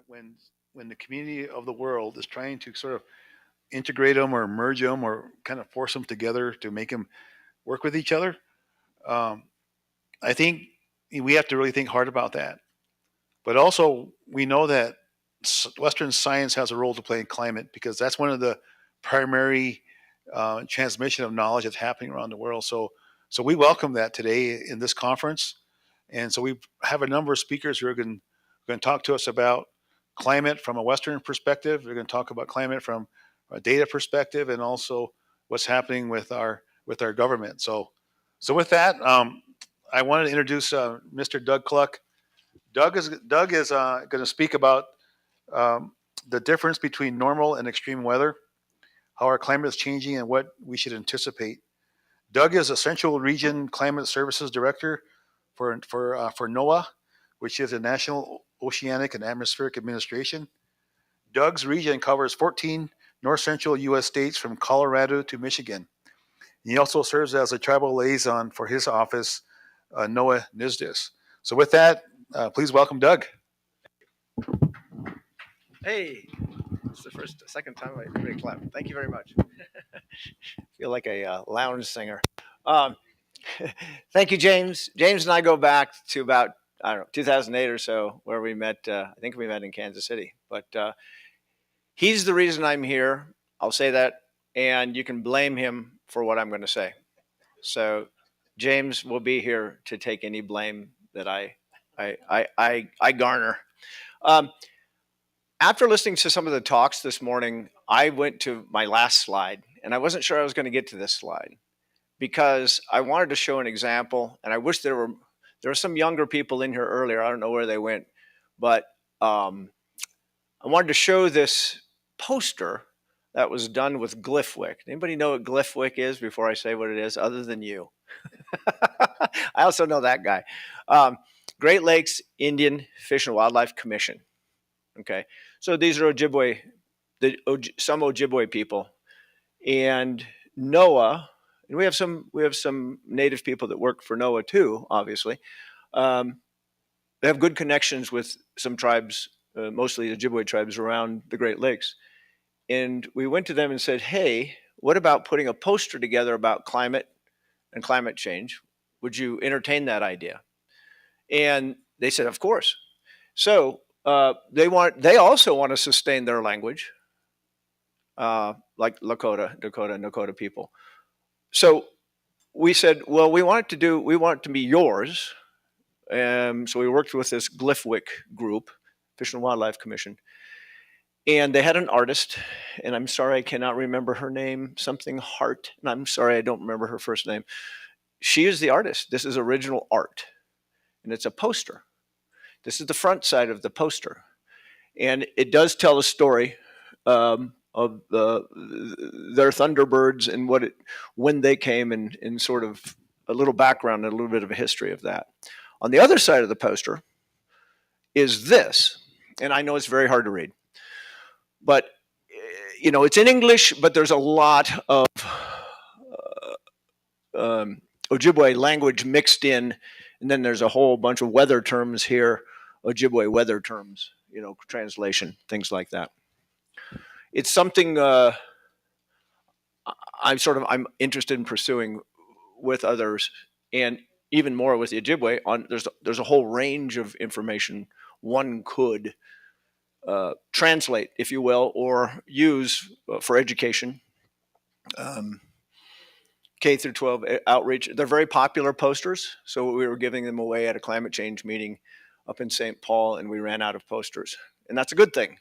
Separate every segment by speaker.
Speaker 1: when when the community of the world is trying to sort of integrate them or merge them or kind of force them together to make them work with each other. Um, I think we have to really think hard about that. But also, we know that Western science has a role to play in climate because that's one of the primary transmission of knowledge that's happening around the world. So we welcome that today in this conference, and so we have a number of speakers who are going to talk to us about climate from a Western perspective. They're going to talk about climate from a data perspective, and also what's happening with our government. So with that, I wanted to introduce Mr. Doug Cluck. Doug is going to speak about um, the difference between normal and extreme weather, how our climate is changing, and what we should anticipate. Doug is a Central Region Climate Services Director for NOAA, which is the National Oceanic and Atmospheric Administration. Doug's region covers 14 north central U.S. states from Colorado to Michigan. He also serves as a tribal liaison for his office, NOAA NISDIS. So with that, please welcome Doug.
Speaker 2: Hey, it's the second time I really clap. Thank you very much. Feel like a lounge singer. Thank you, James. James and I go back to about, I don't know, 2008 or so, where we met. I think we met in Kansas City. But he's the reason I'm here. I'll say that, and you can blame him for what I'm going to say. So James will be here to take any blame that I garner. After listening to some of the talks this morning, I went to my last slide, and I wasn't sure I was going to get to this slide because I wanted to show an example, and I wish there were some younger people in here earlier. I don't know where they went, but I wanted to show this poster that was done with Glyphwick. Anybody know what Glyphwick is before I say what it is, other than you? I also know that guy. Great Lakes Indian Fish and Wildlife Commission. Okay, so these are Ojibwe, some Ojibwe people, and NOAA, and we have some Native people that work for NOAA too. Obviously, they have good connections with some tribes, mostly Ojibwe tribes around the Great Lakes. And we went to them and said, "Hey, what about putting a poster together about climate and climate change? Would you entertain that idea?" And they said, "Of course." So they also want to sustain their language, like Nakota people. So we said, well, we want it to be yours. So we worked with this Glyphwick group, Fish and Wildlife Commission, and they had an artist, and I'm sorry I cannot remember her name, something Hart, and I'm sorry I don't remember her first name. She is the artist. This is original art, and it's a poster. This is the front side of the poster, and it does tell a story of their Thunderbirds and when they came, and sort of a little background and a little bit of a history of that. On the other side of the poster is this, and I know it's very hard to read, but it's in English, but there's a lot of Ojibwe language mixed in, and then there's a whole bunch of weather terms here, Ojibwe weather terms, translation, things like that. It's something I'm interested in pursuing with others, and even more with the Ojibwe. There's a whole range of information one could translate, if you will, or use for education. K through 12 outreach. They're very popular posters, so we were giving them away at a climate change meeting up in St. Paul, and we ran out of posters, and that's a good thing.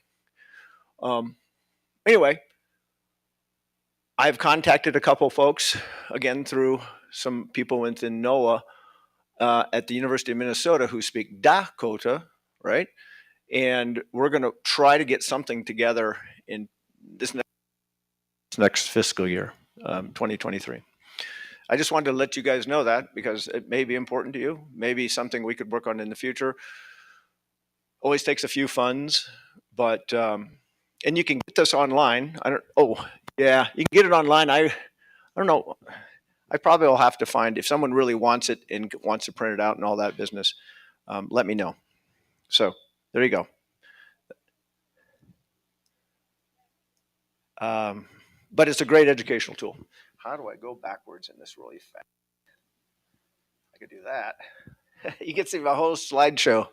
Speaker 2: Anyway, I've contacted a couple folks, again, through some people within NOAA at the University of Minnesota who speak Dakota, right? And we're going to try to get something together in this next fiscal year, 2023. I just wanted to let you guys know that because it may be important to you, maybe something we could work on in the future. Always takes a few funds, but and you can get this online. You can get it online. I don't know. I probably will have to find, if someone really wants it and wants to print it out and all that business, let me know. So there you go. But it's a great educational tool. How do I go backwards in this really fast? I could do that. You can see my whole slideshow.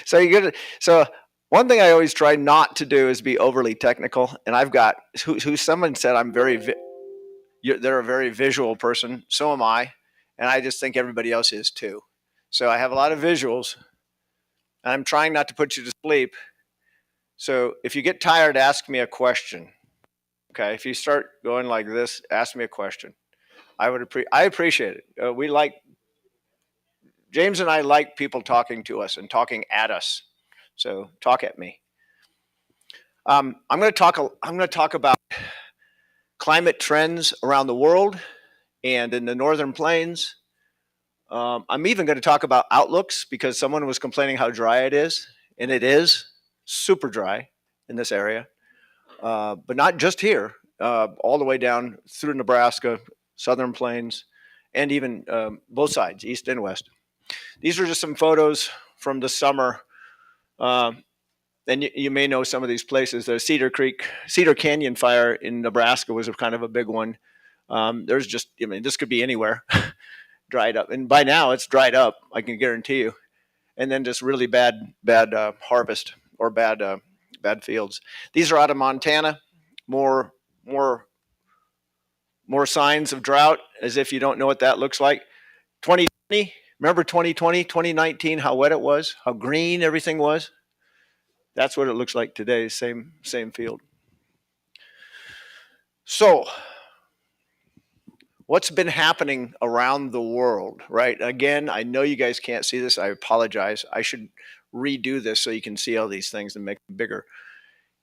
Speaker 2: So you get so one thing I always try not to do is be overly technical. And I've got who someone said I'm they're a very visual person. So am I, and I just think everybody else is too. So I have a lot of visuals, and I'm trying not to put you to sleep. So if you get tired, ask me a question. Okay, if you start going like this, ask me a question. I appreciate it. We like James and I like people talking to us and talking at us. So talk at me. I'm going to talk. I'm going to talk about climate trends around the world and in the northern plains. I'm even going to talk about outlooks because someone was complaining how dry it is, and it is super dry in this area, but not just here. All the way down through Nebraska, southern plains, and even both sides, east and west. These are just some photos from the summer. And you may know some of these places. The Cedar Canyon fire in Nebraska was kind of a big one. There's just, I mean, this could be anywhere, dried up, and by now it's dried up. I can guarantee you. And then just really bad harvest or bad fields. These are out of Montana. More more more signs of drought, as if you don't know what that looks like. 2020, remember 2020, 2019, how wet it was, how green everything was. That's what it looks like today. Same field. So, what's been happening around the world, right? Again, I know you guys can't see this. I apologize. I should redo this so you can see all these things and make them bigger.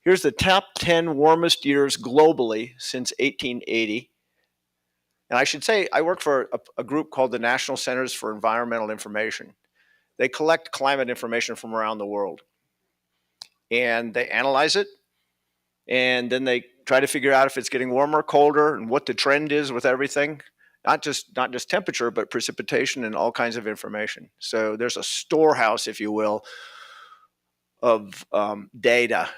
Speaker 2: Here's the top 10 warmest years globally since 1880. And I should say, I work for a group called the National Centers for Environmental Information. They collect climate information from around the world and they analyze it. And then they try to figure out if it's getting warmer, colder, and what the trend is with everything. Not just temperature, but precipitation and all kinds of information. So there's a storehouse, if you will, of data.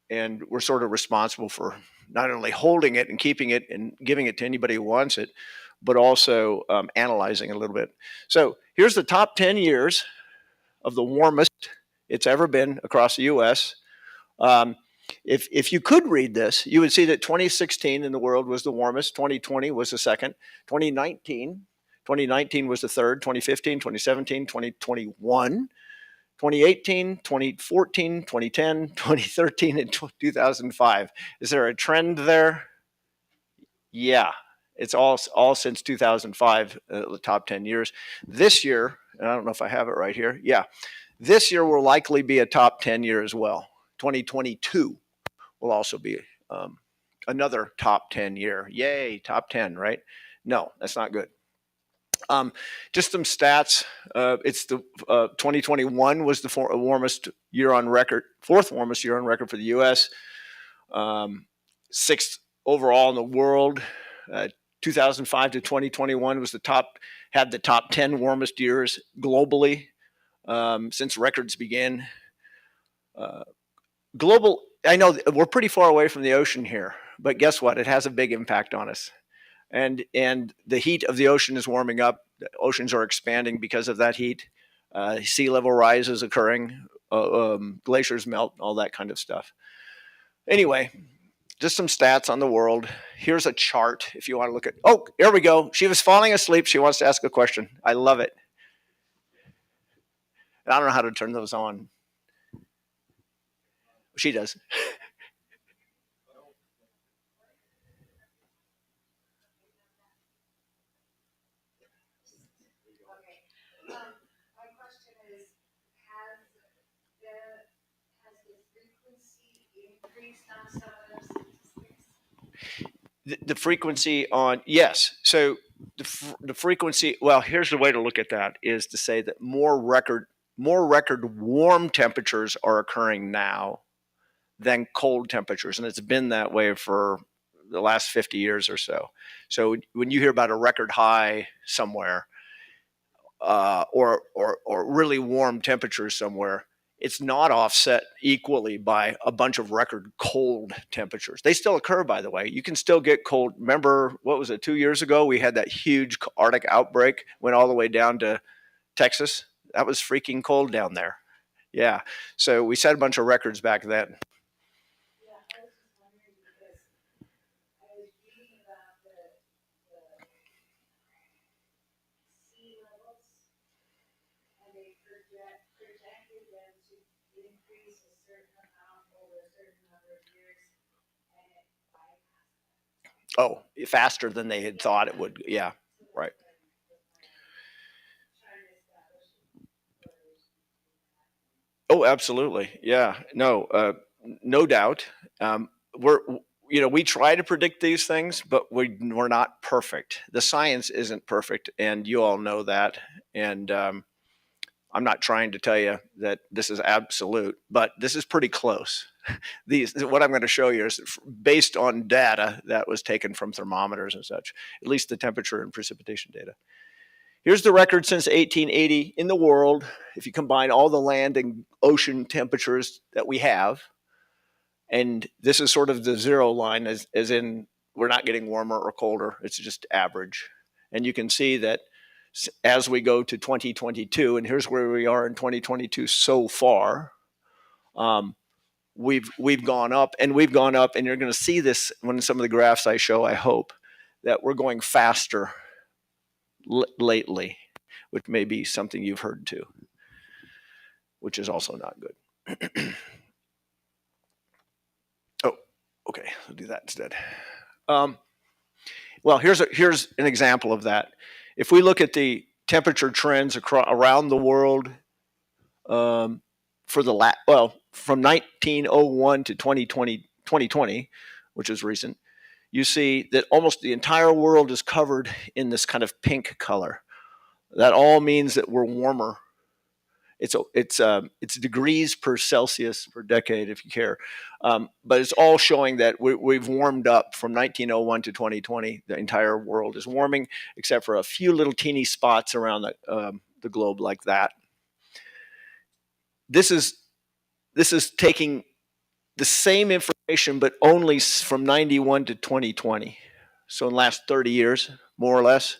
Speaker 2: And we're sort of responsible for not only holding it and keeping it and giving it to anybody who wants it, but also analyzing it a little bit. So here's the top 10 years of the warmest it's ever been across the U.S. If you could read this, you would see that 2016 in the world was the warmest, 2020 was the second, 2019 was the third, 2015, 2017, 2021, 2018, 2014, 2010, 2013, and 2005. Is there a trend there? Yeah, it's all since 2005, the top 10 years. This year, and I don't know if I have it right here. Yeah, this year will likely be a top 10 year as well. 2022 will also be another top 10 year. Yay, top 10, right? No, that's not good. Just some stats. It's the 2021 was the warmest year on record, fourth warmest year on record for the U.S. Sixth overall in the world. 2005 to 2021 was had the top 10 warmest years globally since records began. Global. I know we're pretty far away from the ocean here, but guess what? It has a big impact on us. And the heat of the ocean is warming up. The oceans are expanding because of that heat. Sea level rise is occurring. Glaciers melt, all that kind of stuff. Anyway, just some stats on the world. Here's a chart if you want to look at. Oh, here we go. She was falling asleep. She wants to ask a question. I love it. I don't know how to turn those on. She does. The frequency on, yes. So the frequency. Well, here's the way to look at that is to say that more record warm temperatures are occurring now than cold temperatures, and it's been that way for the last 50 years or so. So when you hear about a record high somewhere, or really warm temperatures somewhere, it's not offset equally by a bunch of record cold temperatures. They still occur, by the way. You can still get cold. Remember, what was it, 2 years ago? We had that huge Arctic outbreak, went all the way down to Texas. That was freaking cold down there. Yeah. So we set a bunch of records back then. Oh, faster than they had thought it would. Yeah. Right. Oh, absolutely. Yeah. No, no doubt. We're, we try to predict these things, but we're not perfect. The science isn't perfect, and you all know that. And I'm not trying to tell you that this is absolute, but this is pretty close. What I'm going to show you is based on data that was taken from thermometers and such, at least the temperature and precipitation data. Here's the record since 1880 in the world. If you combine all the land and ocean temperatures that we have, and this is sort of the zero line, as in we're not getting warmer or colder, it's just average. And you can see that as we go to 2022, and here's where we are in 2022 so far, we've gone up and we've gone up, and you're going to see this when some of the graphs I show. I hope that we're going faster lately, which may be something you've heard too, which is also not good. Oh, okay, I'll do that instead. Well, here's an example of that. If we look at the temperature trends around the world for from 1901 to 2020, which is recent, you see that almost the entire world is covered in this kind of pink color. That all means that we're warmer. It's degrees per Celsius per decade, if you care, but it's all showing that we've warmed up from 1901 to 2020. The entire world is warming, except for a few little teeny spots around the globe like that. This is taking the same information, but only from 91 to 2020. So in the last 30 years, more or less,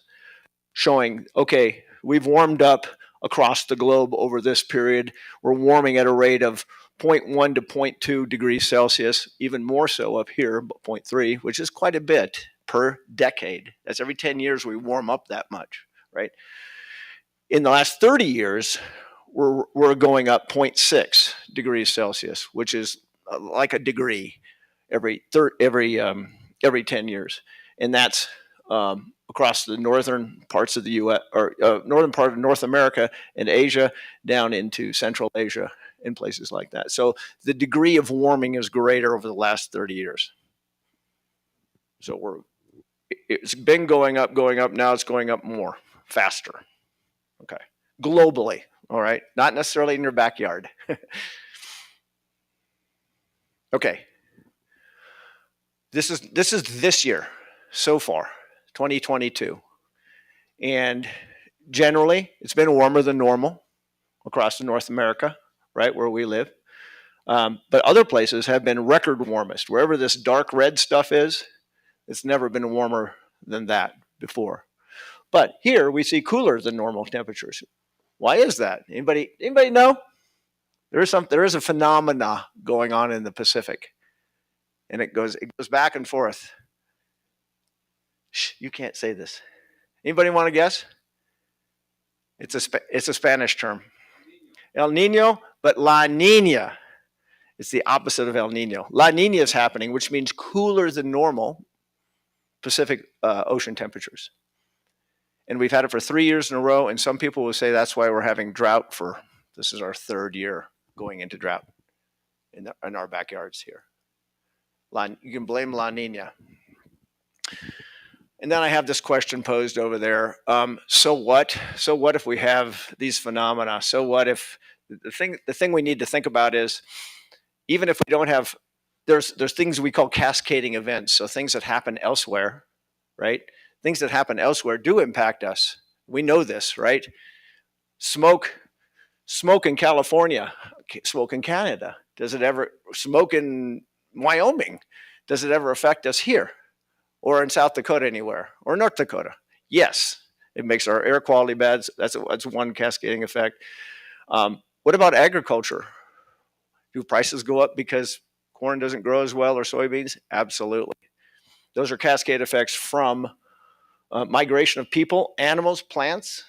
Speaker 2: showing, okay, we've warmed up across the globe over this period. We're warming at a rate of 0.1 to 0.2 degrees Celsius, even more so up here, 0.3, which is quite a bit per decade. That's every 10 years we warm up that much, right? In the last 30 years, we're going up 0.6 degrees Celsius, which is like a degree every 10 years. And that's across the northern parts of the U.S. or northern part of North America and Asia down into Central Asia and places like that. So the degree of warming is greater over the last 30 years. So it's been going up. Now it's going up more, faster. Okay. Globally. All right. Not necessarily in your backyard. Okay. This is this year so far, 2022. And generally, it's been warmer than normal across North America, right, where we live. But other places have been record warmest. Wherever this dark red stuff is, it's never been warmer than that before. But here we see cooler than normal temperatures. Why is that? Anybody know? There is a phenomena going on in the Pacific, and it goes back and forth. Shh, you can't say this. Anybody want to guess? It's a Spanish term. El Nino, but La Nina. It's the opposite of El Nino. La Nina is happening, which means cooler than normal Pacific Ocean temperatures. And we've had it for 3 years in a row, and some people will say that's why we're having drought this is our third year going into drought in our backyards here. You can blame La Nina. And then I have this question posed over there. So what? So what if we have these phenomena? So what if the thing we need to think about is, even if we don't have, there's things we call cascading events. So things that happen elsewhere, right? Things that happen elsewhere do impact us. We know this, right? Smoke in California smoke in Canada? Does it ever smoke in Wyoming? Does it ever affect us here or in South Dakota anywhere or North Dakota? Yes, it makes our air quality bad. That's one cascading effect. What about agriculture? Do prices go up because corn doesn't grow as well or soybeans? Absolutely. Those are cascade effects from migration of people, animals, plants.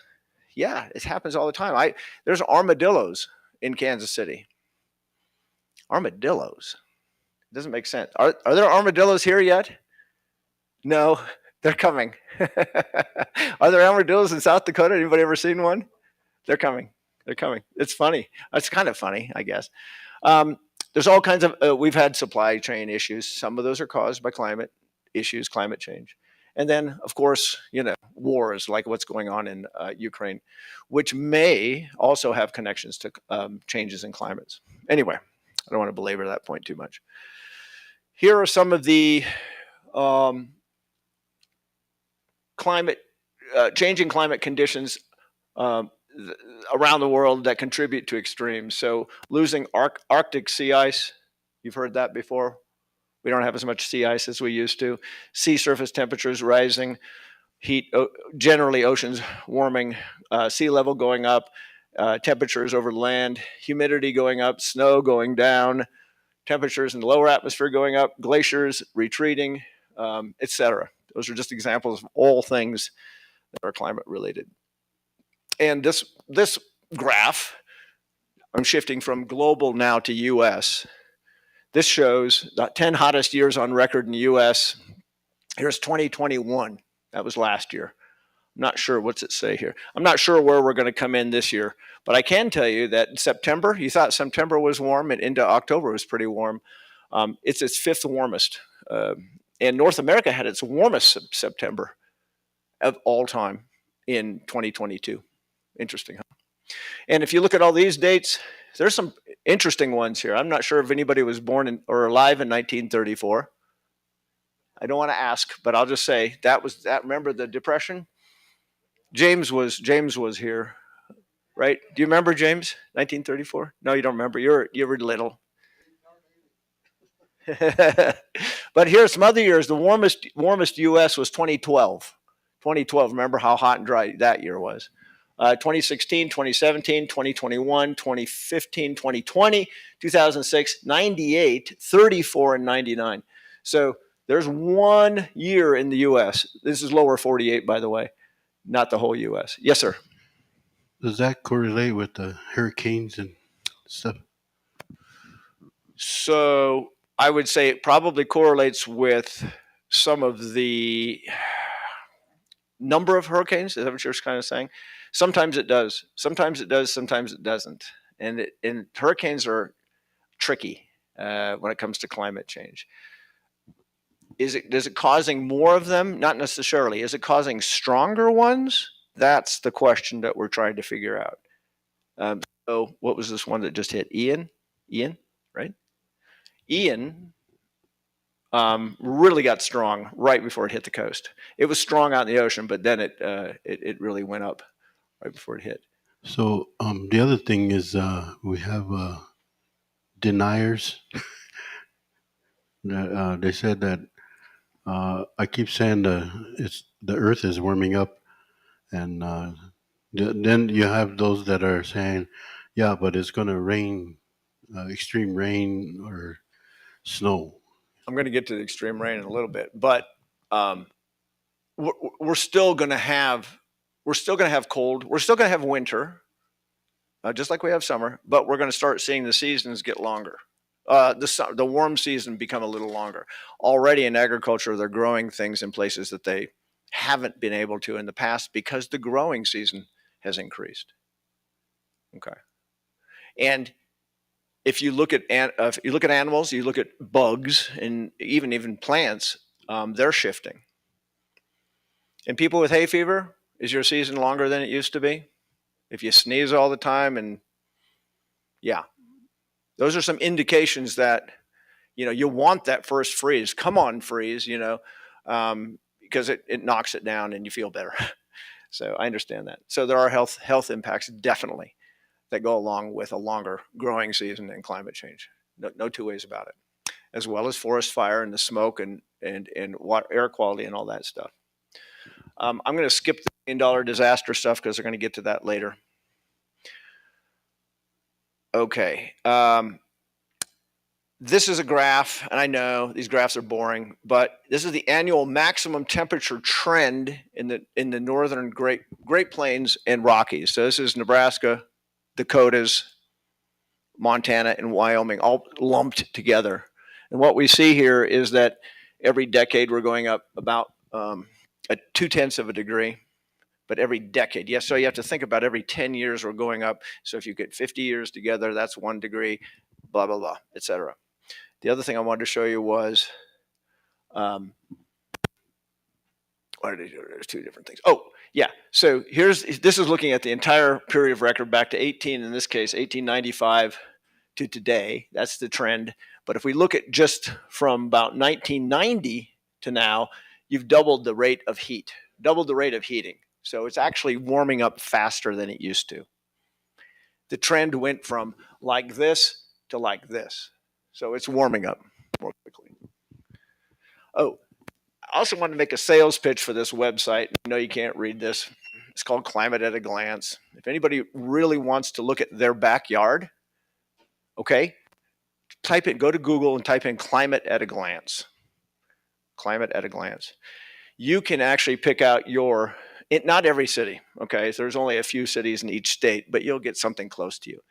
Speaker 2: Yeah, it happens all the time. There's armadillos in Kansas City. Armadillos. It doesn't make sense. Are there armadillos here yet? No, they're coming. Are there armadillos in South Dakota? Anybody ever seen one? They're coming. They're coming. It's funny. It's kind of funny, I guess. There's all kinds of, we've had supply chain issues. Some of those are caused by climate issues, climate change. And then, of course, wars like what's going on in Ukraine, which may also have connections to changes in climates. Anyway, I don't want to belabor that point too much. Here are some of the changing climate conditions around the world that contribute to extremes. So losing Arctic sea ice, you've heard that before. We don't have as much sea ice as we used to. Sea surface temperatures rising, heat, generally oceans warming, sea level going up, temperatures over land, humidity going up, snow going down, temperatures in the lower atmosphere going up, glaciers retreating, etc. Those are just examples of all things that are climate related. And this graph, I'm shifting from global now to US. This shows the 10 hottest years on record in the US. Here's 2021. That was last year. I'm not sure. What's it say here? I'm not sure where we're going to come in this year. But I can tell you that in September, you thought September was warm, and into October was pretty warm. It's its fifth warmest. And North America had its warmest September of all time in 2022. Interesting, huh? And if you look at all these dates, there's some interesting ones here. I'm not sure if anybody was born or alive in 1934. I don't want to ask, but I'll just say that was that. Remember the Depression? James was here, right? Do you remember James? 1934? No, you don't remember. You were little. But here's some other years. The warmest U.S. was 2012. 2012. Remember how hot and dry that year was. 2016, 2017, 2021, 2015, 2020, 2006, 98, 34, and 99. So there's 1 year in the U.S. This is lower 48, by the way, not the whole U.S. Yes, sir.
Speaker 3: Does that correlate with the hurricanes and stuff?
Speaker 2: So I would say it probably correlates with some of the number of hurricanes. Is that what you're kind of saying? Sometimes it does. Sometimes it does. Sometimes it doesn't. And hurricanes are tricky when it comes to climate change. Is it causing more of them? Not necessarily. Is it causing stronger ones? That's the question that we're trying to figure out. So what was this one that just hit? Ian, right? Ian really got strong right before it hit the coast. It was strong out in the ocean, but then it really went up right before it hit.
Speaker 3: So the other thing is we have deniers. They said that I keep saying the Earth is warming up, and then you have those that are saying, yeah, but it's going to rain, extreme rain or snow.
Speaker 2: I'm going to get to the extreme rain in a little bit, but we're still going to have cold. We're still going to have winter, just like we have summer. But we're going to start seeing the seasons get longer. The warm season become a little longer. Already in agriculture, they're growing things in places that they haven't been able to in the past because the growing season has increased. Okay, and if you look at animals, you look at bugs, and even plants, they're shifting. And people with hay fever, is your season longer than it used to be? If you sneeze all the time, and yeah, those are some indications that you want that first freeze. Come on, freeze, because it knocks it down and you feel better. So I understand that. So there are health impacts, definitely. that go along with a longer growing season and climate change. No two ways about it. As well as forest fire and the smoke and water, air quality and all that stuff. I'm going to skip the $1 million disaster stuff because they're going to get to that later. Okay. This is a graph, and I know these graphs are boring, but this is the annual maximum temperature trend in the northern Great Plains and Rockies. So this is Nebraska, Dakotas, Montana, and Wyoming, all lumped together. And what we see here is that every decade we're going up about 0.2 of a degree, but every decade. Yes, so you have to think about every 10 years we're going up. So if you get 50 years together, that's 1 degree, blah, blah, blah, et cetera. The other thing I wanted to show you was, what did I do? There's 2 different things. Oh, yeah. So this is looking at the entire period of record back to in this case, 1895 to today. That's the trend. But if we look at just from about 1990 to now, you've doubled the rate of heat, doubled the rate of heating. So it's actually warming up faster than it used to. The trend went from like this to like this. So it's warming up more quickly. Oh, I also want to make a sales pitch for this website. I know you can't read this. It's called Climate at a Glance. If anybody really wants to look at their backyard, okay, go to Google and type in Climate at a Glance. Climate at a Glance. You can actually pick out not every city, okay? So there's only a few cities in each state, but you'll get something close to you.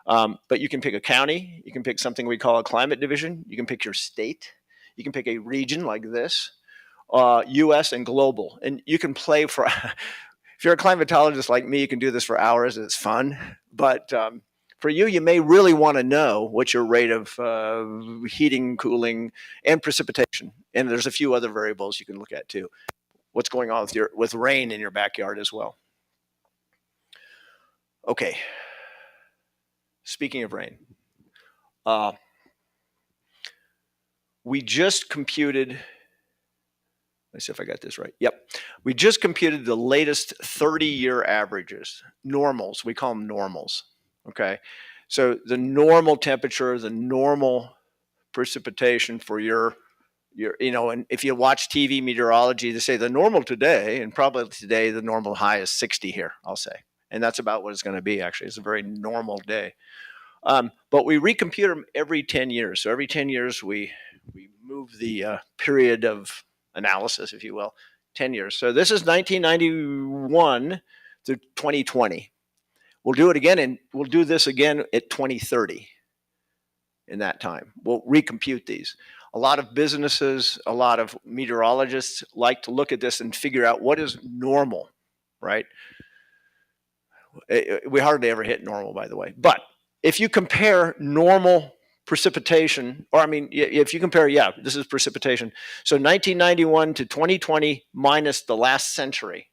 Speaker 2: But you can pick a county. You can pick something we call a climate division. You can pick your state. You can pick a region like this, U.S. and global. And you can play for, if you're a climatologist like me, you can do this for hours. It's fun. But for you may really want to know what your rate of heating, cooling, and precipitation. And there's a few other variables you can look at too. What's going on with rain in your backyard as well. Okay. Speaking of rain, we just computed, let's see if I got this right. Yep. We just computed the latest 30-year averages, normals. We call them normals. Okay. So the normal temperature, the normal precipitation for your, and if you watch TV meteorology, they say the normal today, and probably today the normal high is 60 here, I'll say. And that's about what it's going to be, actually. It's a very normal day. But we recompute them every 10 years. So every 10 years, we move the period of analysis, if you will, 10 years. So this is 1991 to 2020. We'll do it again, and we'll do this again at 2030 in that time. We'll recompute these. A lot of businesses, a lot of meteorologists like to look at this and figure out what is normal, right? We hardly ever hit normal, by the way. But if you compare normal precipitation, if you compare, this is precipitation. So 1991 to 2020 minus the last century.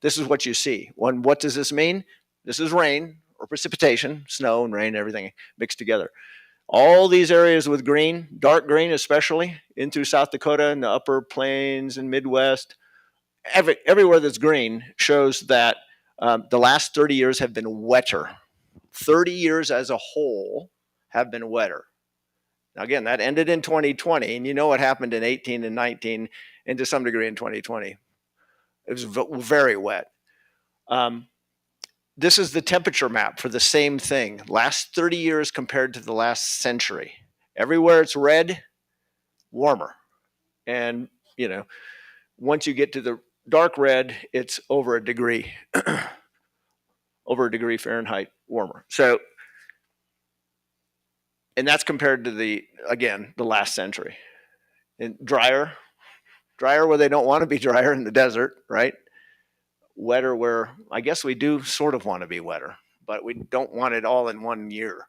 Speaker 2: This is what you see. What does this mean? This is rain or precipitation, snow and rain, everything mixed together. All these areas with green, dark green especially, in through South Dakota and the upper plains and Midwest, everywhere that's green shows that the last 30 years have been wetter. 30 years as a whole have been wetter. Now, again, that ended in 2020, and you know what happened in 18 and 19, and to some degree in 2020. It was very wet. This is the temperature map for the same thing. Last 30 years compared to the last century. Everywhere it's red, warmer. And, once you get to the dark red, it's over a degree, over a degree Fahrenheit warmer. So, and that's compared to the last century. And drier where they don't want to be drier in the desert, right? Wetter where I guess we do sort of want to be wetter, but we don't want it all in 1 year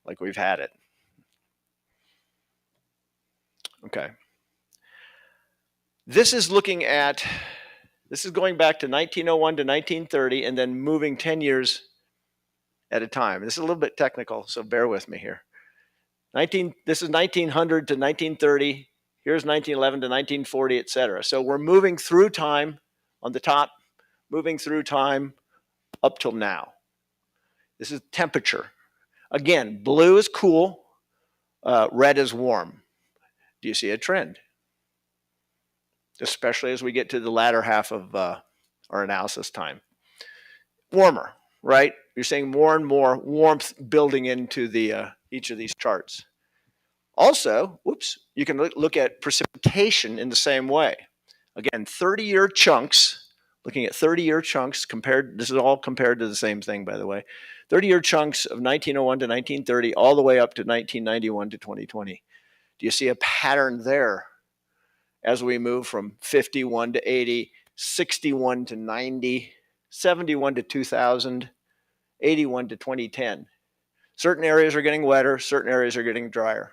Speaker 2: like we've had it. Okay. This is going back to 1901 to 1930 and then moving 10 years at a time. This is a little bit technical, so bear with me here. This is 1900 to 1930. Here's 1911 to 1940, et cetera. So we're moving through time on the top, moving through time up till now. This is temperature. Again, blue is cool, red is warm. Do you see a trend? Especially as we get to the latter half of our analysis time. Warmer, right? You're seeing more and more warmth building into the each of these charts. Also, whoops, you can look at precipitation in the same way. Again, 30-year chunks, looking at 30-year chunks compared, this is all compared to the same thing, by the way. 30-year chunks of 1901 to 1930, all the way up to 1991 to 2020. Do you see a pattern there as we move from 51 to 80, 61 to 90, 71 to 2000, 81 to 2010? Certain areas are getting wetter, certain areas are getting drier.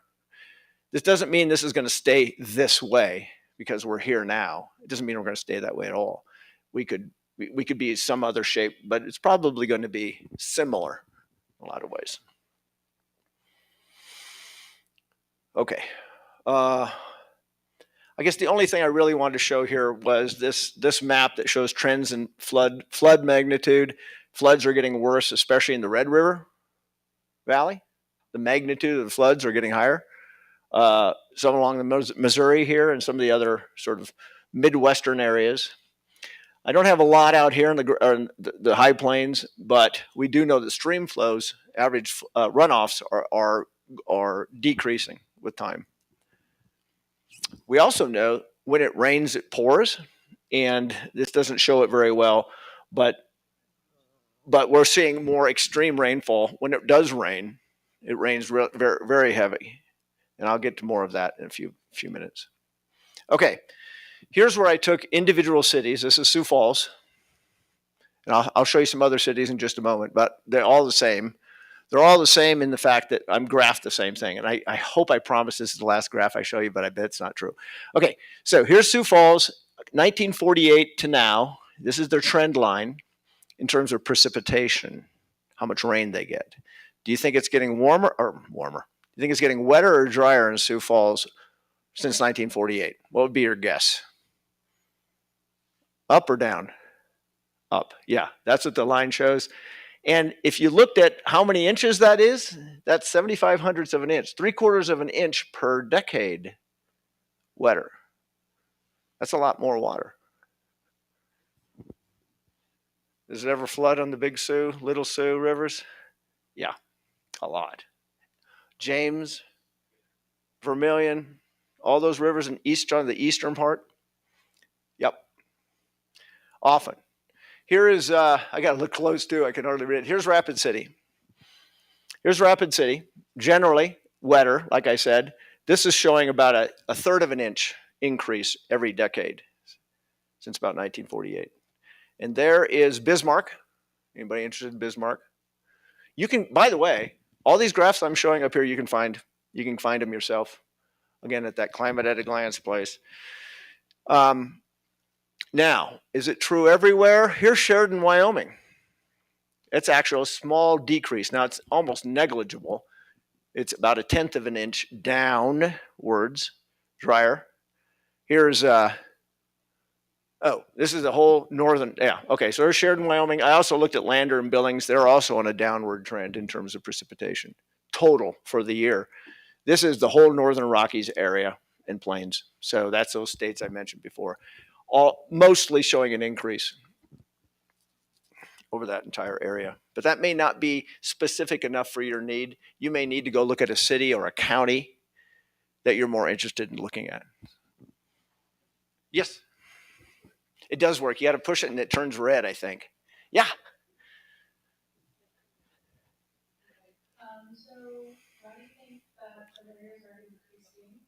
Speaker 2: This doesn't mean this is going to stay this way because we're here now. It doesn't mean we're going to stay that way at all. We could be some other shape, but it's probably going to be similar in a lot of ways. Okay. I guess the only thing I really wanted to show here was this map that shows trends in flood magnitude. Floods are getting worse, especially in the Red River Valley. The magnitude of the floods are getting higher. Some along the Missouri here and some of the other sort of Midwestern areas. I don't have a lot out here in the high plains, but we do know that stream flows, average runoffs are decreasing with time. We also know when it rains, it pours, and this doesn't show it very well, but we're seeing more extreme rainfall. When it does rain, it rains very, very heavy. And I'll get to more of that in a few minutes. Okay, here's where I took individual cities. This is Sioux Falls. And I'll show you some other cities in just a moment, but they're all the same. They're all the same in the fact that I'm graphed the same thing. And I hope I promise this is the last graph I show you, but I bet it's not true. Okay, so here's Sioux Falls, 1948 to now. This is their trend line in terms of precipitation, how much rain they get. Do you think it's getting warmer? You think it's getting wetter or drier in Sioux Falls since 1948? What would be your guess? Up or down? Up. Yeah, that's what the line shows. And if you looked at how many inches that is, that's 75 hundredths of an inch, 3/4 of an inch per decade wetter. That's a lot more water. Does it ever flood on the Big Sioux, Little Sioux rivers? Yeah, a lot. James, Vermilion, all those rivers on the eastern part. Yep. Often. Here is, I got to look close too. I can hardly read it. Here's Rapid City. Here's Rapid City. Generally wetter, like I said. This is showing about a third of an inch increase every decade since about 1948. And there is Bismarck. Anybody interested in Bismarck? You can, by the way, all these graphs I'm showing up here, you can find them yourself. Again, at that Climate at a Glance place. Now, is it true everywhere? Here's Sheridan, Wyoming. It's actually a small decrease. Now, it's almost negligible. It's about 1/10 of an inch downwards, drier. Here's, this is the whole northern, yeah. Okay, so there's Sheridan, Wyoming. I also looked at Lander and Billings. They're also on a downward trend in terms of precipitation, total for the year. This is the whole northern Rockies area and plains. So that's those states I mentioned before, all mostly showing an increase over that entire area. But that may not be specific enough for your need. You may need to go look at a city or a county that you're more interested in looking at. Yes, it does work. You got to push it and it turns red, I think. Yeah.
Speaker 4: So why do you think that other areas are increasing?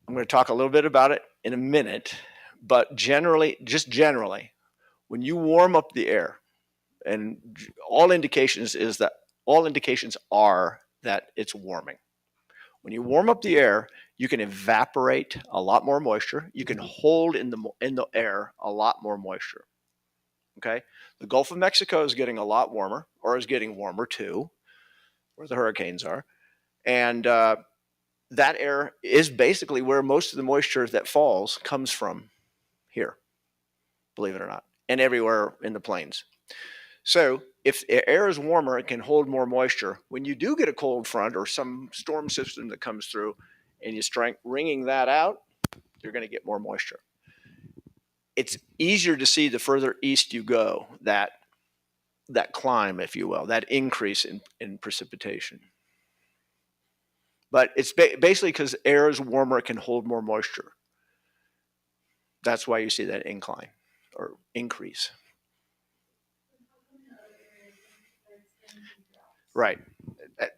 Speaker 2: I'm going to talk a little bit about it in a minute, but generally, when you warm up the air, and all indications are that it's warming. When you warm up the air, you can evaporate a lot more moisture. You can hold in the air a lot more moisture. Okay, the Gulf of Mexico is getting a lot warmer, or is getting warmer too, where the hurricanes are, and that air is basically where most of the moisture that falls comes from here, believe it or not. and everywhere in the plains. So if the air is warmer, it can hold more moisture. When you do get a cold front or some storm system that comes through and you start wringing that out, you're going to get more moisture. It's easier to see the further east you go, that climb, if you will, that increase in precipitation. But it's basically because air is warmer, it can hold more moisture. That's why you see that incline or increase. Right.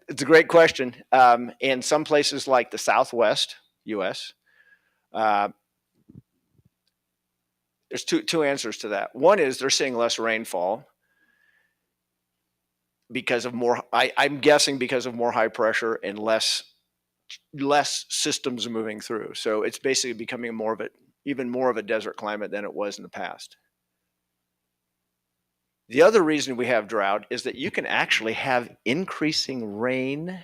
Speaker 2: It's a great question. In some places like the Southwest U.S., there's two answers to that. One is they're seeing less rainfall because of more, I'm guessing because of more high pressure and less systems moving through. So it's basically becoming even more of a desert climate than it was in the past. The other reason we have drought is that you can actually have increasing rain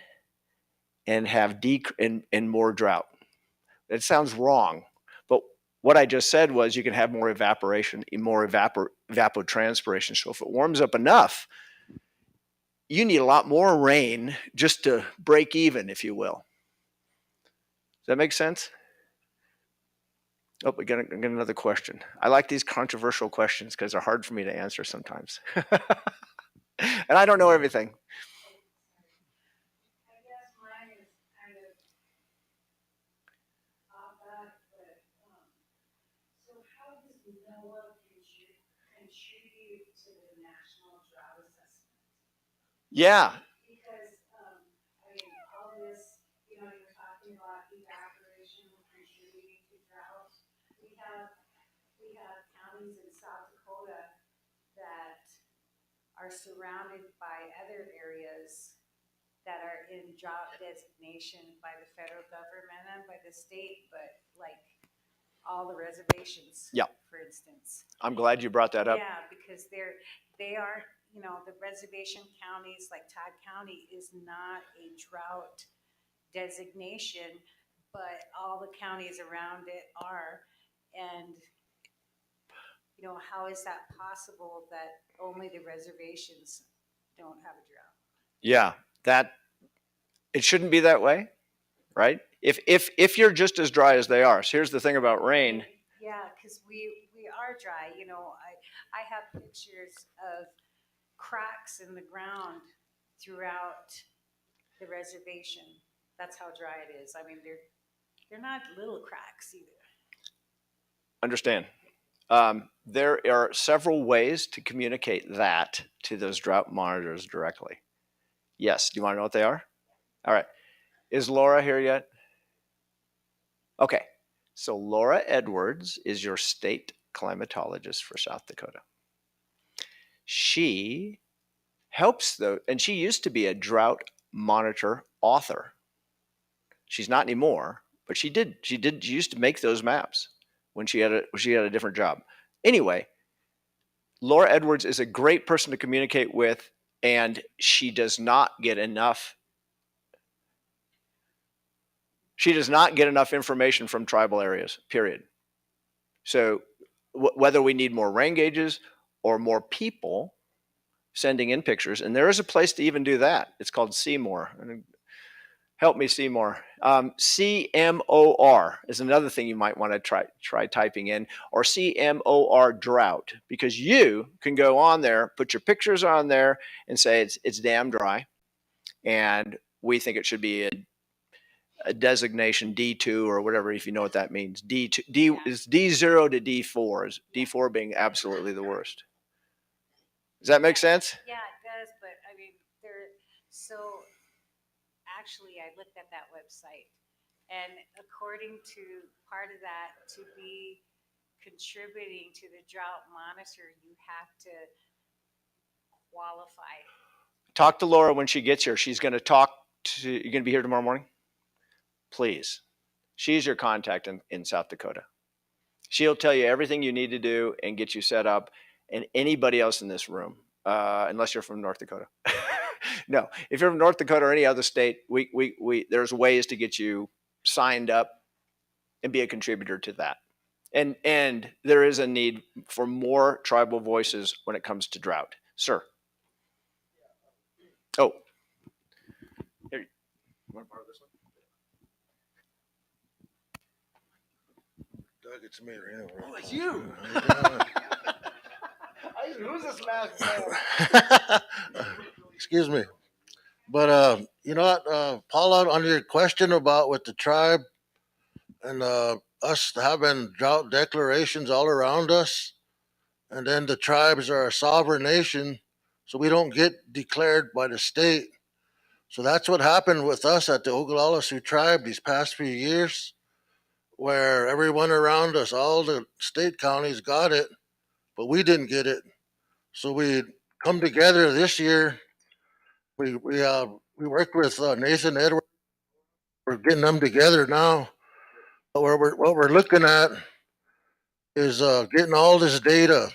Speaker 2: and have and more drought. It sounds wrong, but what I just said was you can have more evaporation, more evapotranspiration. So if it warms up enough, you need a lot more rain just to break even, if you will. Does that make sense? Oh, we got another question. I like these controversial questions because they're hard for me to answer sometimes. And I don't know everything.
Speaker 4: I guess mine is kind of off that, but so how does NOAA contribute to the national drought assessment?
Speaker 2: Yeah.
Speaker 4: Because I mean, all this, you know, you're talking about evaporation contributing to drought. We have counties in South Dakota that are surrounded by other areas that are in drought designation by the federal government and by the state, but like all the reservations,
Speaker 2: Yeah.
Speaker 4: for instance.
Speaker 2: I'm glad you brought that up.
Speaker 4: Yeah, because they aren't, you know, the reservation counties like Todd County is not a drought designation, but all the counties around it are. And you know, how is that possible that only the reservations don't have a drought?
Speaker 2: Yeah, it shouldn't be that way, right? If you're just as dry as they are. So here's the thing about rain.
Speaker 4: Yeah, because we are dry. You know, I have pictures of cracks in the ground throughout the reservation. That's how dry it is. I mean, they're not little cracks either.
Speaker 2: Understand. There are several ways to communicate that to those drought monitors directly. Yes. Do you want to know what they are? All right. Is Laura here yet? Okay. So Laura Edwards is your state climatologist for South Dakota. She helps and she used to be a drought monitor author. She's not anymore, but she used to make those maps when she had a different job. Anyway, Laura Edwards is a great person to communicate with, and she does not get enough information from tribal areas, period. So whether we need more rain gauges or more people sending in pictures, and there is a place to even do that. It's called CMOR. Help me, CMOR. CMOR is another thing you might want to try typing in, or CMOR drought, because you can go on there, put your pictures on there, and say it's damn dry, and we think it should be a designation D2 or whatever, if you know what that means. D2 is D0 to D4, is D4 being absolutely the worst. Does that make sense?
Speaker 4: Yeah, it does. But I mean, so actually, I looked at that website, and according to part of that, to be contributing to the drought monitor, you have to qualify.
Speaker 2: Talk to Laura when she gets here. She's going to talk to, you're going to be here tomorrow morning? Please. She's your contact in South Dakota. She'll tell you everything you need to do and get you set up, and anybody else in this room, unless you're from North Dakota. No, if you're from North Dakota or any other state, there's ways to get you signed up and be a contributor to that. And there is a need for more tribal voices when it comes to drought. Sir. Oh. Here. You want to borrow this one?
Speaker 5: Doug, it's me.
Speaker 2: Oh, it's you. Who's this man?
Speaker 5: Excuse me. But you know what, Paula, on your question about with the tribe and us having drought declarations all around us, and then the tribes are a sovereign nation, so we don't get declared by the state. So that's what happened with us at the Oglala Sioux tribe these past few years, where everyone around us, all the state counties got it, but we didn't get it. So we come together this year. We worked with Nathan Edwards. We're getting them together now. What we're looking at is getting all this data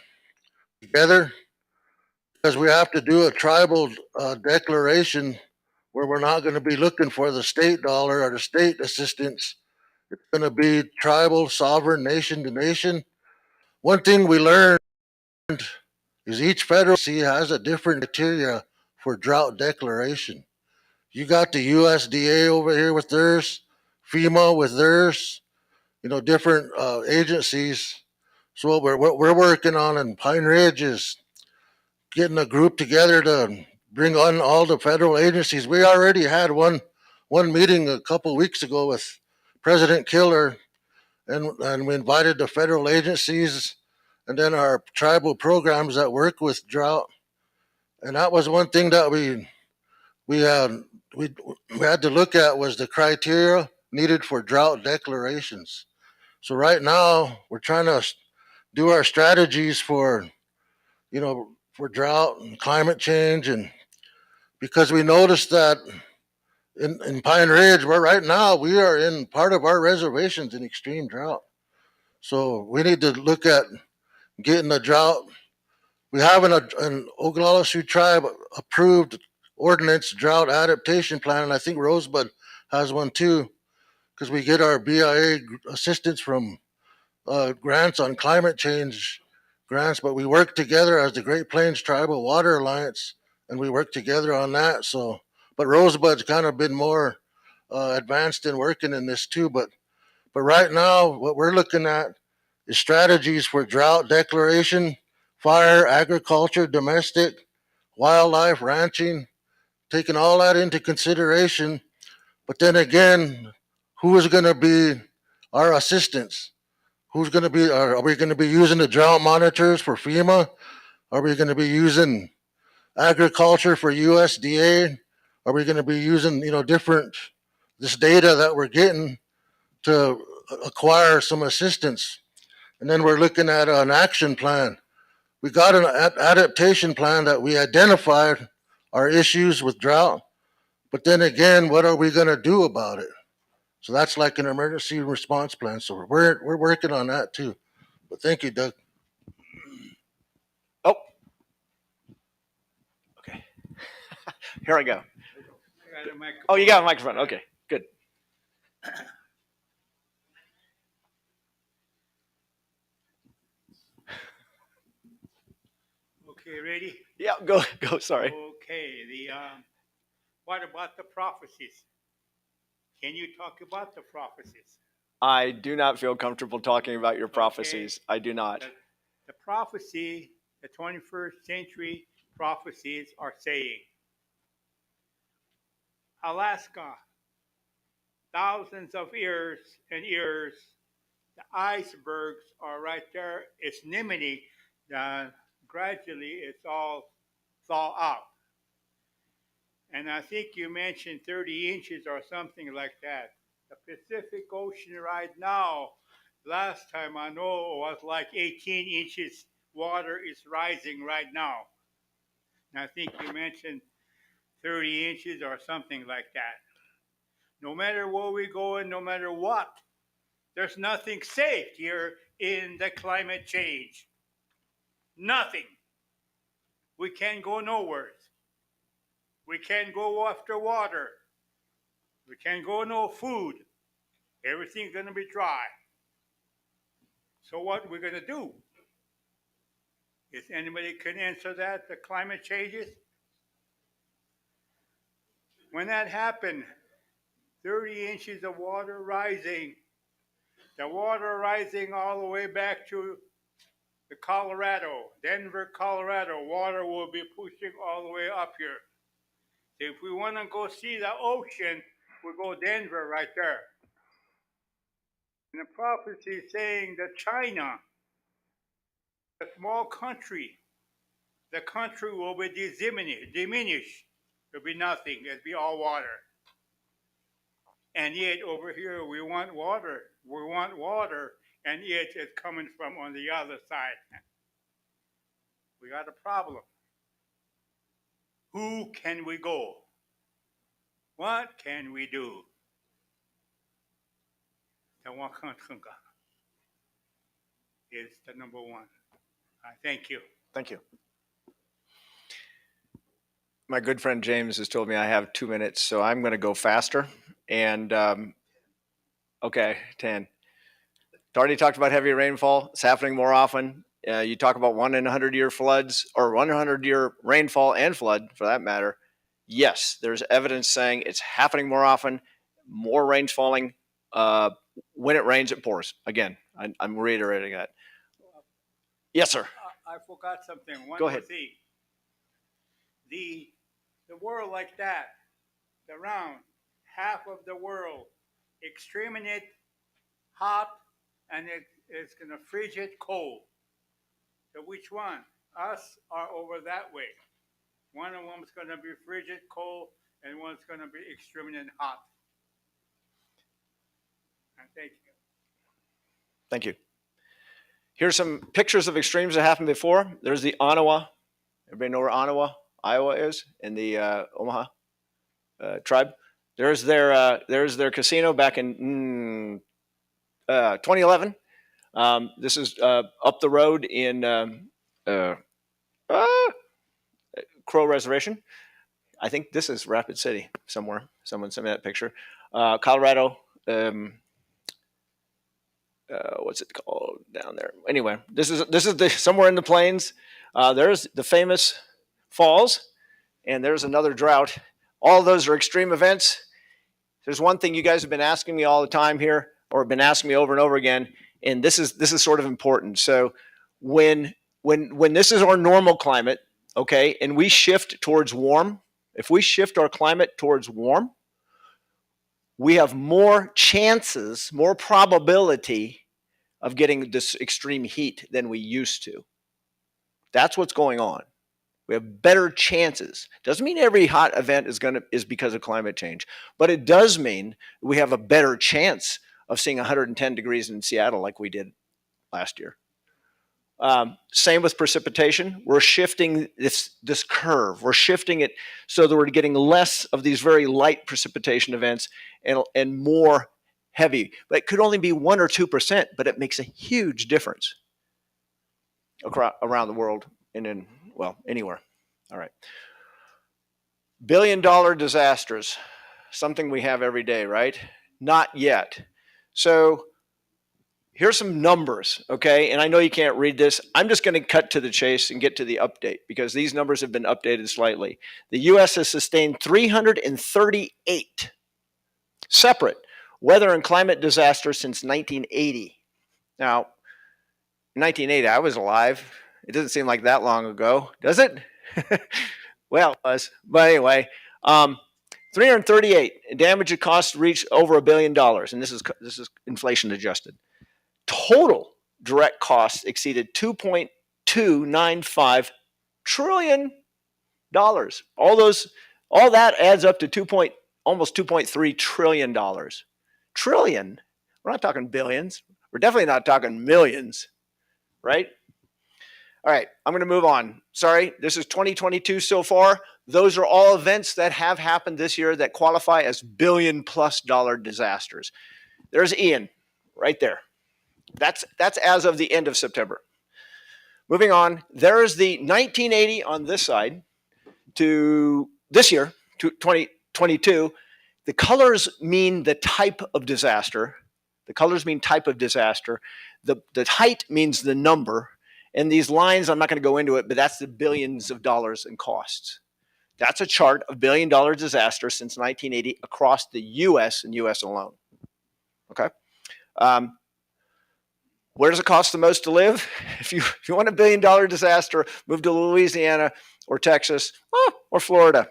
Speaker 5: together, because we have to do a tribal declaration where we're not going to be looking for the state dollar or the state assistance. It's going to be tribal, sovereign, nation to nation. One thing we learned is each federal agency has a different criteria for drought declaration. You got the USDA over here with theirs, FEMA with theirs, different agencies. So what we're working on in Pine Ridge is getting a group together to bring on all the federal agencies. We already had one meeting a couple weeks ago with President Killer, and we invited the federal agencies and then our tribal programs that work with drought. And that was one thing that we had we had to look at, was the criteria needed for drought declarations. So right now we're trying to do our strategies for drought and climate change, and because we noticed that in Pine Ridge, where right now we are in part of our reservations in extreme drought. So we need to look at getting the drought. We have an Oglala Sioux tribe approved ordinance drought adaptation plan, and I think Rosebud has one too, because we get our BIA assistance from grants on climate change grants, but we work together as the Great Plains Tribal Water Alliance, and we work together on that. So, but Rosebud's kind of been more advanced in working in this too. But right now, what we're looking at is strategies for drought declaration, fire, agriculture, domestic, wildlife, ranching, taking all that into consideration. But then again, who is going to be our assistants? Who's going to be? Are we going to be using the drought monitors for FEMA? Are we going to be using agriculture for USDA? Are we going to be using different this data that we're getting to acquire some assistance? And then we're looking at an action plan. We got an adaptation plan that we identified our issues with drought, but then again, what are we going to do about it? So that's like an emergency response plan. So we're working on that too. But thank you, Doug.
Speaker 2: Oh. Okay. Here I go. Oh, you got a microphone. Okay, good.
Speaker 6: Okay, ready?
Speaker 2: Yeah, go. Sorry.
Speaker 6: Okay, what about the prophecies? Can you talk about the prophecies?
Speaker 2: I do not feel comfortable talking about your prophecies. I do not.
Speaker 6: The prophecy, the 21st century prophecies are saying Alaska, thousands of years and years, the icebergs are right there. It's Nimini. Gradually, it's all thaw out. And I think you mentioned 30 inches or something like that. The Pacific Ocean right now, last time I know, was like 18 inches. Water is rising right now. And I think you mentioned 30 inches or something like that. No matter where we go and no matter what, there's nothing safe here in the climate change. Nothing. We can't go nowhere. We can't go after water. We can't go no food. Everything's going to be dry. So what we're going to do? Is anybody can answer that? The climate changes. When that happened, 30 inches of water rising. The water rising all the way back to the Colorado, Denver, Colorado. Water will be pushing all the way up here. So if we want to go see the ocean, we go Denver right there. And the prophecy is saying that China, a small country, the country will be diminished. It'll be nothing. It'll be all water. And yet over here we want water. We want water, and yet it's coming from on the other side. We got a problem. Who can we go? What can we do? The Wakantunga is the number one. Thank you.
Speaker 2: Thank you. My good friend James has told me I have 2 minutes, so I'm going to go faster. And okay, 10. Already talked about heavy rainfall. It's happening more often. You talk about 1 in 100-year floods, or 100-year rainfall and flood, for that matter. Yes, there's evidence saying it's happening more often. More rain's falling. When it rains, it pours. Again, I'm reiterating that. Yes, sir.
Speaker 6: I forgot something.
Speaker 2: Go ahead.
Speaker 6: The world like that, the round, half of the world, extreming it hot, and it's going to frigid cold. So which one? Us are over that way. One of them's going to be frigid cold, and one's going to be extremely hot. And thank you.
Speaker 2: Thank you. Here's some pictures of extremes that happened before. There's the Onawa. Everybody know where Onawa, Iowa is, in the Omaha tribe. There's their casino back in 2011. This is up the road in Crow Reservation. I think this is Rapid City somewhere. Someone sent me that picture. Colorado. What's it called down there? Anyway, this is somewhere in the plains. There's the famous falls, and there's another drought. All of those are extreme events. There's one thing you guys have been asking me all the time here, or been asking me over and over again, and this is sort of important. So when this is our normal climate, okay, and we shift towards warm, if we shift our climate towards warm, we have more chances, more probability of getting this extreme heat than we used to. That's what's going on. We have better chances. Doesn't mean every hot event is because of climate change, but it does mean we have a better chance of seeing 110 degrees in Seattle like we did last year. Same with precipitation. We're shifting this curve. We're shifting it so that we're getting less of these very light precipitation events and more heavy. But it could only be 1 or 2%, but it makes a huge difference around the world and anywhere. All right. $1 billion disasters, something we have every day, right? Not yet. So here's some numbers, okay? And I know you can't read this. I'm just going to cut to the chase and get to the update because these numbers have been updated slightly. The U.S. has sustained 338 separate weather and climate disasters since 1980. Now, 1980, I was alive. It doesn't seem like that long ago, does it? Well, it was. But anyway, 338. Damage and costs reached over $1 billion, and this is inflation adjusted. Total direct costs exceeded $2.295 trillion. All that adds up to almost $2.3 trillion. Trillion. We're not talking billions. We're definitely not talking millions, right? All right, I'm going to move on. Sorry, this is 2022 so far. Those are all events that have happened this year that qualify as $1 billion+ disasters. There's Ian right there. That's as of the end of September. Moving on, there is the 1980 on this side to this year, to 2022. The colors mean the type of disaster. The colors mean type of disaster. the height means the number. And these lines, I'm not going to go into it, but that's the billions of dollars in costs. That's a chart of billion-dollar disasters since 1980 across the U.S. and U.S. alone. Okay. Where does it cost the most to live? If you want $1 billion disaster, move to Louisiana or Texas or Florida.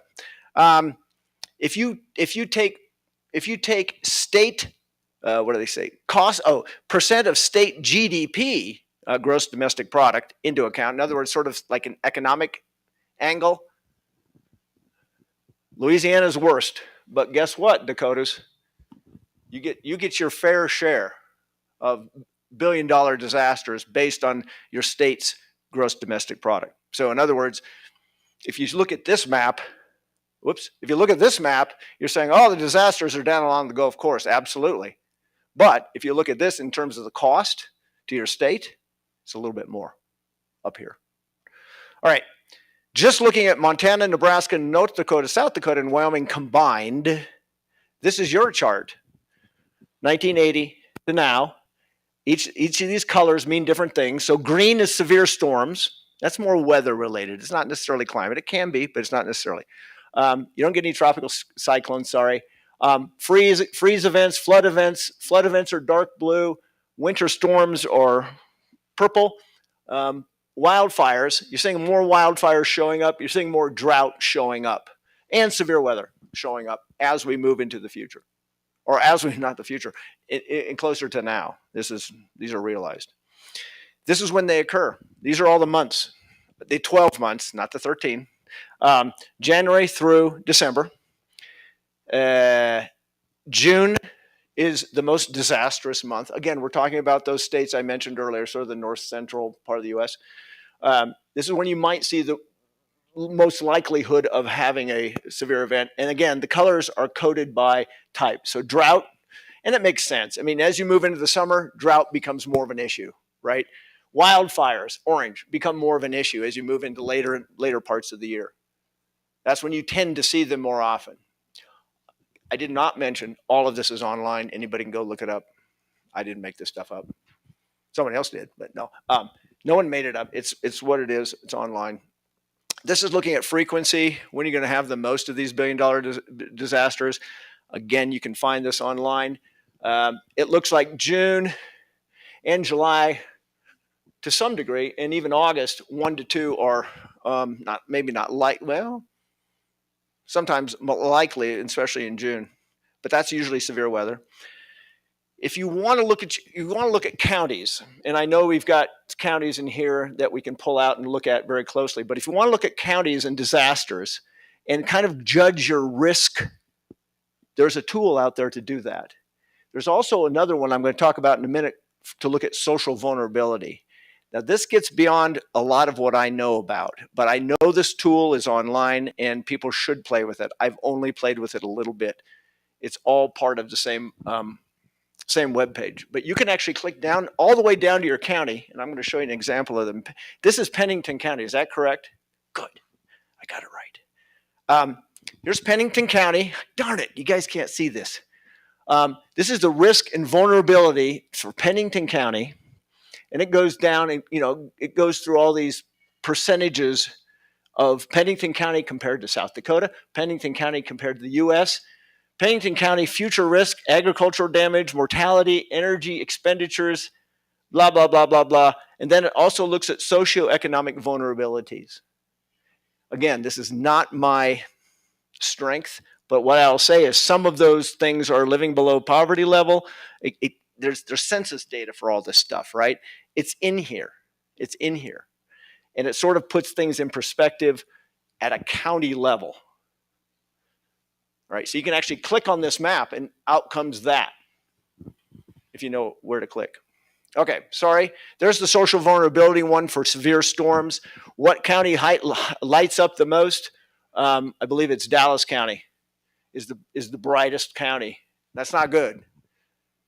Speaker 2: If you take state, what do they say? Percent of state GDP, gross domestic product, into account. In other words, sort of like an economic angle. Louisiana's worst, but guess what, Dakotas? You get your fair share of billion-dollar disasters based on your state's gross domestic product. So in other words, if you look at this map, if you look at this map, you're saying, oh, the disasters are down along the Gulf Coast. Absolutely. But if you look at this in terms of the cost to your state, it's a little bit more up here. All right. Just looking at Montana, Nebraska, North Dakota, South Dakota, and Wyoming combined, this is your chart. 1980 to now. Each of these colors mean different things. So green is severe storms. That's more weather related. It's not necessarily climate. It can be, but it's not necessarily. You don't get any tropical cyclones, sorry. Freeze events, flood events. Flood events are dark blue. Winter storms are purple. Wildfires, you're seeing more wildfires showing up. You're seeing more drought showing up and severe weather showing up as we move into the future. Or not the future, and closer to now. These are realized. This is when they occur. These are all the months. The 12 months, not the 13. January through December. June is the most disastrous month. Again, we're talking about those states I mentioned earlier, sort of the north central part of the U.S. This is when you might see the most likelihood of having a severe event. And again, the colors are coded by type. So drought, and it makes sense. I mean, as you move into the summer, drought becomes more of an issue, right? Wildfires, orange, become more of an issue as you move into later parts of the year. That's when you tend to see them more often. I did not mention all of this is online. Anybody can go look it up. I didn't make this stuff up. Someone else did, but no. No one made it up. It's what it is. It's online. This is looking at frequency. When are you going to have the most of these billion-dollar disasters? Again, you can find this online. It looks like June and July, to some degree, and even August, 1 to 2 are sometimes likely, especially in June. But that's usually severe weather. If you want to look at counties, and I know we've got counties in here that we can pull out and look at very closely, but if you want to look at counties and disasters and kind of judge your risk, there's a tool out there to do that. There's also another one I'm going to talk about in a minute to look at social vulnerability. Now, this gets beyond a lot of what I know about, but I know this tool is online and people should play with it. I've only played with it a little bit. It's all part of the same web page, but you can actually click down all the way down to your county, and I'm going to show you an example of them. This is Pennington County. Is that correct? Good. I got it right. Here's Pennington County. Darn it, you guys can't see this. This is the risk and vulnerability for Pennington County, and it goes down and it goes through all these percentages of Pennington County compared to South Dakota, Pennington County compared to the U.S., Pennington County future risk, agricultural damage, mortality, energy expenditures, blah, blah, blah, blah, blah. And then it also looks at socioeconomic vulnerabilities. Again, this is not my strength, but what I'll say is some of those things are living below poverty level. There's census data for all this stuff, right? It's in here. It's in here. And it sort of puts things in perspective at a county level. Right, so you can actually click on this map and out comes that, if you know where to click. Okay, sorry. There's the social vulnerability one for severe storms. What county lights up the most? I believe it's Dallas County is the brightest county. That's not good.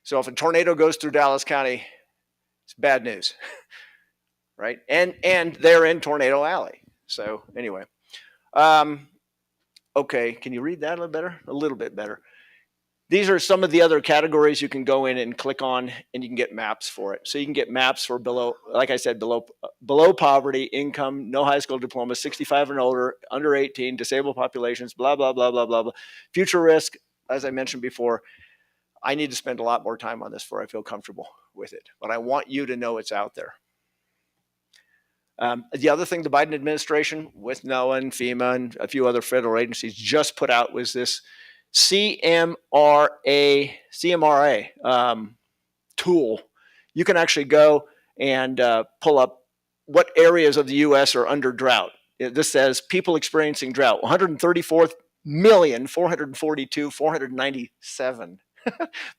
Speaker 2: So if a tornado goes through Dallas County, it's bad news, right? And they're in Tornado Alley. So anyway. Okay, can you read that a little better? A little bit better. These are some of the other categories you can go in and click on, and you can get maps for it. So you can get maps for below, like I said, below poverty, income, no high school diploma, 65 and older, under 18, disabled populations, blah, blah, blah, blah, blah, blah. Future risk, as I mentioned before, I need to spend a lot more time on this before I feel comfortable with it. But I want you to know it's out there. The other thing the Biden administration, with NOAA and FEMA and a few other federal agencies, just put out was this CMRA tool. You can actually go and pull up what areas of the U.S. are under drought. This says people experiencing drought, 134,442,497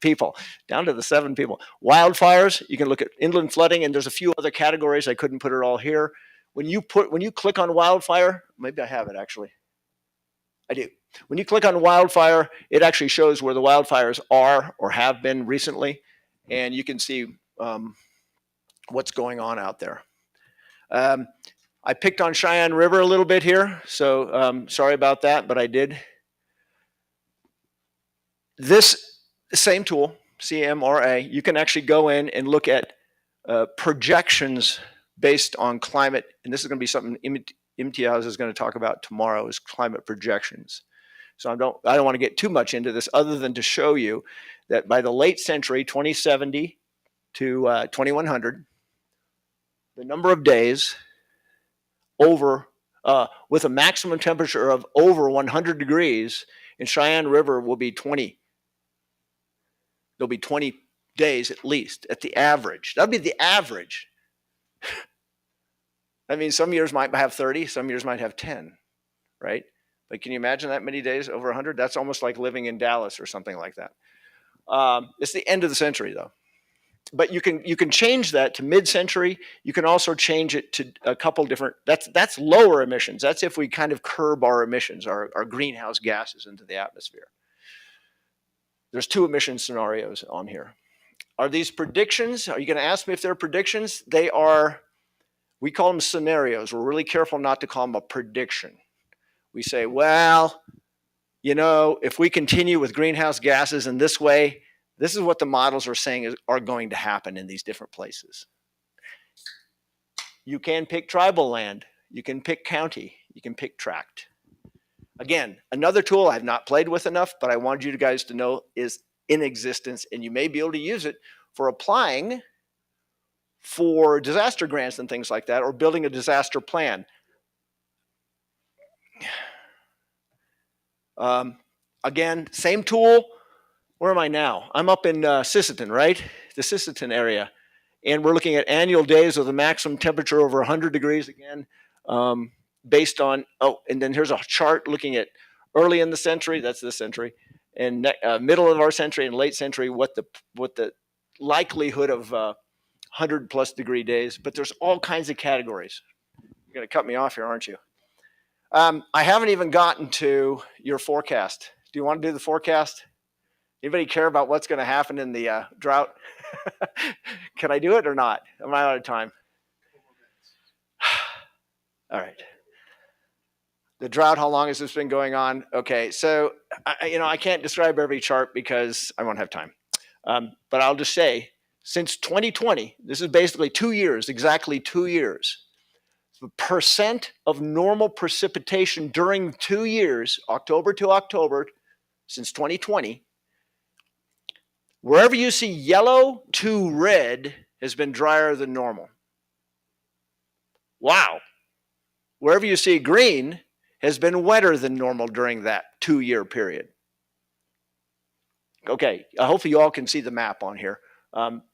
Speaker 2: people, down to the 7 people. Wildfires, you can look at inland flooding, and there's a few other categories. I couldn't put it all here. When you click on wildfire, maybe I have it actually. I do. When you click on wildfire, it actually shows where the wildfires are or have been recently, and you can see what's going on out there. I picked on Cheyenne River a little bit here, so sorry about that, but I did. This same tool, CMRA, you can actually go in and look at projections based on climate, and this is going to be something Imtiaz is going to talk about tomorrow, is climate projections. So I don't want to get too much into this other than to show you that by the late century, 2070 to 2100, the number of days over with a maximum temperature of over 100 degrees in Cheyenne River will be 20. There'll be 20 days at least at the average. That'll be the average. I mean, some years might have 30, some years might have 10, right? But can you imagine that many days over 100? That's almost like living in Dallas or something like that. It's the end of the century, though. But you can change that to mid-century. You can also change it to a couple different. That's lower emissions. That's if we kind of curb our emissions, our greenhouse gases into the atmosphere. There's 2 emission scenarios on here. Are these predictions? Are you going to ask me if they're predictions? They are. We call them scenarios. We're really careful not to call them a prediction. We say, well, if we continue with greenhouse gases in this way, this is what the models are saying are going to happen in these different places. You can pick tribal land. You can pick county. You can pick tract. Again, another tool I've not played with enough, but I wanted you guys to know is in existence, and you may be able to use it for applying for disaster grants and things like that, or building a disaster plan. Again, same tool. Where am I now? I'm up in Sisseton, right? The Sisseton area. And we're looking at annual days with a maximum temperature over 100 degrees again, based on, and then here's a chart looking at early in the century, that's this century, and middle of our century and late century, what the likelihood of 100 plus degree days. But there's all kinds of categories. You're going to cut me off here, aren't you? I haven't even gotten to your forecast. Do you want to do the forecast? Anybody care about what's going to happen in the drought? Can I do it or not? Am I out of time? All right. The drought, how long has this been going on? Okay, so I can't describe every chart because I won't have time. But I'll just say, since 2020, this is basically 2 years, exactly 2 years. The percent of normal precipitation during 2 years, October to October, since 2020, wherever you see yellow to red has been drier than normal. Wow. Wherever you see green has been wetter than normal during that 2-year period. Okay, hopefully you all can see the map on here.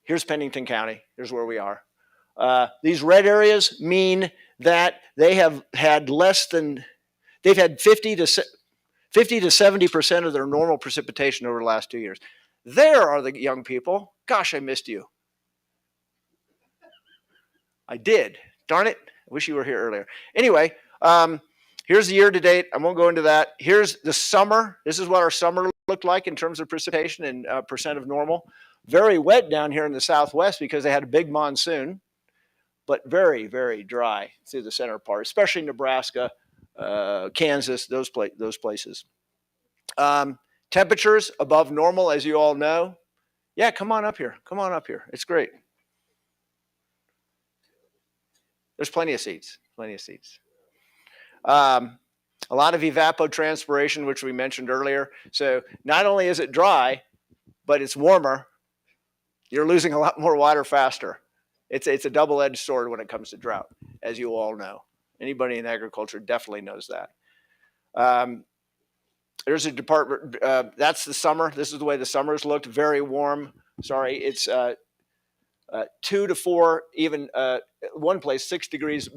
Speaker 2: Here's Pennington County. Here's where we are. These red areas mean that they have had they've had 50 to 70% of their normal precipitation over the last 2 years. There are the young people. Gosh, I missed you. I did. Darn it. I wish you were here earlier. Anyway, here's the year to date. I won't go into that. Here's the summer. This is what our summer looked like in terms of precipitation and percent of normal. Very wet down here in the southwest because they had a big monsoon, but very, very dry through the center part, especially Nebraska, Kansas, those places. Temperatures above normal, as you all know. Yeah, come on up here. Come on up here. It's great. There's plenty of seats. Plenty of seats. A lot of evapotranspiration, which we mentioned earlier. So not only is it dry, but it's warmer. You're losing a lot more water faster. It's a double-edged sword when it comes to drought, as you all know. Anybody in agriculture definitely knows that. There's a department. That's the summer. This is the way the summers looked. Very warm. Sorry, it's 2 to 4, even one place 6 degrees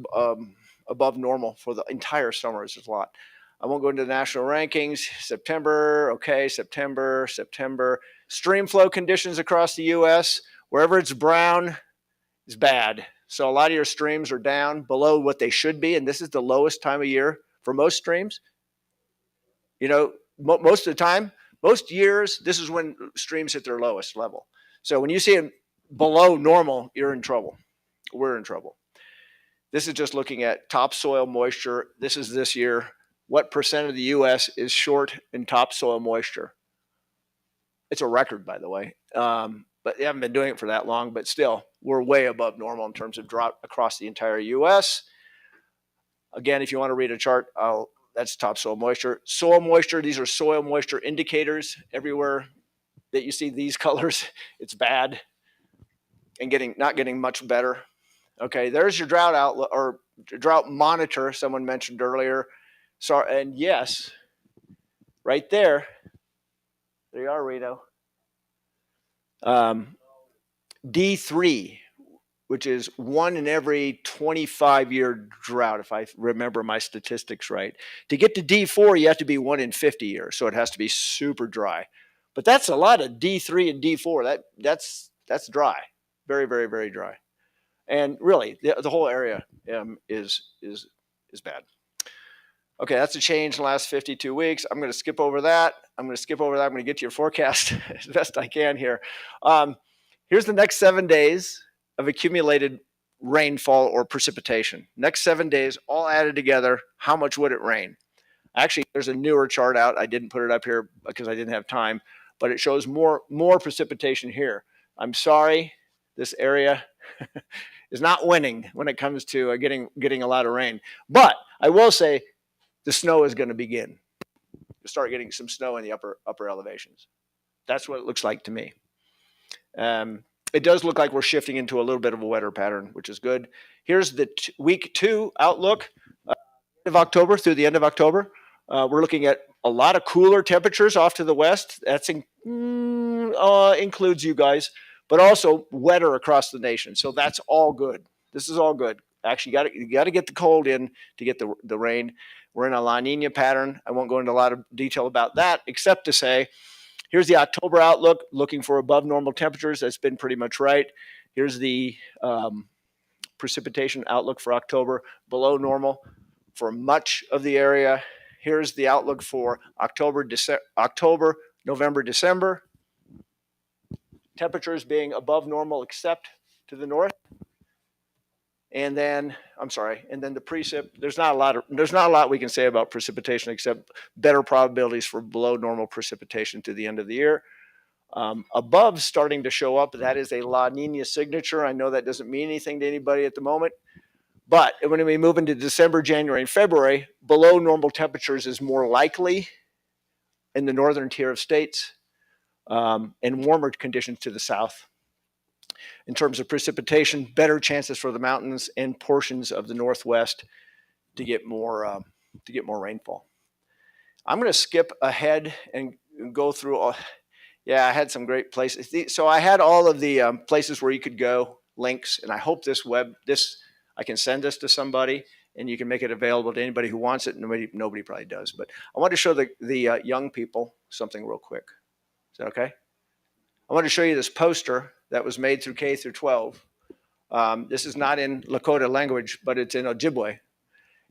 Speaker 2: above normal for the entire summer. Is a lot. I won't go into the national rankings. September, okay, September. Stream flow conditions across the U.S. Wherever it's brown, it's bad. So a lot of your streams are down below what they should be, and this is the lowest time of year for most streams. You know, most of the time, most years, this is when streams hit their lowest level. So when you see it below normal, you're in trouble. We're in trouble. This is just looking at topsoil moisture. This is this year. What percent of the U.S. is short in topsoil moisture? It's a record, by the way. But they haven't been doing it for that long. But still, we're way above normal in terms of drought across the entire U.S. Again, if you want to read a chart, that's topsoil moisture. Soil moisture, these are soil moisture indicators. Everywhere that you see these colors, it's bad and not getting much better. Okay, there's your drought outlook or drought monitor someone mentioned earlier. So, and yes, right there you are, Rito. D3, which is 1 in every 25-year drought, if I remember my statistics right. To get to D4, you have to be 1 in 50 years, so it has to be super dry. But that's a lot of D3 and D4. That's dry, very, very, very dry. And really, the whole area is bad. Okay, that's a change in the last 52 weeks. I'm going to skip over that. I'm going to get to your forecast as best I can here. Here's the next 7 days of accumulated rainfall or precipitation. Next 7 days, all added together, how much would it rain? Actually, there's a newer chart out. I didn't put it up here because I didn't have time, but it shows more precipitation here. I'm sorry, this area is not winning when it comes to getting a lot of rain. But I will say the snow is going to begin. You'll start getting some snow in the upper elevations. That's what it looks like to me. It does look like we're shifting into a little bit of a wetter pattern, which is good. Here's the week 2 outlook of October through the end of October. We're looking at a lot of cooler temperatures off to the west. That includes you guys, but also wetter across the nation. So that's all good. This is all good. Actually, you got to get the cold in to get the rain. We're in a La Nina pattern. I won't go into a lot of detail about that, except to say, here's the October outlook, looking for above normal temperatures. That's been pretty much right. Here's the precipitation outlook for October, below normal for much of the area. Here's the outlook for October, November, December. Temperatures being above normal except to the north. And then the precip. There's not a lot we can say about precipitation except better probabilities for below normal precipitation to the end of the year. Above starting to show up. That is a La Nina signature. I know that doesn't mean anything to anybody at the moment, but when we move into December, January, and February, below normal temperatures is more likely in the northern tier of states, and warmer conditions to the south. In terms of precipitation, better chances for the mountains and portions of the Northwest to get more rainfall. I'm going to skip ahead and go through. I had some great places. So I had all of the places where you could go, links, and I hope I can send this to somebody and you can make it available to anybody who wants it. Nobody probably does, but I want to show the young people something real quick. Is that okay? I want to show you this poster that was made through K through 12. This is not in Lakota language, but it's in Ojibwe.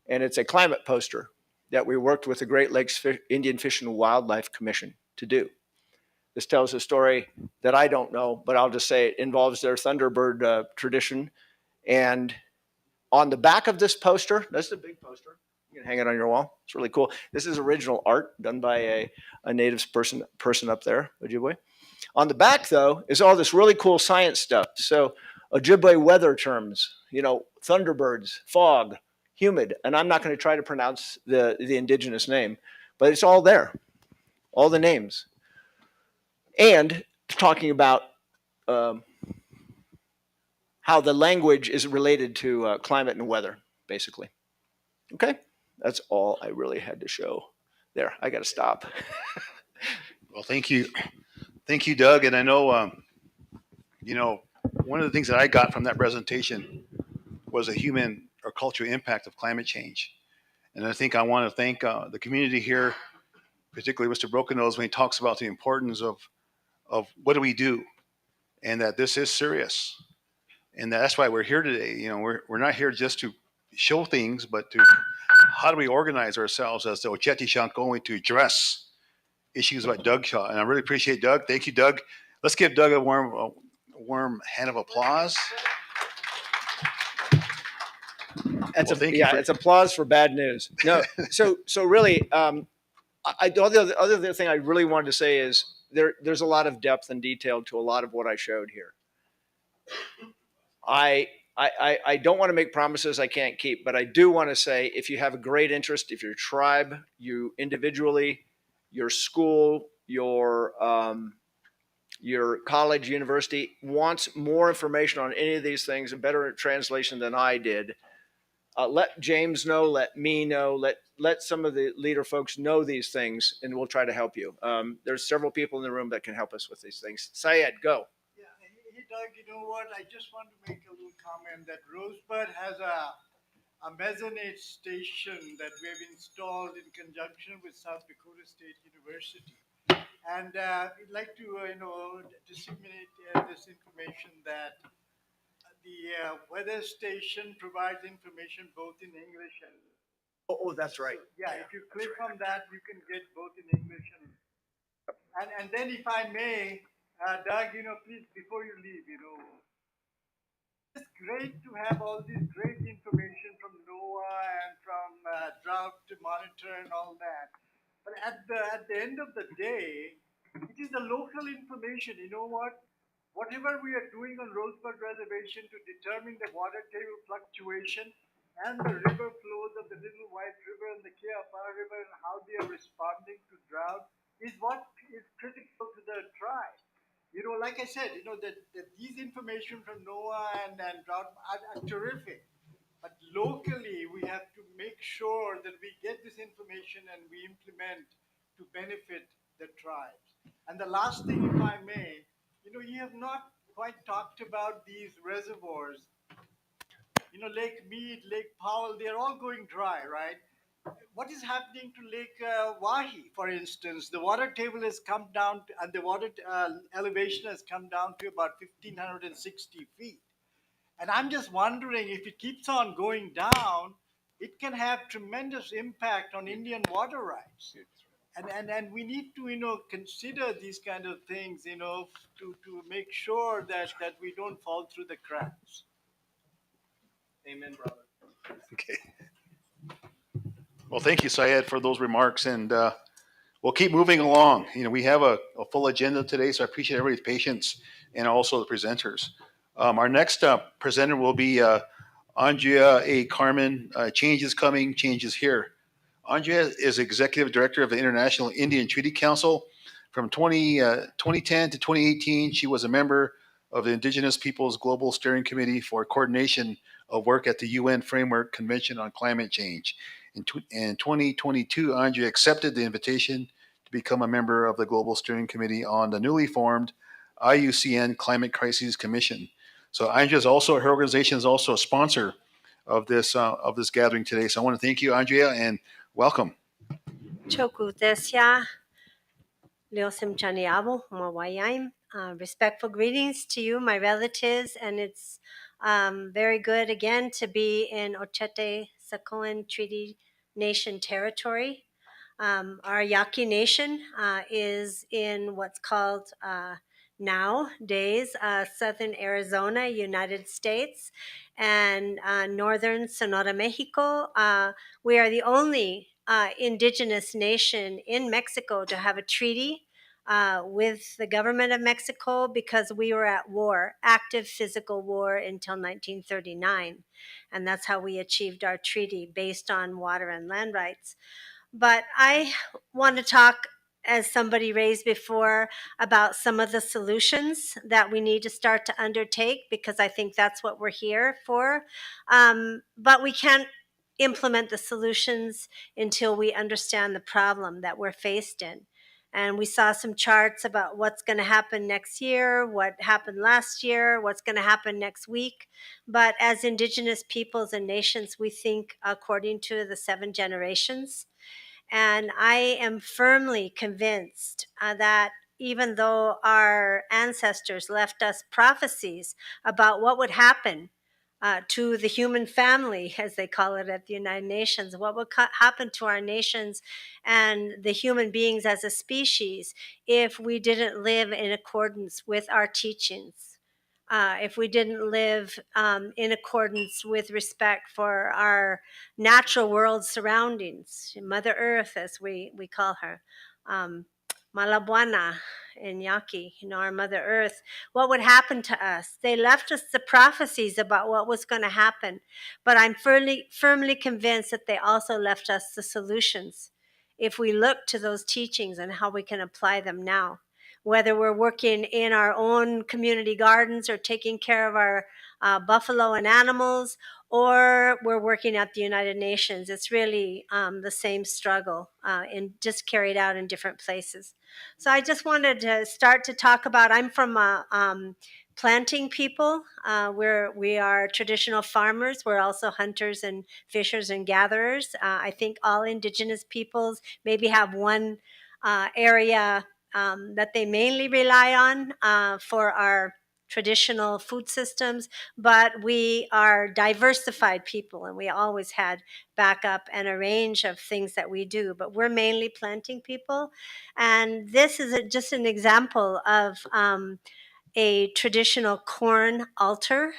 Speaker 2: And it's a climate poster that we worked with the Great Lakes Indian Fish and Wildlife Commission to do. This tells a story that I don't know, but I'll just say it involves their Thunderbird tradition. And on the back of this poster, that's the big poster. You can hang it on your wall. It's really cool. This is original art done by a native person up there, Ojibwe. On the back, though, is all this really cool science stuff. So Ojibwe weather terms, thunderbirds, fog, humid, and I'm not going to try to pronounce the indigenous name, but it's all there, all the names, and talking about how the language is related to climate and weather, basically. Okay, that's all I really had to show. There, I got to stop.
Speaker 1: Well, thank you, Doug. And I know, one of the things that I got from that presentation was a human or cultural impact of climate change. And I think I want to thank the community here, particularly Mr. Broken Nose, when he talks about the importance of what do we do, and that this is serious, and that's why we're here today. We're not here just to show things, but to how do we organize ourselves as the Oceti Sakowin to address issues like Doug Shaw. And I really appreciate Doug. Thank you, Doug. Let's give Doug a warm hand of applause.
Speaker 2: It's applause for bad news. No, so really, the other thing I really wanted to say is there's a lot of depth and detail to a lot of what I showed here. I don't want to make promises I can't keep, but I do want to say if you have a great interest, if your tribe, you individually, your school, your college, university wants more information on any of these things, a better translation than I did, let James know, let me know, let some of the leader folks know these things, and we'll try to help you. There's several people in the room that can help us with these things. Syed, go.
Speaker 7: Yeah, hey Doug, you know what? I just want to make a little comment that Rosebud has a mezzanine station that we have installed in conjunction with South Dakota State University. And we'd like to, disseminate this information that the weather station provides information both in English and.
Speaker 2: Oh, that's right.
Speaker 7: So, yeah, if you click on that, you can get both in English and then if I may, Doug, please before you leave, it's great to have all this great information from NOAA and from drought monitor and all that. But at the end of the day, it is the local information. You know what? Whatever we are doing on Rosebud Reservation to determine the water table fluctuation and the river flows of the Little White River and the Kiapar River and how they are responding to drought is what is critical to the tribe. Like I said, that these information from NOAA and drought are terrific. But locally, we have to make sure that we get this information and we implement to benefit the tribes. And the last thing, if I may, you have not quite talked about these reservoirs. Lake Mead, Lake Powell, they're all going dry, right? What is happening to Lake Wahi, for instance? The water table has come down, and the water elevation has come down to about 1,560 feet. And I'm just wondering if it keeps on going down, it can have tremendous impact on Indian water rights. And we need to consider these kind of things to make sure that we don't fall through the cracks.
Speaker 2: Amen, brother.
Speaker 1: Okay. Well, thank you, Syed, for those remarks, and we'll keep moving along. We have a full agenda today, so I appreciate everybody's patience and also the presenters. Our next presenter will be Andrea A. Carmen. Change is coming, change is here. Andrea is Executive Director of the International Indian Treaty Council. From 2010 to 2018, she was a member of the Indigenous Peoples Global Steering Committee for coordination of work at the UN Framework Convention on Climate Change. In 2022, Andrea accepted the invitation to become a member of the Global Steering Committee on the newly formed IUCN Climate Crises Commission. So Andrea is also, her organization is also a sponsor of this gathering today. So I want to thank you, Andrea, and welcome.
Speaker 8: Chokutesia, Leosim Chaniabo, Mawayaim. Respectful greetings to you, my relatives, and it's very good again to be in Oceti Sakowin Treaty Nation territory. Our Yaqui Nation is in what's called nowadays, southern Arizona, United States, and northern Sonora, Mexico. We are the only indigenous nation in Mexico to have a treaty with the government of Mexico, because we were at war, active physical war, until 1939. And that's how we achieved our treaty, based on water and land rights. But I want to talk, as somebody raised before, about some of the solutions that we need to start to undertake, because I think that's what we're here for. But we can't implement the solutions until we understand the problem that we're faced in. And we saw some charts about what's going to happen next year, what happened last year, what's going to happen next week. But as Indigenous peoples and nations, we think according to the 7 generations. And I am firmly convinced that even though our ancestors left us prophecies about what would happen to the human family, as they call it at the United Nations, what would happen to our nations and the human beings as a species if we didn't live in accordance with our teachings. If we didn't live in accordance with respect for our natural world surroundings, Mother Earth, as we call her, Malabuana and Yaki, our Mother Earth, what would happen to us? They left us the prophecies about what was going to happen, but I'm firmly convinced that they also left us the solutions if we look to those teachings and how we can apply them now. Whether we're working in our own community gardens or taking care of our buffalo and animals, or we're working at the United Nations, it's really the same struggle, just carried out in different places. So I just wanted to start to talk about, I'm from planting people. We are traditional farmers. We're also hunters and fishers and gatherers. I think all Indigenous peoples maybe have one area that they mainly rely on for our traditional food systems, but we are diversified people, and we always had backup and a range of things that we do, but we're mainly planting people. And this is just an example of a traditional corn altar.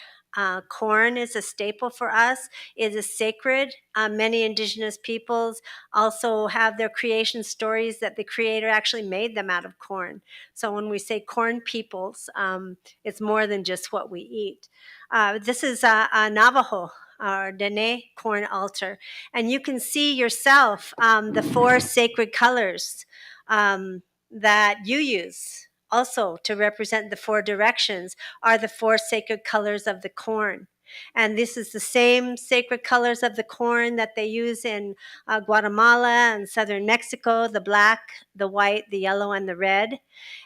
Speaker 8: Corn is a staple for us. It is sacred. Many Indigenous peoples also have their creation stories that the Creator actually made them out of corn. So when we say corn peoples, it's more than just what we eat. This is a Navajo or Dene corn altar. And you can see yourself the 4 sacred colors that you use also to represent the 4 directions are the 4 sacred colors of the corn. And this is the same sacred colors of the corn that they use in Guatemala and southern Mexico, the black, the white, the yellow, and the red.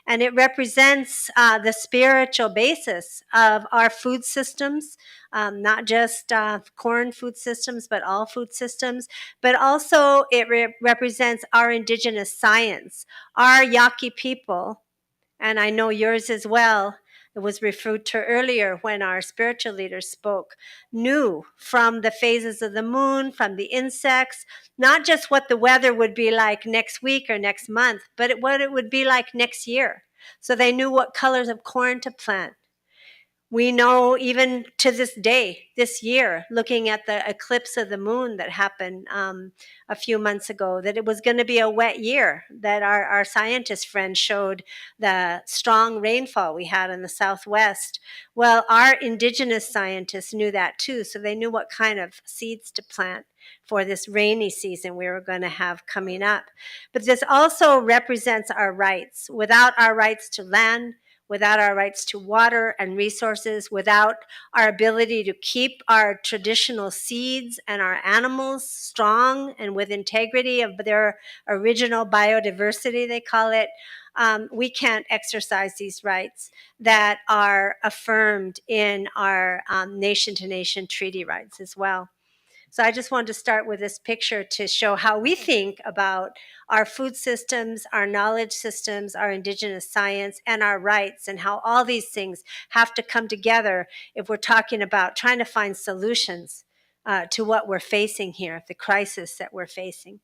Speaker 8: And it represents the spiritual basis of our food systems, not just corn food systems, but all food systems. But also it represents our indigenous science. Our Yaqui people, and I know yours as well, it was referred to earlier when our spiritual leaders spoke, knew from the phases of the moon, from the insects, not just what the weather would be like next week or next month, but what it would be like next year. So they knew what colors of corn to plant. We know even to this day, this year, looking at the eclipse of the moon that happened a few months ago, that it was going to be a wet year, that our scientist friend showed the strong rainfall we had in the Southwest. Well, our indigenous scientists knew that too, so they knew what kind of seeds to plant for this rainy season we were going to have coming up. But this also represents our rights. Without our rights to land, without our rights to water and resources, without our ability to keep our traditional seeds and our animals strong and with integrity of their original biodiversity, they call it, we can't exercise these rights that are affirmed in our nation-to-nation treaty rights as well. So I just wanted to start with this picture to show how we think about our food systems, our knowledge systems, our indigenous science, and our rights, and how all these things have to come together if we're talking about trying to find solutions to what we're facing here, the crisis that we're facing.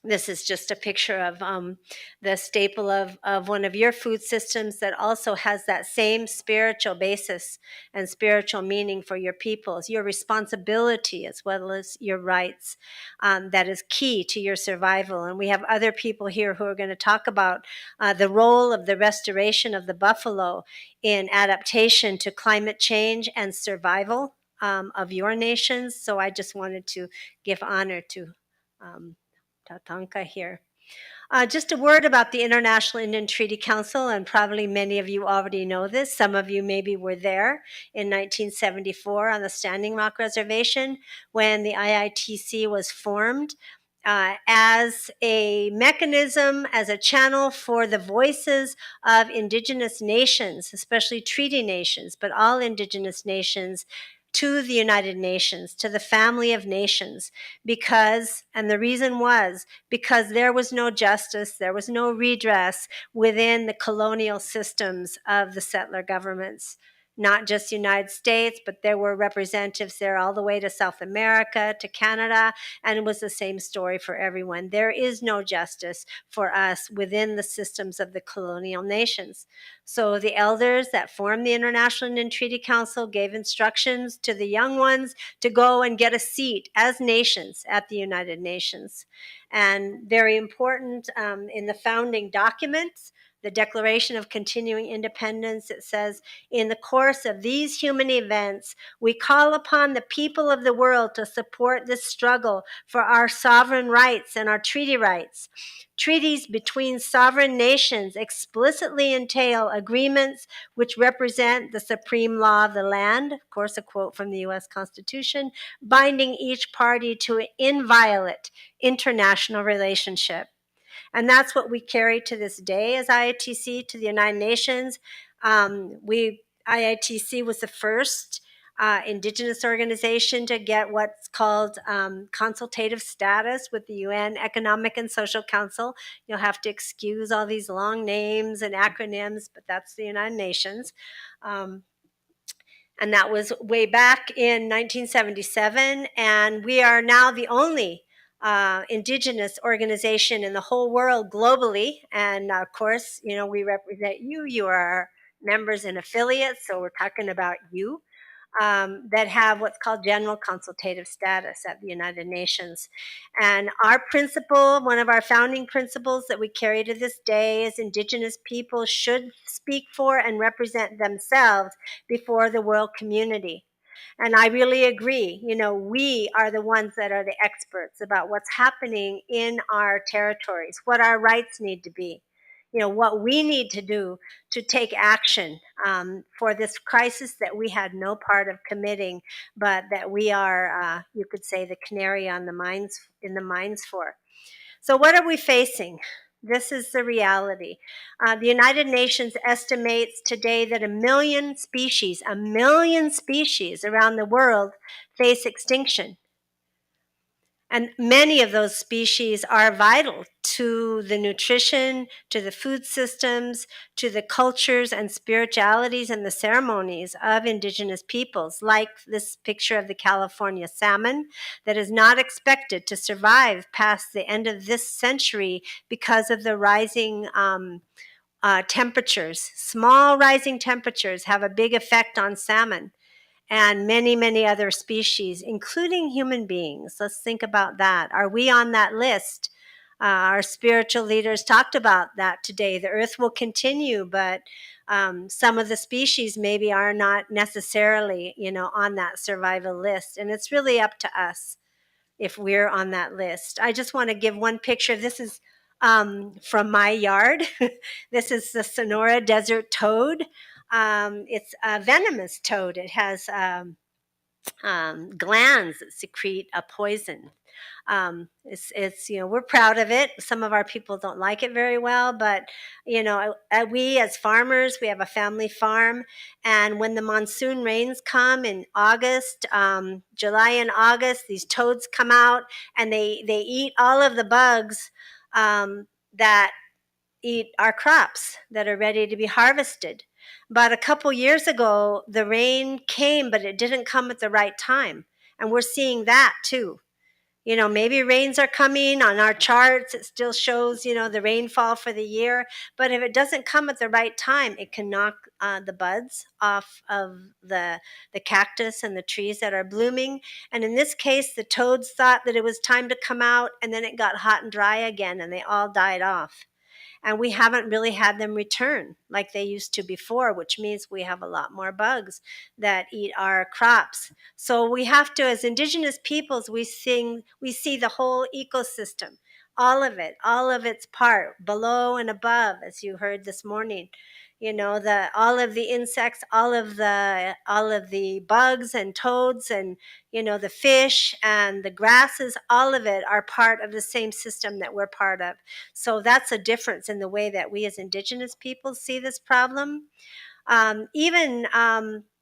Speaker 8: This is just a picture of the staple of one of your food systems that also has that same spiritual basis and spiritual meaning for your peoples, your responsibility as well as your rights. That is key to your survival. And we have other people here who are going to talk about the role of the restoration of the buffalo in adaptation to climate change and survival of your nations. So I just wanted to give honor to um, Tatanka here. Just a word about the International Indian Treaty Council, and probably many of you already know this. Some of you maybe were there in 1974 on the Standing Rock Reservation when the IITC was formed as a mechanism, as a channel for the voices of Indigenous nations, especially treaty nations, but all Indigenous nations, to the United Nations, to the family of nations, because, and the reason was, because there was no justice, there was no redress within the colonial systems of the settler governments. Not just the United States, but there were representatives there all the way to South America, to Canada, and it was the same story for everyone. There is no justice for us within the systems of the colonial nations. So the elders that formed the International Indian Treaty Council gave instructions to the young ones to go and get a seat as nations at the United Nations. And very important in the founding documents, the Declaration of Continuing Independence, it says, in the course of these human events, we call upon the people of the world to support this struggle for our sovereign rights and our treaty rights. Treaties between sovereign nations explicitly entail agreements which represent the supreme law of the land, of course, a quote from the US Constitution, binding each party to an inviolate international relationship. And that's what we carry to this day as IITC to the United Nations. IITC was the first Indigenous organization to get what's called consultative status with the UN Economic and Social Council. You'll have to excuse all these long names and acronyms, but that's the United Nations. And that was way back in 1977. And we are now the only Indigenous organization in the whole world globally. And of course, you know, we represent you. You are our members and affiliates. So we're talking about you. That have what's called general consultative status at the United Nations. And our principle, one of our founding principles that we carry to this day, is Indigenous people should speak for and represent themselves before the world community. And I really agree. You know, we are the ones that are the experts about what's happening in our territories, what our rights need to be, you know, what we need to do to take action for this crisis that we had no part of committing, but that we are, you could say, the canary on the mines in the mines for. So, what are we facing? This is the reality. The United Nations estimates today that a million species around the world face extinction. And many of those species are vital to the nutrition, to the food systems, to the cultures and spiritualities and the ceremonies of Indigenous peoples, like this picture of the California salmon that is not expected to survive past the end of this century because of the rising temperatures. Small rising temperatures have a big effect on salmon and many, many other species, including human beings. Let's think about that. Are we on that list? Our spiritual leaders talked about that today. The earth will continue, but some of the species maybe are not necessarily, you know, on that survival list. And it's really up to us if we're on that list. I just want to give one picture. This is from my yard. This is the Sonora desert toad. It's a venomous toad. It has glands that secrete a poison. It's you know, we're proud of it. Some of our people don't like it very well, but you know, we as farmers, we have a family farm, and when the monsoon rains come in August, July and August, these toads come out and they eat all of the bugs that eat our crops that are ready to be harvested. But a couple years ago, the rain came, but it didn't come at the right time. And we're seeing that too. Maybe rains are coming on our charts. It still shows, the rainfall for the year. But if it doesn't come at the right time, it can knock the buds off of the cactus and the trees that are blooming. And in this case, the toads thought that it was time to come out, and then it got hot and dry again, and they all died off. And we haven't really had them return like they used to before, which means we have a lot more bugs that eat our crops. So we have to, as indigenous peoples, we see the whole ecosystem, all of its part, below and above, as you heard this morning. The all of the insects, all of the bugs and toads, and the fish and the grasses, all of it are part of the same system that we're part of. So that's a difference in the way that we as indigenous people see this problem. Even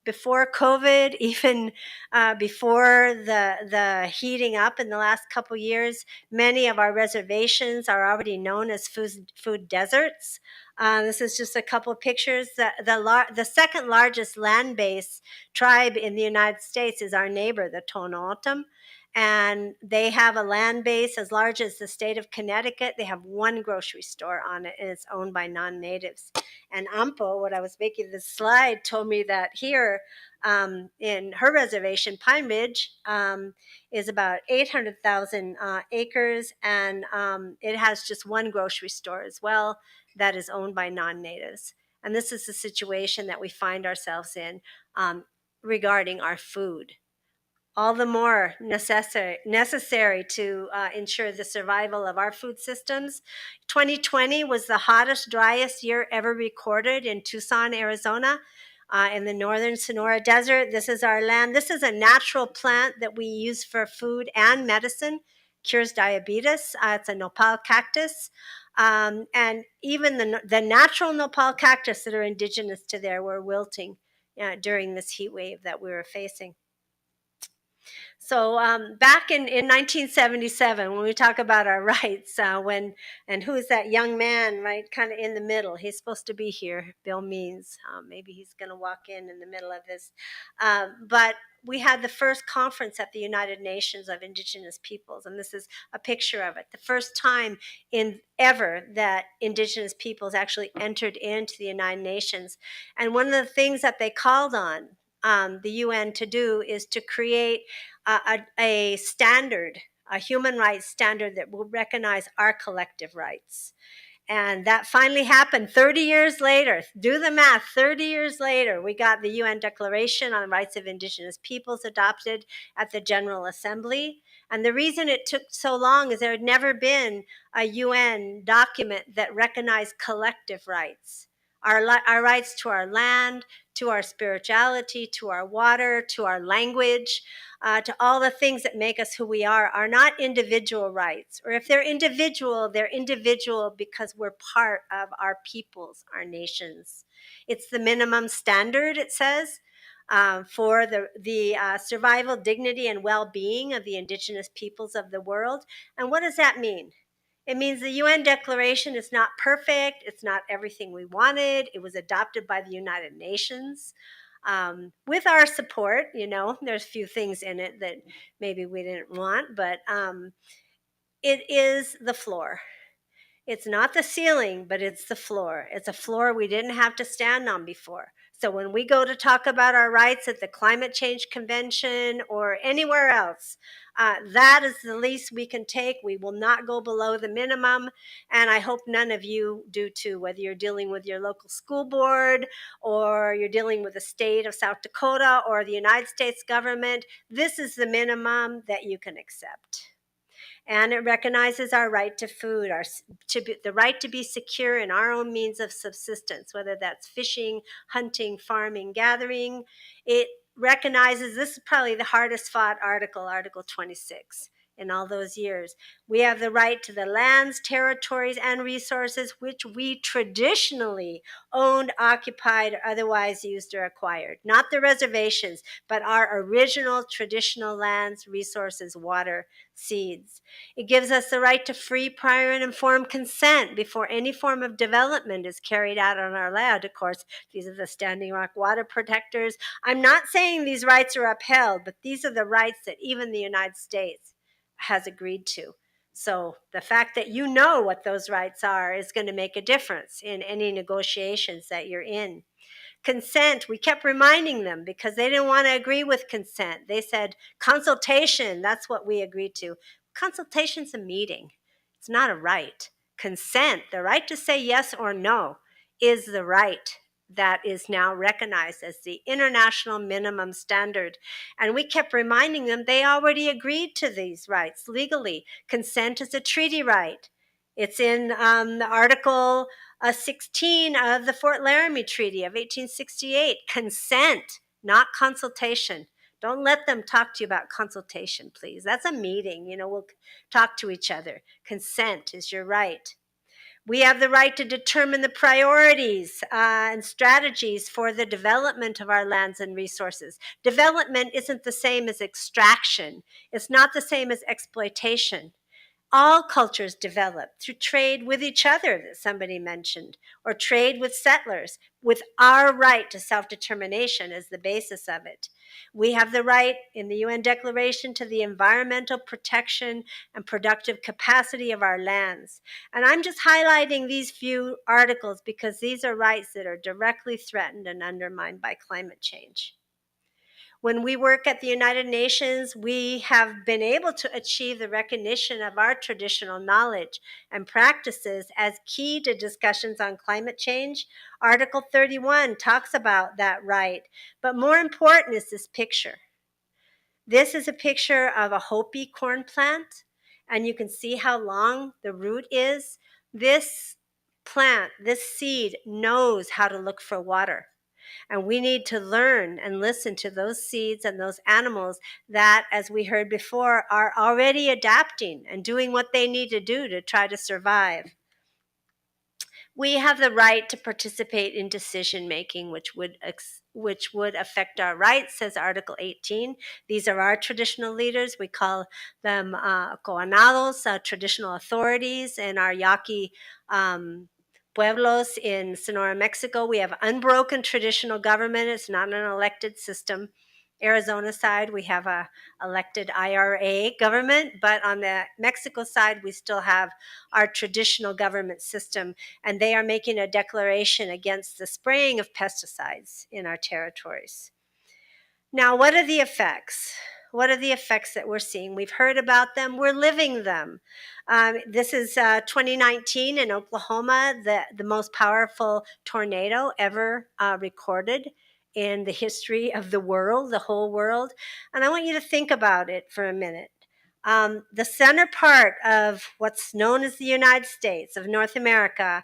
Speaker 8: before COVID, even before the heating up in the last couple years, many of our reservations are already known as food deserts. This is just a couple of pictures. The second largest land-based tribe in the United States is our neighbor, the Tohono, and they have a land base as large as the state of Connecticut. They have one grocery store on it, and it's owned by non-natives. And Ampo, when I was making this slide, told me that here in her reservation, Pine Ridge, is about 800,000 acres, and it has just one grocery store as well that is owned by non-natives. And this is the situation that we find ourselves in regarding our food. All the more necessary to ensure the survival of our food systems. 2020 was the hottest, driest year ever recorded in Tucson, Arizona, in the northern Sonora Desert. This is our land. This is a natural plant that we use for food and medicine, cures diabetes. It's a nopal cactus. And even the natural nopal cactus that are indigenous to there were wilting during this heat wave that we were facing. So back in 1977, when we talk about our rights, and who is that young man, right, kind of in the middle? He's supposed to be here, Bill Means. Maybe he's going to walk in the middle of this. But we had the first conference at the United Nations of Indigenous Peoples, and this is a picture of it. The first time in ever that Indigenous peoples actually entered into the United Nations. And one of the things that they called on the UN to do is to create a standard, a human rights standard that will recognize our collective rights. And that finally happened 30 years later. Do the math, 30 years later, we got the UN Declaration on the Rights of Indigenous Peoples adopted at the General Assembly. And the reason it took so long is there had never been a UN document that recognized collective rights. Our rights to our land, to our spirituality, to our water, to our language, to all the things that make us who we are not individual rights. Or if they're individual because we're part of our peoples, our nations. It's the minimum standard, it says, for the survival, dignity, and well-being of the indigenous peoples of the world. And what does that mean? It means the UN Declaration is not perfect. It's not everything we wanted. It was adopted by the United Nations with our support. There's a few things in it that maybe we didn't want, but it is the floor. It's not the ceiling, but it's the floor. It's a floor we didn't have to stand on before. So when we go to talk about our rights at the Climate Change Convention or anywhere else, that is the least we can take. We will not go below the minimum. And I hope none of you do too, whether you're dealing with your local school board or you're dealing with the state of South Dakota or the United States government. This is the minimum that you can accept. And it recognizes our right to food, the right to be secure in our own means of subsistence, whether that's fishing, hunting, farming, gathering. It recognizes, this is probably the hardest fought article, Article 26, in all those years. We have the right to the lands, territories, and resources which we traditionally owned, occupied, or otherwise used or acquired. Not the reservations, but our original traditional lands, resources, water, seeds. It gives us the right to free, prior, and informed consent before any form of development is carried out on our land. Of course, these are the Standing Rock water protectors. I'm not saying these rights are upheld, but these are the rights that even the United States has agreed to. So the fact that you know what those rights are is going to make a difference in any negotiations that you're in. Consent, we kept reminding them because they didn't want to agree with consent. They said consultation, that's what we agreed to. Consultation's a meeting, it's not a right. Consent, the right to say yes or no, is the right that is now recognized as the international minimum standard. And we kept reminding them they already agreed to these rights legally. Consent is a treaty right. It's in the Article 16 of the Fort Laramie Treaty of 1868. Consent, not consultation. Don't let them talk to you about consultation, please. That's a meeting. We'll talk to each other. Consent is your right. We have the right to determine the priorities and strategies for the development of our lands and resources. Development isn't the same as extraction. It's not the same as exploitation. All cultures develop through trade with each other, that somebody mentioned, or trade with settlers, with our right to self-determination as the basis of it. We have the right in the UN Declaration to the environmental protection and productive capacity of our lands. And I'm just highlighting these few articles because these are rights that are directly threatened and undermined by climate change. When we work at the United Nations, we have been able to achieve the recognition of our traditional knowledge and practices as key to discussions on climate change. Article 31 talks about that right. But more important is this picture. This is a picture of a Hopi corn plant, and you can see how long the root is. This plant, this seed, knows how to look for water. And we need to learn and listen to those seeds and those animals that, as we heard before, are already adapting and doing what they need to do to try to survive. We have the right to participate in decision making, which would affect our rights, says Article 18. These are our traditional leaders. We call them coanados, traditional authorities, in our Yaqui pueblos in Sonora, Mexico. We have unbroken traditional government. It's not an elected system. Arizona side, we have a elected IRA government, but on the Mexico side, we still have our traditional government system, and they are making a declaration against the spraying of pesticides in our territories. Now, what are the effects? What are the effects that we're seeing? We've heard about them. We're living them. This is 2019 in Oklahoma, the most powerful tornado ever recorded in the history of the world, the whole world. And I want you to think about it for a minute. The center part of what's known as the United States of North America,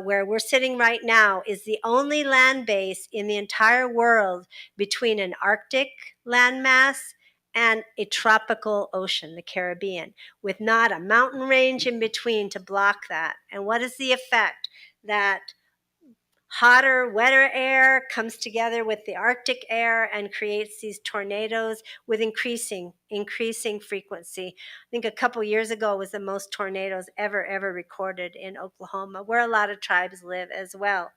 Speaker 8: where we're sitting right now, is the only land base in the entire world between an Arctic landmass and a tropical ocean, the Caribbean, with not a mountain range in between to block that. And what is the effect? That hotter, wetter air comes together with the Arctic air and creates these tornadoes with increasing frequency. I think a couple years ago was the most tornadoes ever recorded in Oklahoma, where a lot of tribes live as well.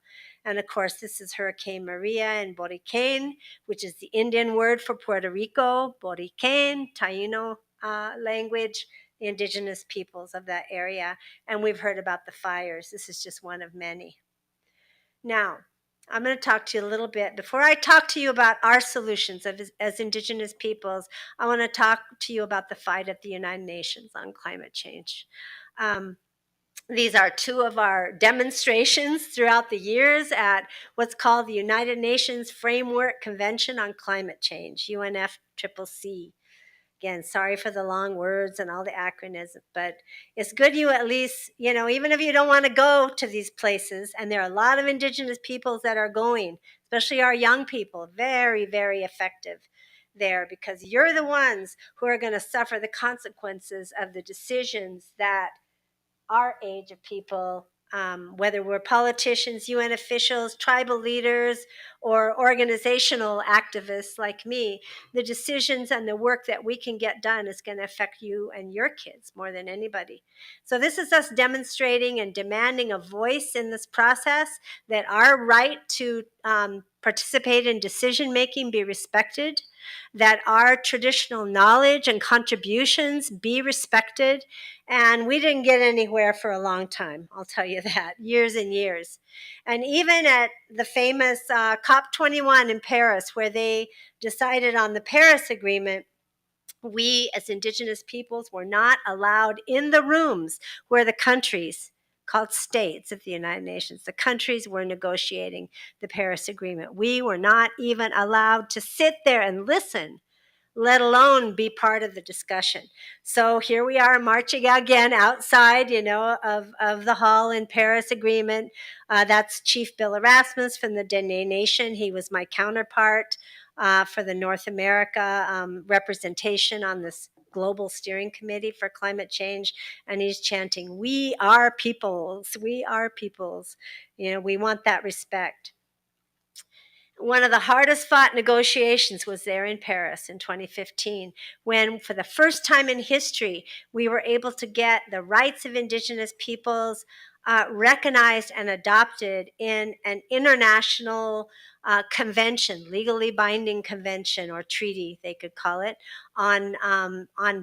Speaker 8: And of course, this is Hurricane Maria in Boricain, which is the Indian word for Puerto Rico, Boricain, Taino language, the indigenous peoples of that area. And we've heard about the fires. This is just one of many. Now, I'm going to talk to you a little bit. Before I talk to you about our solutions as Indigenous peoples, I want to talk to you about the fight at the United Nations on climate change. These are two of our demonstrations throughout the years at what's called the United Nations Framework Convention on Climate Change, UNFCCC. Again, sorry for the long words and all the acronyms, but it's good you at least, even if you don't want to go to these places, and there are a lot of Indigenous peoples that are going, especially our young people, very effective there, because you're the ones who are going to suffer the consequences of the decisions that our age of people, whether we're politicians, UN officials, tribal leaders, or organizational activists like me, the decisions and the work that we can get done is going to affect you and your kids more than anybody. So this is us demonstrating and demanding a voice in this process, that our right to participate in decision making be respected, that our traditional knowledge and contributions be respected. And we didn't get anywhere for a long time, I'll tell you that, years and years. And even at the famous COP21 in Paris, where they decided on the Paris Agreement, we as Indigenous peoples were not allowed in the rooms where the countries, called states of the United Nations, the countries were negotiating the Paris Agreement. We were not even allowed to sit there and listen, let alone be part of the discussion. So here we are marching again outside, of the hall in Paris Agreement. That's Chief Bill Erasmus from the Dene Nation. He was my counterpart for the North America representation on this global steering committee for climate change. And he's chanting, "We are peoples, we are peoples." We want that respect. One of the hardest fought negotiations was there in Paris in 2015, when for the first time in history, we were able to get the rights of Indigenous peoples recognized and adopted in an international convention, legally binding convention or treaty, they could call it, on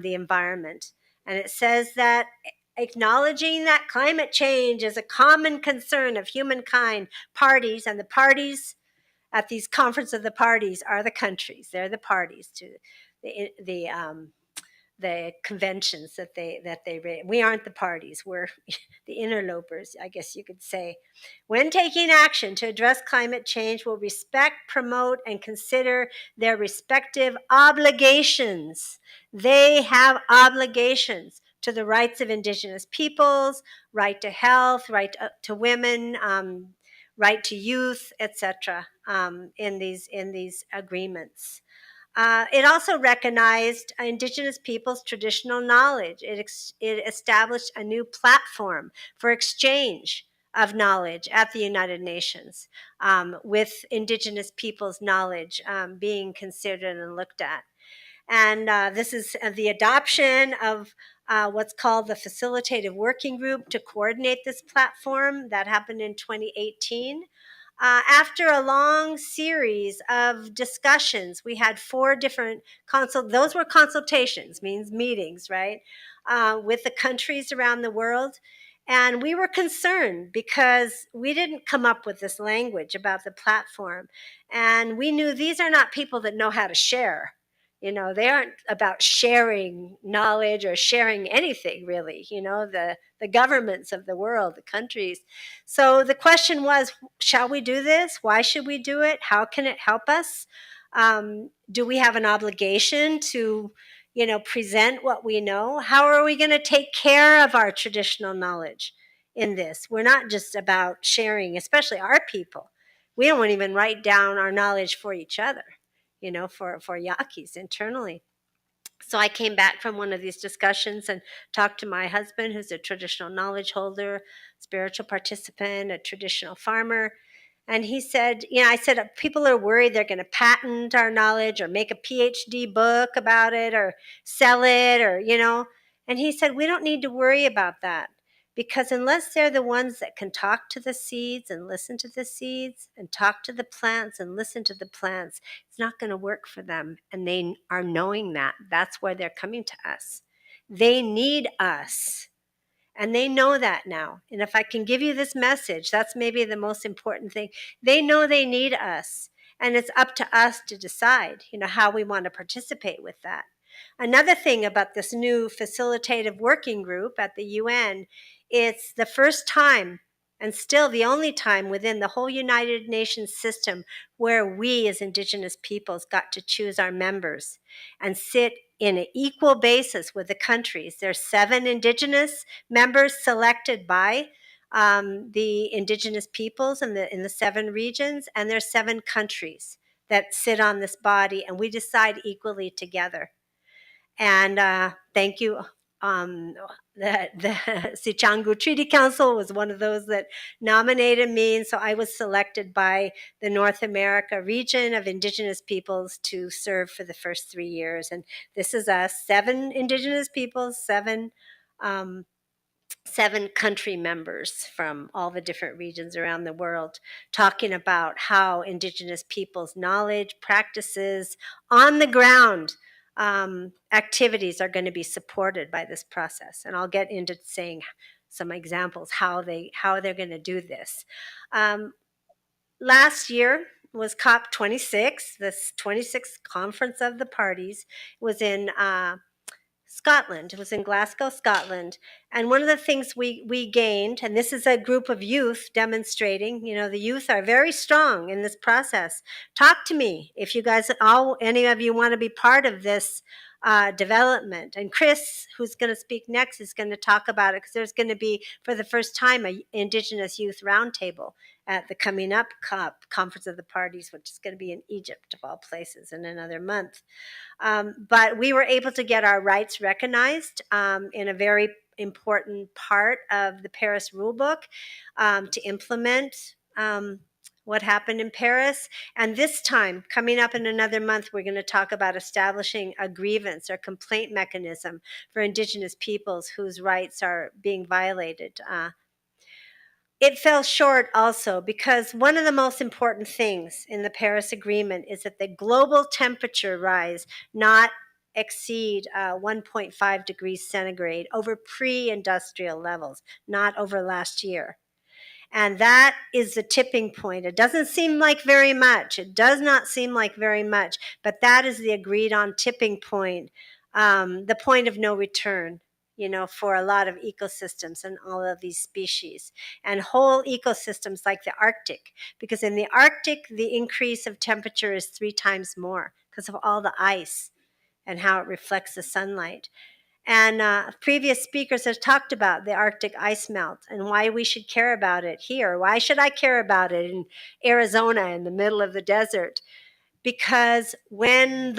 Speaker 8: the environment. And it says that acknowledging that climate change is a common concern of humankind, parties, and the parties at these conference of the parties are the countries. They're the parties to the conventions that they we aren't the parties. We're the interlopers, I guess you could say. When taking action to address climate change, will respect, promote, and consider their respective obligations. They have obligations to the rights of Indigenous peoples, right to health, right to women, right to youth, etc. In these agreements. It also recognized Indigenous peoples' traditional knowledge. It established a new platform for exchange of knowledge at the United Nations, with Indigenous peoples' knowledge being considered and looked at. And this is the adoption of what's called the Facilitative Working Group to coordinate this platform. That happened in 2018. After a long series of discussions, we had 4 different those were consultations, means meetings, right, with the countries around the world. And we were concerned because we didn't come up with this language about the platform. And we knew these are not people that know how to share. They aren't about sharing knowledge or sharing anything, really, the governments of the world, the countries. So the question was, shall we do this? Why should we do it? How can it help us? Do we have an obligation to, present what we know? How are we going to take care of our traditional knowledge in this? We're not just about sharing, especially our people. We don't even write down our knowledge for each other, for Yaquis internally. So I came back from one of these discussions and talked to my husband, who's a traditional knowledge holder, spiritual participant, a traditional farmer. And he said, I said, people are worried they're going to patent our knowledge or make a PhD book about it or sell it or. And he said, we don't need to worry about that, because unless they're the ones that can talk to the seeds and listen to the seeds and talk to the plants and listen to the plants, it's not going to work for them. And they are knowing that. That's why they're coming to us. They need us. And they know that now. And if I can give you this message, that's maybe the most important thing. They know they need us. And it's up to us to decide, how we want to participate with that. Another thing about this new facilitative working group at the UN, it's the first time and still the only time within the whole United Nations system where we as Indigenous peoples got to choose our members and sit in an equal basis with the countries. There's 7 Indigenous members selected by the Indigenous peoples in the 7 regions, and there's 7 countries that sit on this body, and we decide equally together. And thank you. The Sichangu Treaty Council was one of those that nominated me, and so I was selected by the North America region of Indigenous peoples to serve for the first 3 years. And this is us, 7 Indigenous peoples, 7 7 country members from all the different regions around the world talking about how Indigenous peoples' knowledge, practices, on the ground activities are going to be supported by this process. And I'll get into saying some examples how they're going to do this. Last year was COP26, this 26th Conference of the Parties was in Scotland. It was in Glasgow, Scotland. And one of the things we gained, and this is a group of youth demonstrating, the youth are very strong in this process. Talk to me if you guys, any of you want to be part of this development. And Chris, who's going to speak next, is going to talk about it because there's going to be, for the first time, a Indigenous Youth Roundtable at the coming up COP, Conference of the Parties, which is going to be in Egypt, of all places, in another month. But we were able to get our rights recognized in a very important part of the Paris rulebook to implement what happened in Paris. And this time, coming up in another month, we're going to talk about establishing a grievance or complaint mechanism for Indigenous peoples whose rights are being violated. It fell short also because one of the most important things in the Paris Agreement is that the global temperature rise not exceed 1.5 degrees centigrade over pre-industrial levels, not over last year. And that is the tipping point. It doesn't seem like very much. It does not seem like very much, but that is the agreed on tipping point, the point of no return, for a lot of ecosystems and all of these species and whole ecosystems like the Arctic. Because in the Arctic, the increase of temperature is 3 times more because of all the ice and how it reflects the sunlight. And previous speakers have talked about the Arctic ice melt and why we should care about it here. Why should I care about it in Arizona in the middle of the desert? Because when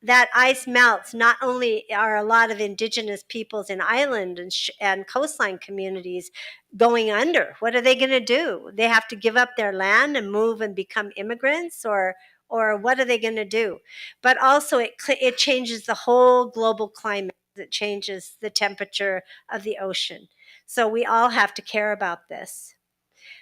Speaker 8: that ice melts, not only are a lot of Indigenous peoples in island and coastline communities going under, what are they going to do? They have to give up their land and move and become immigrants, or what are they going to do? But also it changes the whole global climate. It changes the temperature of the ocean. So we all have to care about this.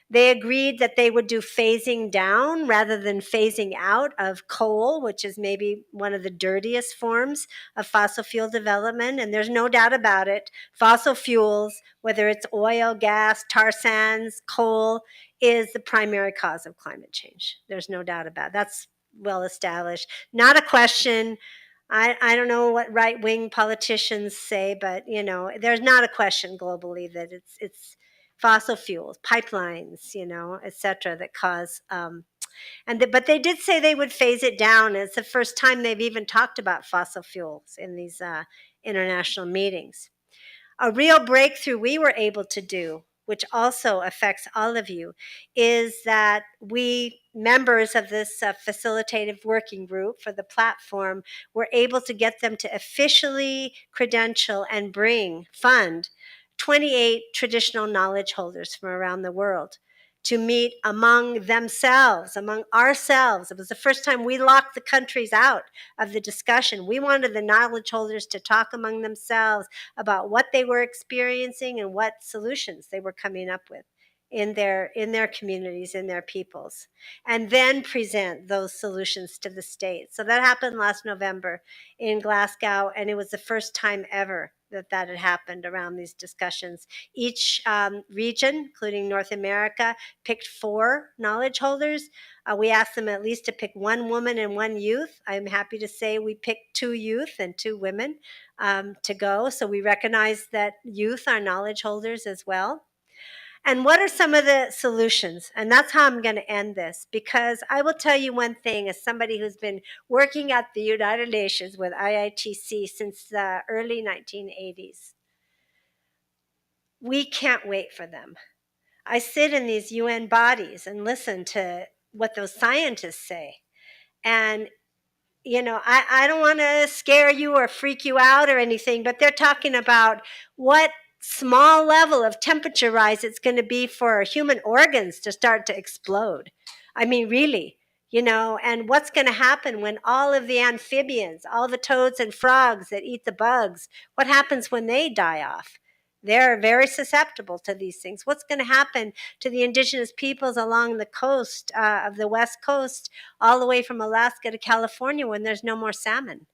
Speaker 8: They agreed that they would do phasing down rather than phasing out of coal, which is maybe one of the dirtiest forms of fossil fuel development. And there's no doubt about it. Fossil fuels, whether it's oil, gas, tar sands, coal, is the primary cause of climate change. There's no doubt about it. That's well established. Not a question. I don't know what right-wing politicians say, but there's not a question globally that it's fossil fuels, pipelines, et cetera, that cause. But they did say they would phase it down. It's the first time they've even talked about fossil fuels in these international meetings. A real breakthrough we were able to do, which also affects all of you, is that we, members of this facilitative working group for the platform, were able to get them to officially credential and fund 28 traditional knowledge holders from around the world to meet among themselves, among ourselves. It was the first time we locked the countries out of the discussion. We wanted the knowledge holders to talk among themselves about what they were experiencing and what solutions they were coming up with in their communities, in their peoples, and then present those solutions to the state. So that happened last November in Glasgow, and it was the first time ever that had happened around these discussions. Each region, including North America, picked 4 knowledge holders. We asked them at least to pick 1 woman and 1 youth. I'm happy to say we picked 2 youth and 2 women to go. So we recognize that youth are knowledge holders as well. And what are some of the solutions? And that's how I'm going to end this, because I will tell you one thing as somebody who's been working at the United Nations with IITC since the early 1980s. We can't wait for them. I sit in these UN bodies and listen to what those scientists say. And I don't want to scare you or freak you out or anything, but they're talking about what small level of temperature rise it's going to be for human organs to start to explode. I mean, really, and what's going to happen when all of the amphibians, all the toads and frogs that eat the bugs, what happens when they die off? They're very susceptible to these things. What's going to happen to the indigenous peoples along the coast of the West Coast, all the way from Alaska to California when there's no more salmon?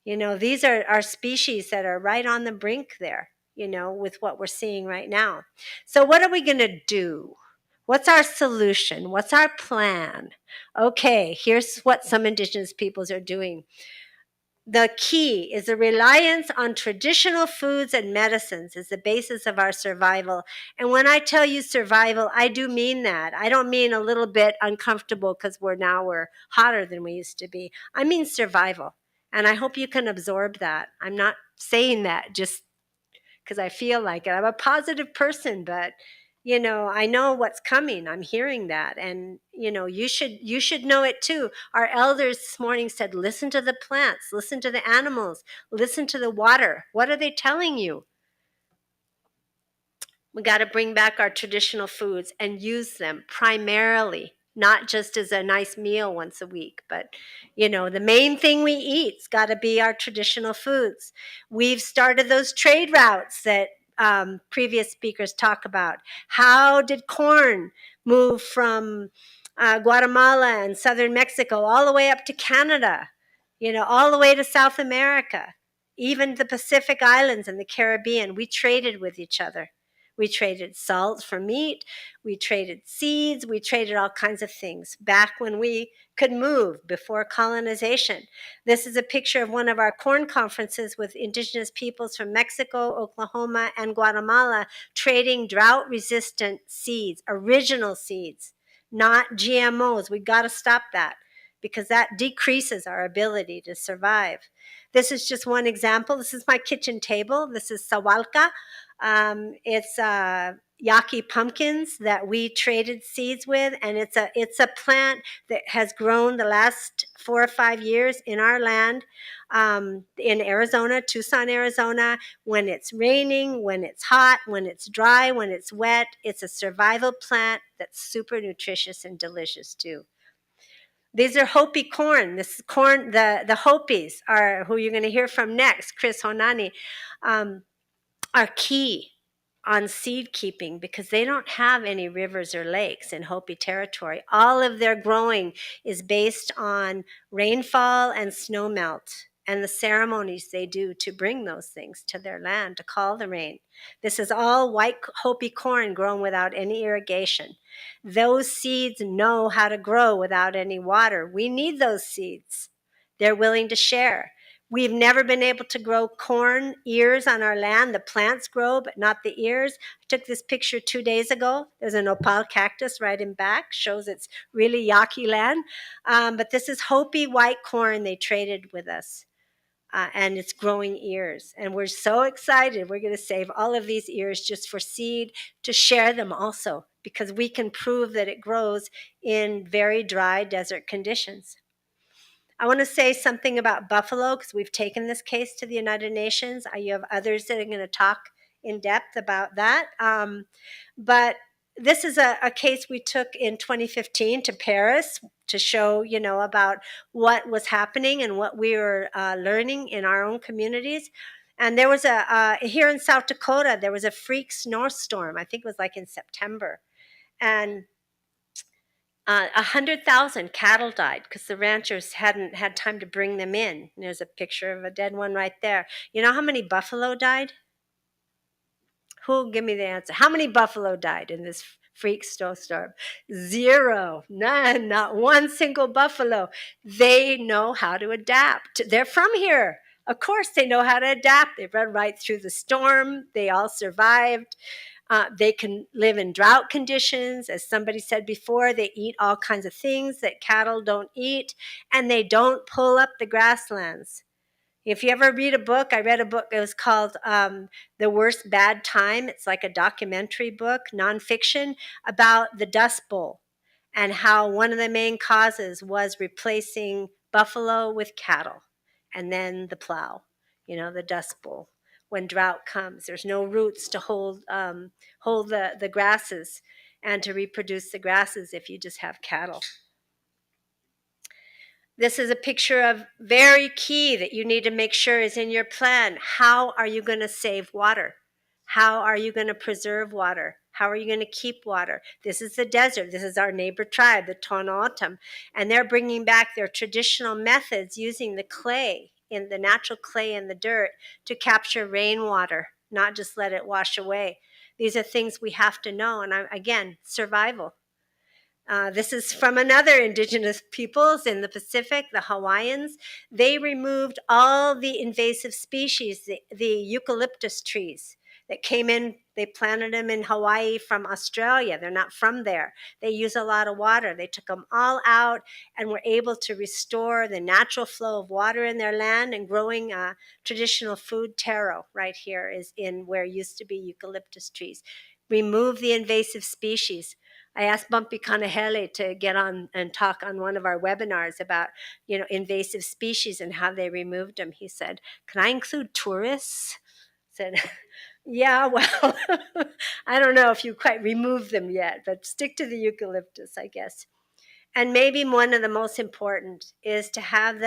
Speaker 8: These are species that are right on the brink there, with what we're seeing right now. So what are we going to do? What's our solution? What's our plan? Okay, here's what some indigenous peoples are doing. The key is the reliance on traditional foods and medicines is the basis of our survival. And when I tell you survival, I do mean that. I don't mean a little bit uncomfortable because we're hotter than we used to be. I mean survival. And I hope you can absorb that. I'm not saying that just because I feel like it. I'm a positive person, but I know what's coming. I'm hearing that, and you should know it too. Our elders this morning said, "Listen to the plants, listen to the animals, listen to the water. What are they telling you?" We got to bring back our traditional foods and use them primarily, not just as a nice meal once a week, but the main thing we eat's got to be our traditional foods. We've started those trade routes that previous speakers talk about. How did corn move from Guatemala and southern Mexico all the way up to Canada, all the way to South America, even the Pacific Islands and the Caribbean? We traded with each other. We traded salt for meat. We traded seeds. We traded all kinds of things back when we could move before colonization. This is a picture of one of our corn conferences with indigenous peoples from Mexico, Oklahoma, and Guatemala trading drought-resistant seeds, original seeds, not GMOs. We got to stop that because that decreases our ability to survive. This is just one example. This is my kitchen table. This is sawalka. It's yaki pumpkins that we traded seeds with, and it's a plant that has grown the last 4 or 5 years in our land, in Arizona, Tucson, Arizona. When it's raining, when it's hot, when it's dry, when it's wet, it's a survival plant that's super nutritious and delicious too. These are Hopi corn. This corn, the Hopis are who you're going to hear from next, Chris Honani. Are key on seed keeping because they don't have any rivers or lakes in Hopi territory. All of their growing is based on rainfall and snowmelt and the ceremonies they do to bring those things to their land to call the rain. This is all white Hopi corn grown without any irrigation. Those seeds know how to grow without any water. We need those seeds. They're willing to share. We've never been able to grow corn ears on our land. The plants grow, but not the ears. I took this picture 2 days ago. There's a nopal cactus right in back, shows it's really yaki land. But this is Hopi white corn they traded with us. And it's growing ears. And we're so excited. We're going to save all of these ears just for seed to share them also, because we can prove that it grows in very dry desert conditions. I want to say something about buffalo because we've taken this case to the United Nations. You have others that are going to talk in depth about that. But this is a case we took in 2015 to Paris to show, about what was happening and what we were learning in our own communities. And there was here in South Dakota, there was a freak snowstorm. I think it was like in September. And 100,000 cattle died because the ranchers hadn't had time to bring them in. And there's a picture of a dead one right there. You know how many buffalo died? Who'll give me the answer? How many buffalo died in this freak snowstorm? 0, none, not one single buffalo. They know how to adapt. They're from here. Of course, they know how to adapt. They run right through the storm. They all survived. They can live in drought conditions. As somebody said before, they eat all kinds of things that cattle don't eat, and they don't pull up the grasslands. If you ever read a book, I read a book, it was called The Worst Bad Time. It's like a documentary book, nonfiction, about the Dust Bowl and how one of the main causes was replacing buffalo with cattle and then the plow, the Dust Bowl. When drought comes, there's no roots to hold the grasses and to reproduce the grasses if you just have cattle. This is a picture of very key that you need to make sure is in your plan. How are you going to save water? How are you going to preserve water? How are you going to keep water? This is the desert. This is our neighbor tribe, the Tohono, and they're bringing back their traditional methods using the clay, in the natural clay in the dirt, to capture rainwater, not just let it wash away. These are things we have to know. And again, survival. This is from another indigenous peoples in the Pacific, the Hawaiians. They removed all the invasive species, the eucalyptus trees that came in. They planted them in Hawaii from Australia. They're not from there. They use a lot of water. They took them all out and were able to restore the natural flow of water in their land, and growing traditional food. Taro right here is in where used to be eucalyptus trees. Remove the invasive species. I asked Bumpy Kanahele to get on and talk on one of our webinars about, invasive species and how they removed them. He said, "Can I include tourists?" I said, "Yeah, well, I don't know if you quite removed them yet, but stick to the eucalyptus, I guess." And maybe one of the most important is to have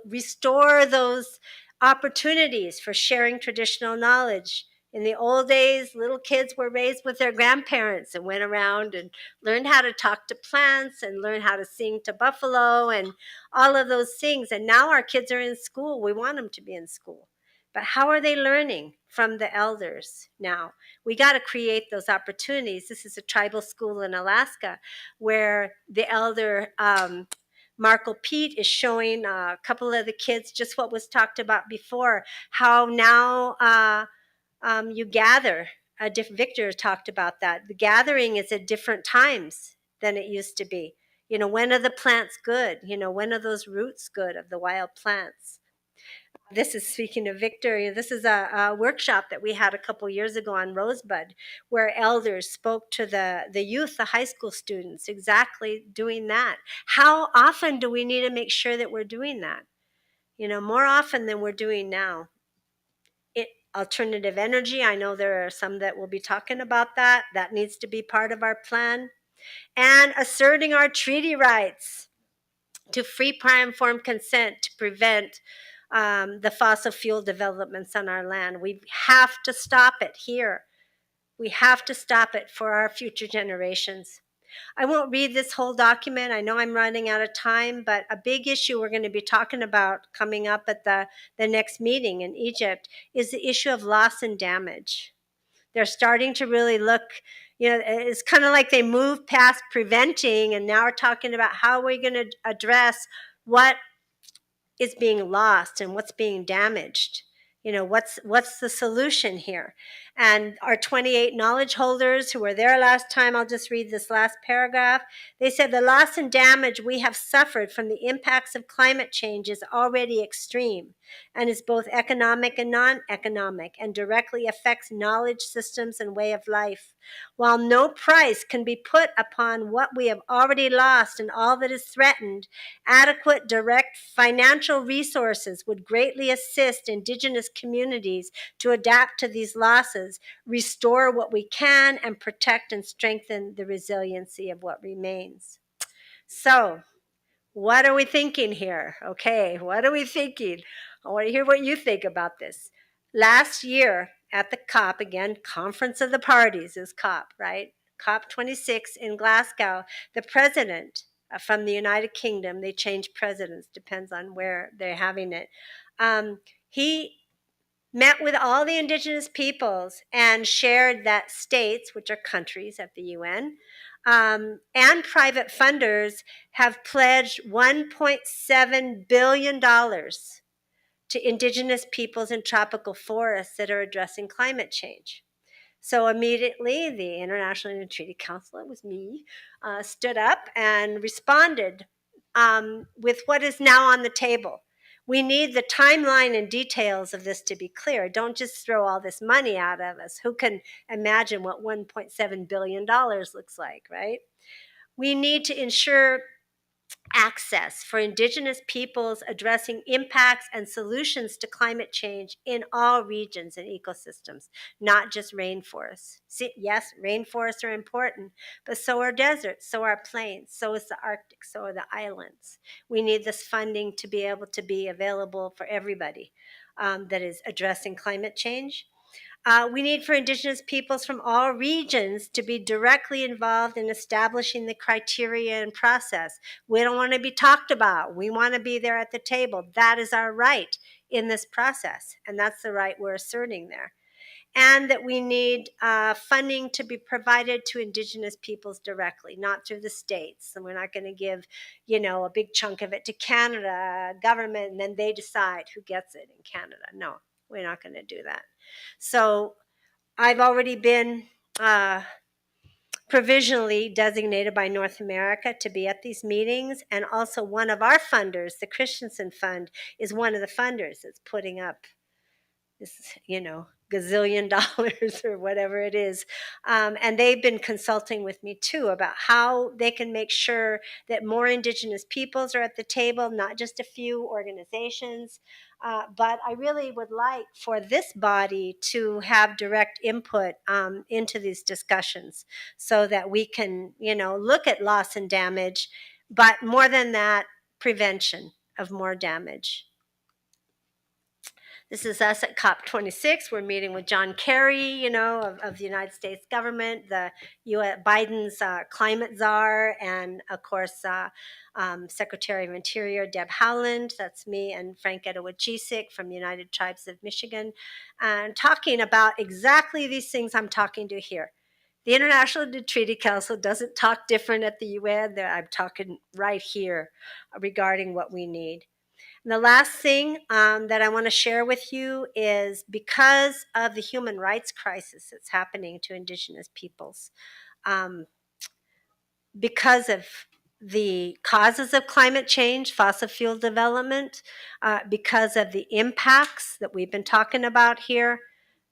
Speaker 8: restore those opportunities for sharing traditional knowledge. In the old days, little kids were raised with their grandparents and went around and learned how to talk to plants and learn how to sing to buffalo and all of those things. And now our kids are in school. We want them to be in school. But how are they learning from the elders now? We got to create those opportunities. This is a tribal school in Alaska where the elder Marco Pete is showing a couple of the kids just what was talked about before, how now you gather. Victor talked about that. The gathering is at different times than it used to be. When are the plants good? When are those roots good of the wild plants? This is speaking of Victor. This is a workshop that we had a couple years ago on Rosebud, where elders spoke to the youth, the high school students, exactly doing that. How often do we need to make sure that we're doing that? More often than we're doing now. Alternative energy, I know there are some that will be talking about that. That needs to be part of our plan. And asserting our treaty rights to free prior informed consent to prevent the fossil fuel developments on our land. We have to stop it here. We have to stop it for our future generations. I won't read this whole document. I know I'm running out of time, but a big issue we're going to be talking about coming up at the next meeting in Egypt is the issue of loss and damage. They're starting to really look, it's kind of like they moved past preventing and now are talking about how we're going to address what is being lost and what's being damaged. What's the solution here? And our 28 knowledge holders who were there last time, I'll just read this last paragraph. They said the loss and damage we have suffered from the impacts of climate change is already extreme and is both economic and non-economic and directly affects knowledge systems and way of life. While no price can be put upon what we have already lost and all that is threatened, adequate direct financial resources would greatly assist Indigenous communities to adapt to these losses, restore what we can, and protect and strengthen the resiliency of what remains. So, what are we thinking here? Okay, what are we thinking? I want to hear what you think about this. Last year at the COP, again, Conference of the Parties is COP, right? COP 26 in Glasgow, the president from the United Kingdom, they change presidents, depends on where they're having it. He met with all the indigenous peoples and shared that states, which are countries at the UN, and private funders have pledged $1.7 billion to indigenous peoples in tropical forests that are addressing climate change. So immediately, the International Energy Treaty Council, it was me, stood up and responded with what is now on the table. We need the timeline and details of this to be clear. Don't just throw all this money out of us. Who can imagine what $1.7 billion looks like, right? We need to ensure access for Indigenous peoples addressing impacts and solutions to climate change in all regions and ecosystems, not just rainforests. See, yes, rainforests are important, but so are deserts, so are plains, so is the Arctic, so are the islands. We need this funding to be able to be available for everybody that is addressing climate change. We need for Indigenous peoples from all regions to be directly involved in establishing the criteria and process. We don't want to be talked about. We want to be there at the table. That is our right in this process, and that's the right we're asserting there. And that we need funding to be provided to Indigenous peoples directly, not through the states. And we're not going to give, a big chunk of it to Canada government, and then they decide who gets it in Canada. No, we're not going to do that. So I've already been provisionally designated by North America to be at these meetings. And also one of our funders, the Christensen Fund, is one of the funders that's putting up this, gazillion dollars or whatever it is. And they've been consulting with me too about how they can make sure that more Indigenous peoples are at the table, not just a few organizations. But I really would like for this body to have direct input into these discussions so that we can, look at loss and damage, but more than that, prevention of more damage. This is us at COP26. We're meeting with John Kerry, of the United States government, the Biden's climate czar, and of course, Secretary of Interior Deb Haaland. That's me, and Frank Edowichisik from the United Tribes of Michigan, and talking about exactly these things I'm talking to here. The International Treaty Council doesn't talk different at the UN. I'm talking right here regarding what we need. And the last thing that I want to share with you is because of the human rights crisis that's happening to Indigenous peoples, because of the causes of climate change, fossil fuel development, because of the impacts that we've been talking about here,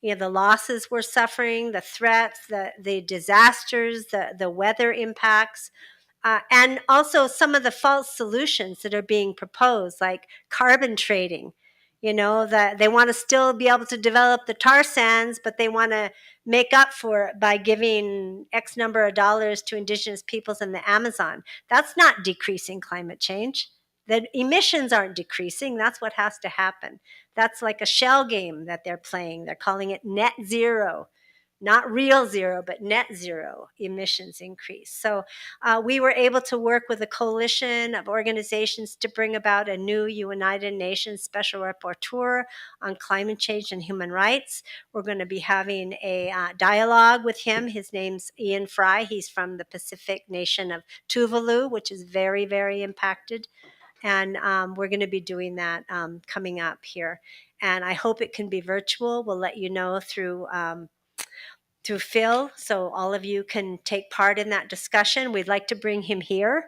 Speaker 8: the losses we're suffering, the threats, the disasters, the weather impacts, and also some of the false solutions that are being proposed, like carbon trading. That they want to still be able to develop the tar sands, but they want to make up for it by giving X number of dollars to Indigenous peoples in the Amazon. That's not decreasing climate change. The emissions aren't decreasing. That's what has to happen. That's like a shell game that they're playing. They're calling it net zero. Not real zero, but net zero emissions increase. So we were able to work with a coalition of organizations to bring about a new United Nations Special Rapporteur on climate change and human rights. We're going to be having a dialogue with him. His name's Ian Fry. He's from the Pacific nation of Tuvalu, which is very, very impacted. And we're going to be doing that coming up here. And I hope it can be virtual. We'll let you know through Phil, so all of you can take part in that discussion. We'd like to bring him here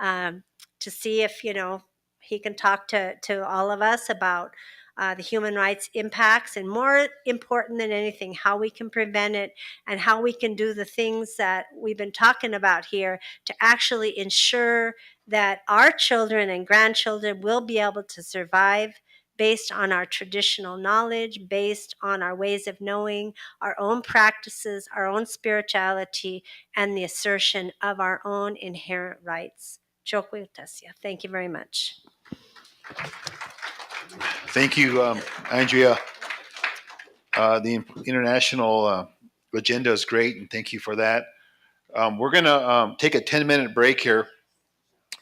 Speaker 8: to see if he can talk to all of us about the human rights impacts, and more important than anything, how we can prevent it and how we can do the things that we've been talking about here to actually ensure that our children and grandchildren will be able to survive based on our traditional knowledge, based on our ways of knowing, our own practices, our own spirituality, and the assertion of our own inherent rights. Thank you very much.
Speaker 1: Thank you, Andrea. The international agenda is great, and thank you for that. We're going to take a 10-minute break here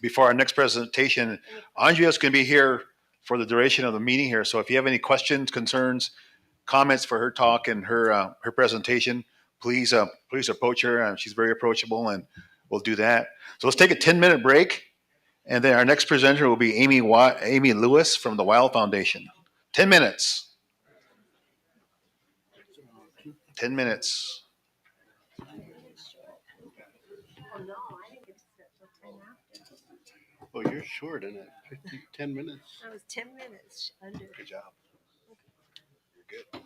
Speaker 1: before our next presentation. Andrea's going to be here for the duration of the meeting here. So if you have any questions, concerns, comments for her talk and her presentation, please approach her. She's very approachable, and we'll do that. So let's take a 10-minute break, and then our next presenter will be Amy Lewis from the Wild Foundation. 10 minutes. 10 minutes.
Speaker 3: Oh, you're short in it. 10 minutes.
Speaker 8: That was 10 minutes under.
Speaker 1: Good job. You're good. That's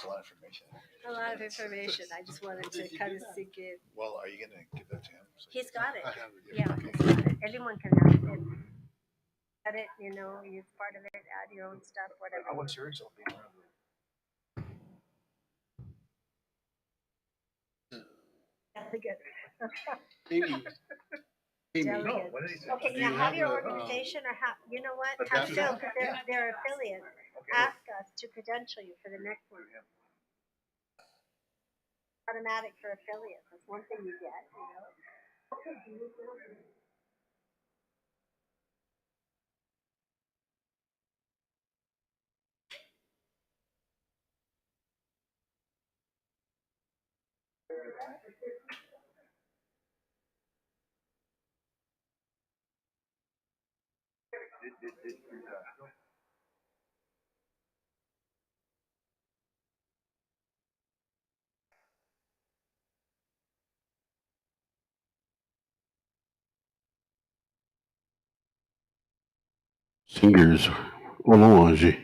Speaker 1: a lot of information.
Speaker 8: A lot of information. I just wanted to kind of sink in.
Speaker 1: Well, are you going to give that to him?
Speaker 8: He's got it.
Speaker 1: I have it,
Speaker 8: Yeah,
Speaker 1: okay.
Speaker 8: he's got it. Everyone can have it. Add it, use part of it, add your own stuff, whatever.
Speaker 1: What's yours?
Speaker 8: Delegate.
Speaker 3: Amy.
Speaker 8: Delegate. Okay, now have your organization or have, you know what? Have Phil, because they're affiliates. ask us to credential you for the next one. Automatic for affiliates. That's one thing you get.
Speaker 3: Singers Olange.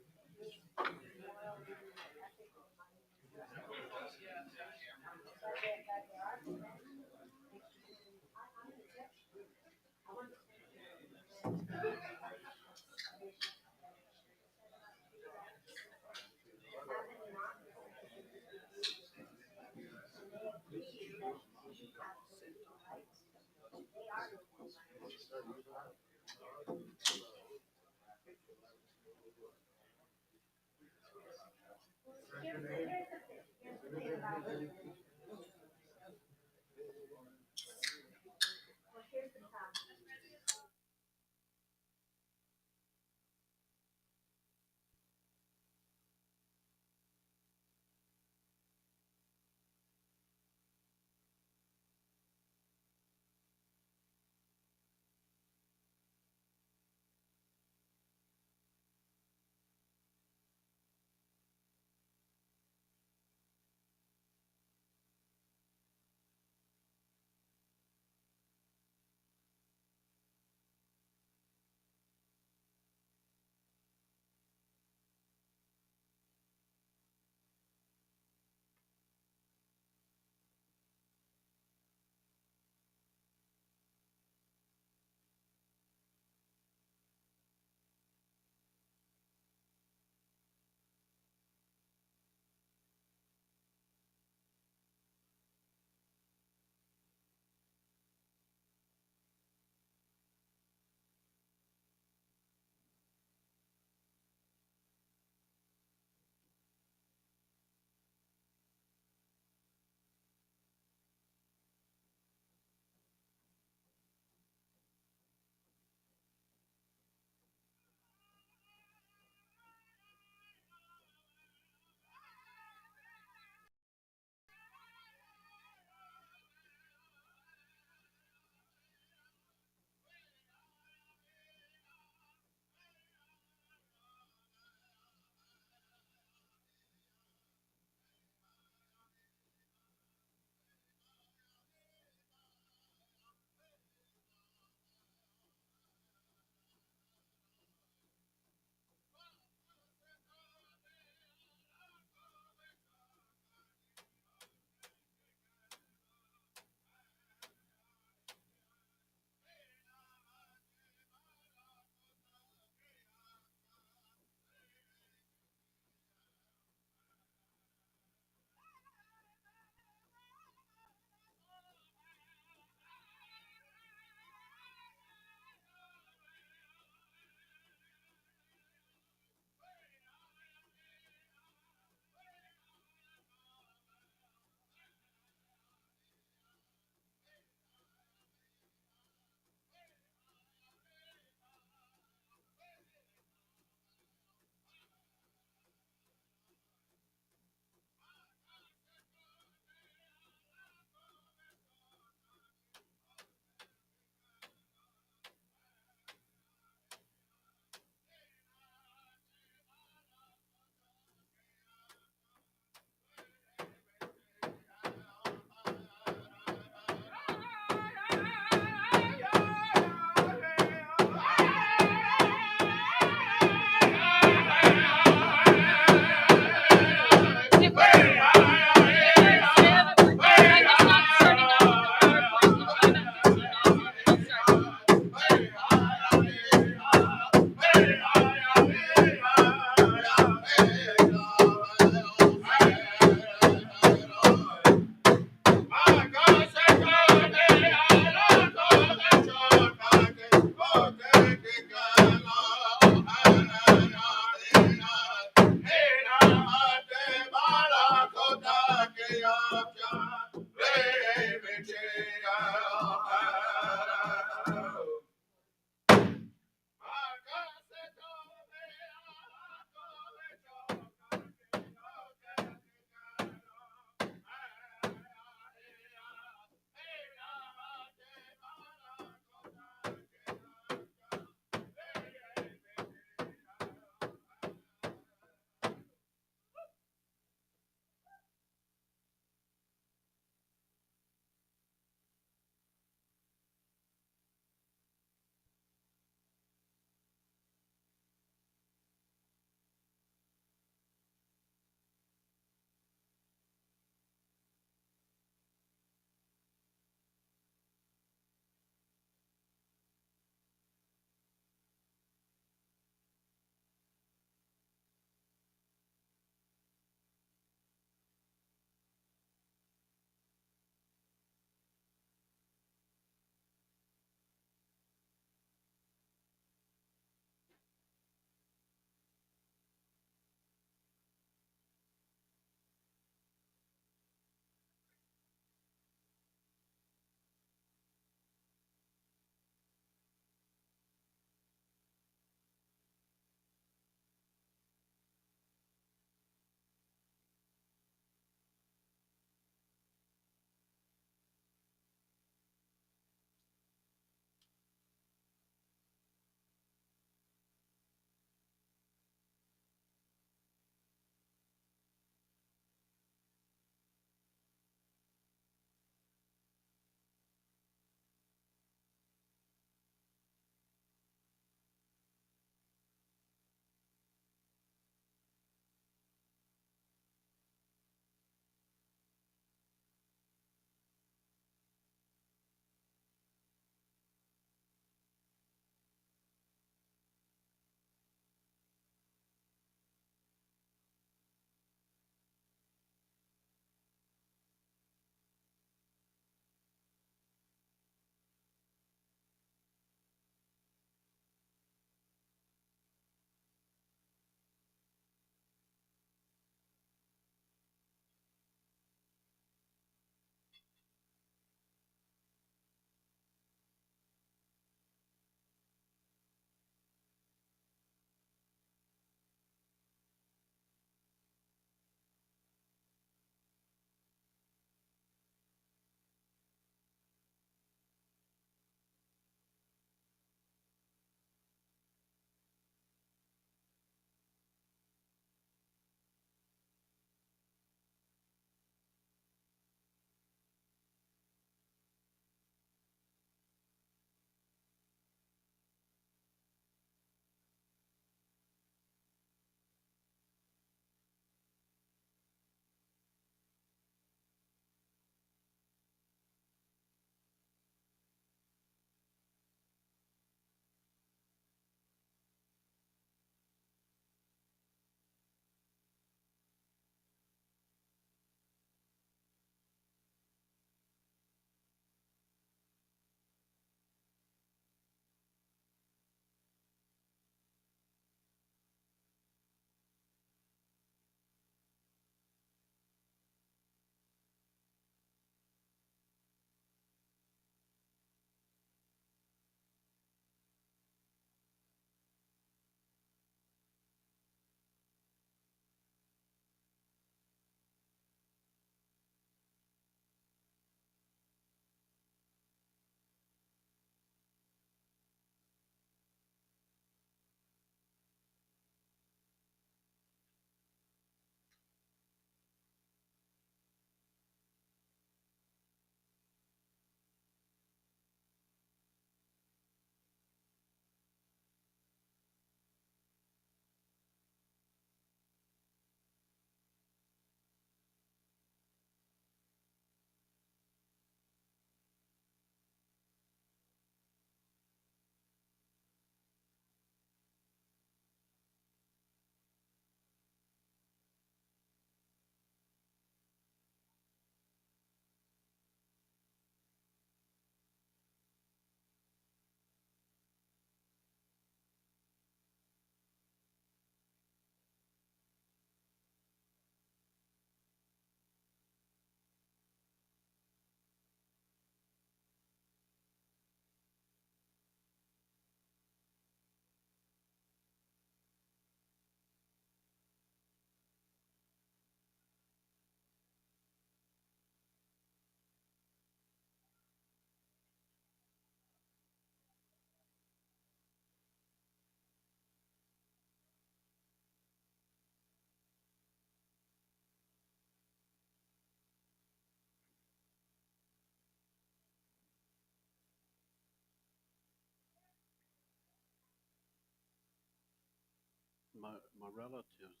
Speaker 3: my relatives.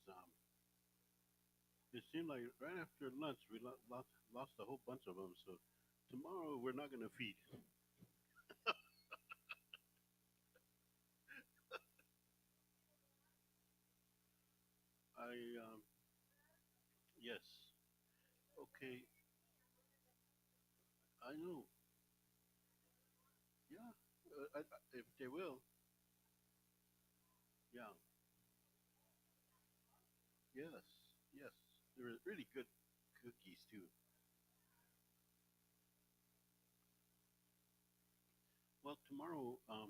Speaker 3: It seemed like right after lunch we lost a whole bunch of them. So tomorrow we're not going to feed. I yes. Okay. I know. Yeah. If they will. Yeah. Yes. Yes. They're really good cookies too. Well, tomorrow, I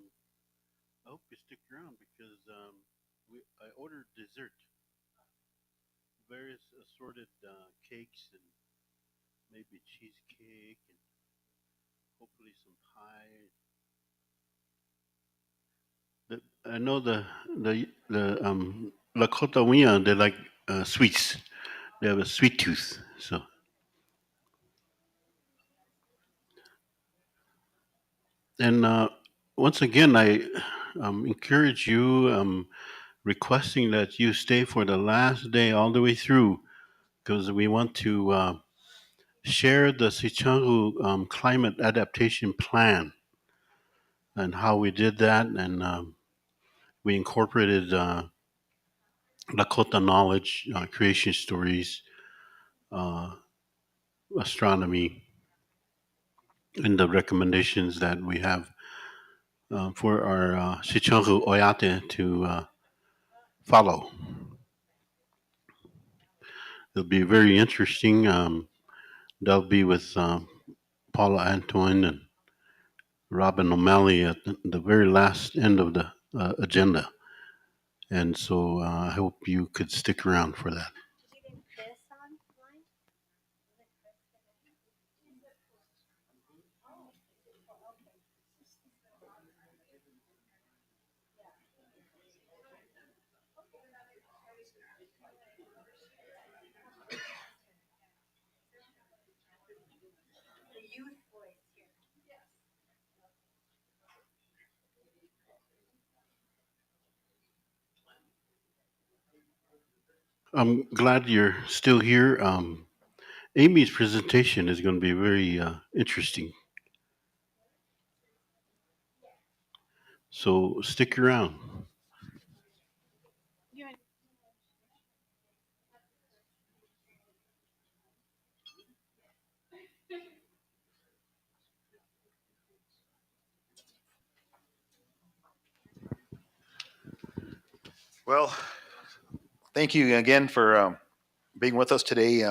Speaker 3: hope you stick around because I ordered dessert, various assorted cakes and maybe cheesecake and hopefully some pie. I know the Lakota Wia, they like sweets. They have a sweet tooth. So and once again, I encourage you, requesting that you stay for the last day all the way through because we want to share the Sichangu climate adaptation plan and how we did that, and we incorporated Lakota knowledge, creation stories, uh, astronomy, in the recommendations that we have for our Sichangu Oyate to follow. It'll be very interesting. That'll be with Paula Antoine and Robin O'Malley at the very last end of the agenda. And so I hope you could stick around for that. I'm glad you're still here. Amy's presentation is going to be very interesting. So stick around.
Speaker 1: Well, thank you again for being with us today.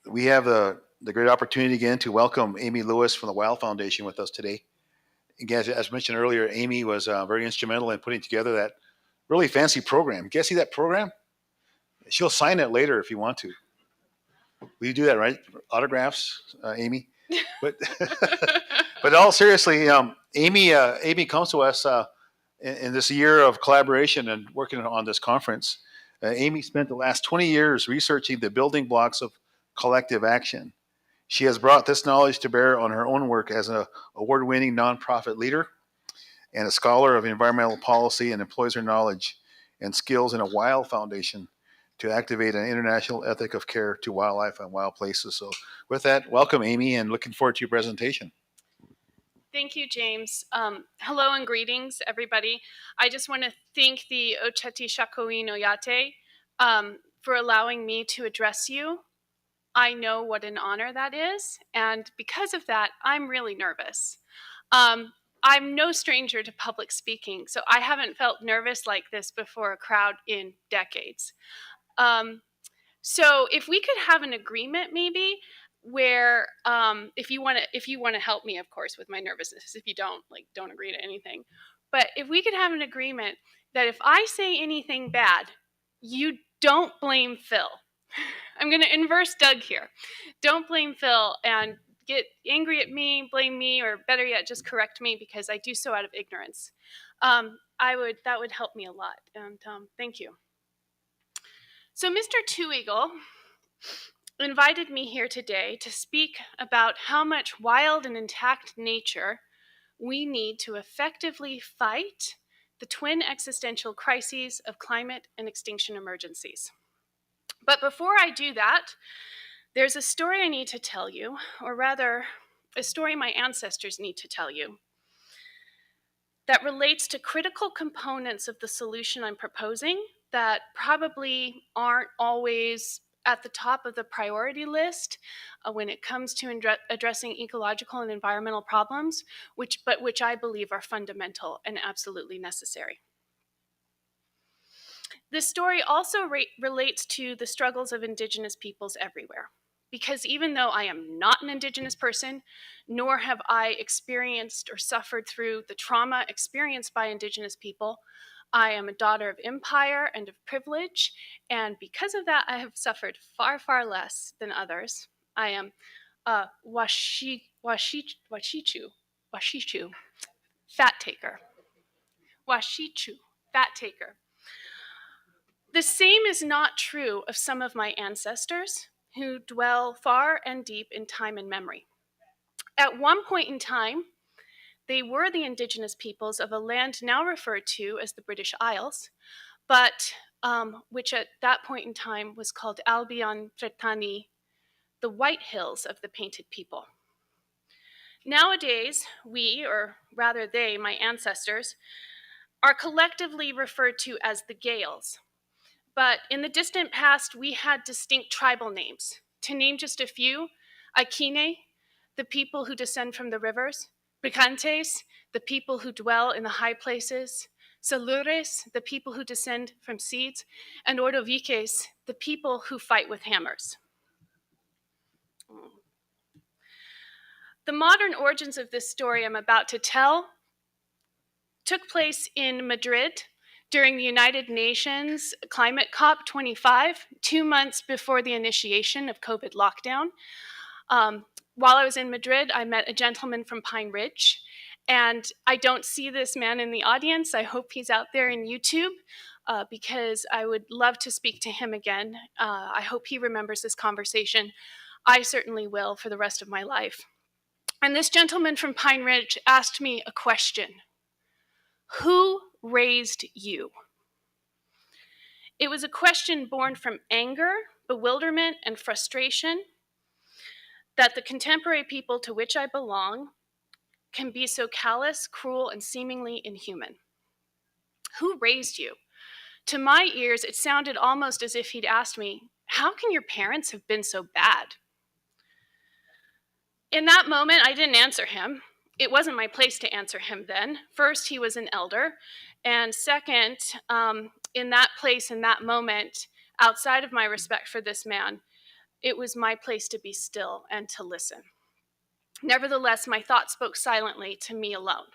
Speaker 1: We have the great opportunity again to welcome Amy Lewis from the Wild Foundation with us today. Again, as mentioned earlier, Amy was very instrumental in putting together that really fancy program. You guys see that program? She'll sign it later if you want to. Will you do that, right? Autographs, Amy? But but all seriously, Amy comes to us in this year of collaboration and working on this conference. Amy spent the last 20 years researching the building blocks of collective action. She has brought this knowledge to bear on her own work as an award-winning nonprofit leader and a scholar of environmental policy, and employs her knowledge and skills in a wild foundation to activate an international ethic of care to wildlife and wild places. So, with that, welcome, Amy, and looking forward to your presentation.
Speaker 9: Thank you, James. Hello and greetings, everybody. I just want to thank the Oceti Sakowin Oyate for allowing me to address you. I know what an honor that is, and because of that, I'm really nervous. I'm no stranger to public speaking, so I haven't felt nervous like this before a crowd in decades. So if we could have an agreement, maybe where if you want to help me, of course, with my nervousness. If you don't, like, don't agree to anything. But if we could have an agreement that if I say anything bad, you don't blame Phil. I'm going to inverse Doug here. Don't blame Phil and get angry at me, blame me, or better yet, just correct me because I do so out of ignorance. That would help me a lot. And thank you. So Mr. Two Eagle invited me here today to speak about how much wild and intact nature we need to effectively fight, the twin existential crises of climate and extinction emergencies. But before I do that, there's a story I need to tell you, or rather, a story my ancestors need to tell you, that relates to critical components of the solution I'm proposing that probably aren't always at the top of the priority list when it comes to addressing ecological and environmental problems, which I believe are fundamental and absolutely necessary. This story also relates to the struggles of Indigenous peoples everywhere. Because even though I am not an Indigenous person, nor have I experienced or suffered through the trauma experienced by Indigenous people, I am a daughter of empire and of privilege, and because of that, I have suffered far, far less than others. I am a washichu, fat taker. Washichu, fat taker. The same is not true of some of my ancestors who dwell far and deep in time and memory. At one point in time, they were the indigenous peoples of a land now referred to as the British Isles, but which at that point in time was called Albion Fretani, the White Hills of the Painted People. Nowadays, we, or rather they, my ancestors, are collectively referred to as the Gaels. But in the distant past, we had distinct tribal names. To name just a few, Aikine, the people who descend from the rivers; Brigantes, the people who dwell in the high places; Salures, the people who descend from seeds; and Ordoviques, the people who fight with hammers. The modern origins of this story I'm about to tell took place in Madrid during the United Nations Climate COP25, 2 months before the initiation of COVID lockdown. While I was in Madrid, I met a gentleman from Pine Ridge, and I don't see this man in the audience. I hope he's out there in YouTube because I would love to speak to him again. I hope he remembers this conversation. I certainly will for the rest of my life. And this gentleman from Pine Ridge asked me a question. Who raised you? It was a question born from anger, bewilderment, and frustration that the contemporary people to which I belong can be so callous, cruel, and seemingly inhuman. Who raised you? To my ears, it sounded almost as if he'd asked me, how can your parents have been so bad? In that moment, I didn't answer him. It wasn't my place to answer him then. First, he was an elder. And second, in that place, in that moment, outside of my respect for this man, it was my place to be still and to listen. Nevertheless, my thoughts spoke silently to me alone.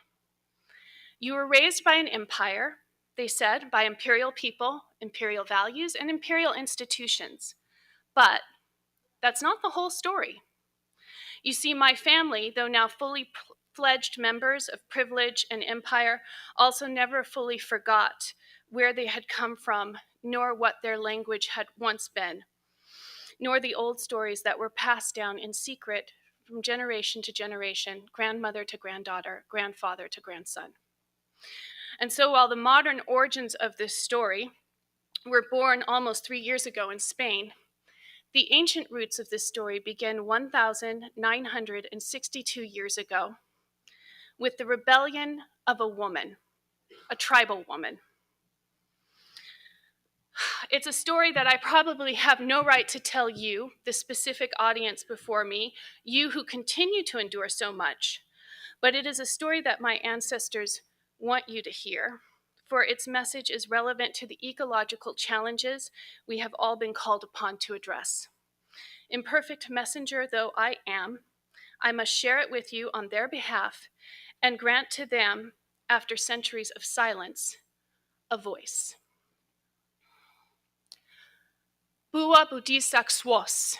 Speaker 9: You were raised by an empire, they said, by imperial people, imperial values, and imperial institutions. But that's not the whole story. You see, my family, though now fully fledged members of privilege and empire, also never fully forgot where they had come from, nor what their language had once been, nor the old stories that were passed down in secret from generation to generation, grandmother to granddaughter, grandfather to grandson. And so while the modern origins of this story were born almost 3 years ago in Spain, the ancient roots of this story begin 1,962 years ago with the rebellion of a woman, a tribal woman. It's a story that I probably have no right to tell you, the specific audience before me, you who continue to endure so much, but it is a story that my ancestors want you to hear, for its message is relevant to the ecological challenges we have all been called upon to address. Imperfect messenger though I am, I must share it with you on their behalf and grant to them, after centuries of silence, a voice. Bua budisak swos,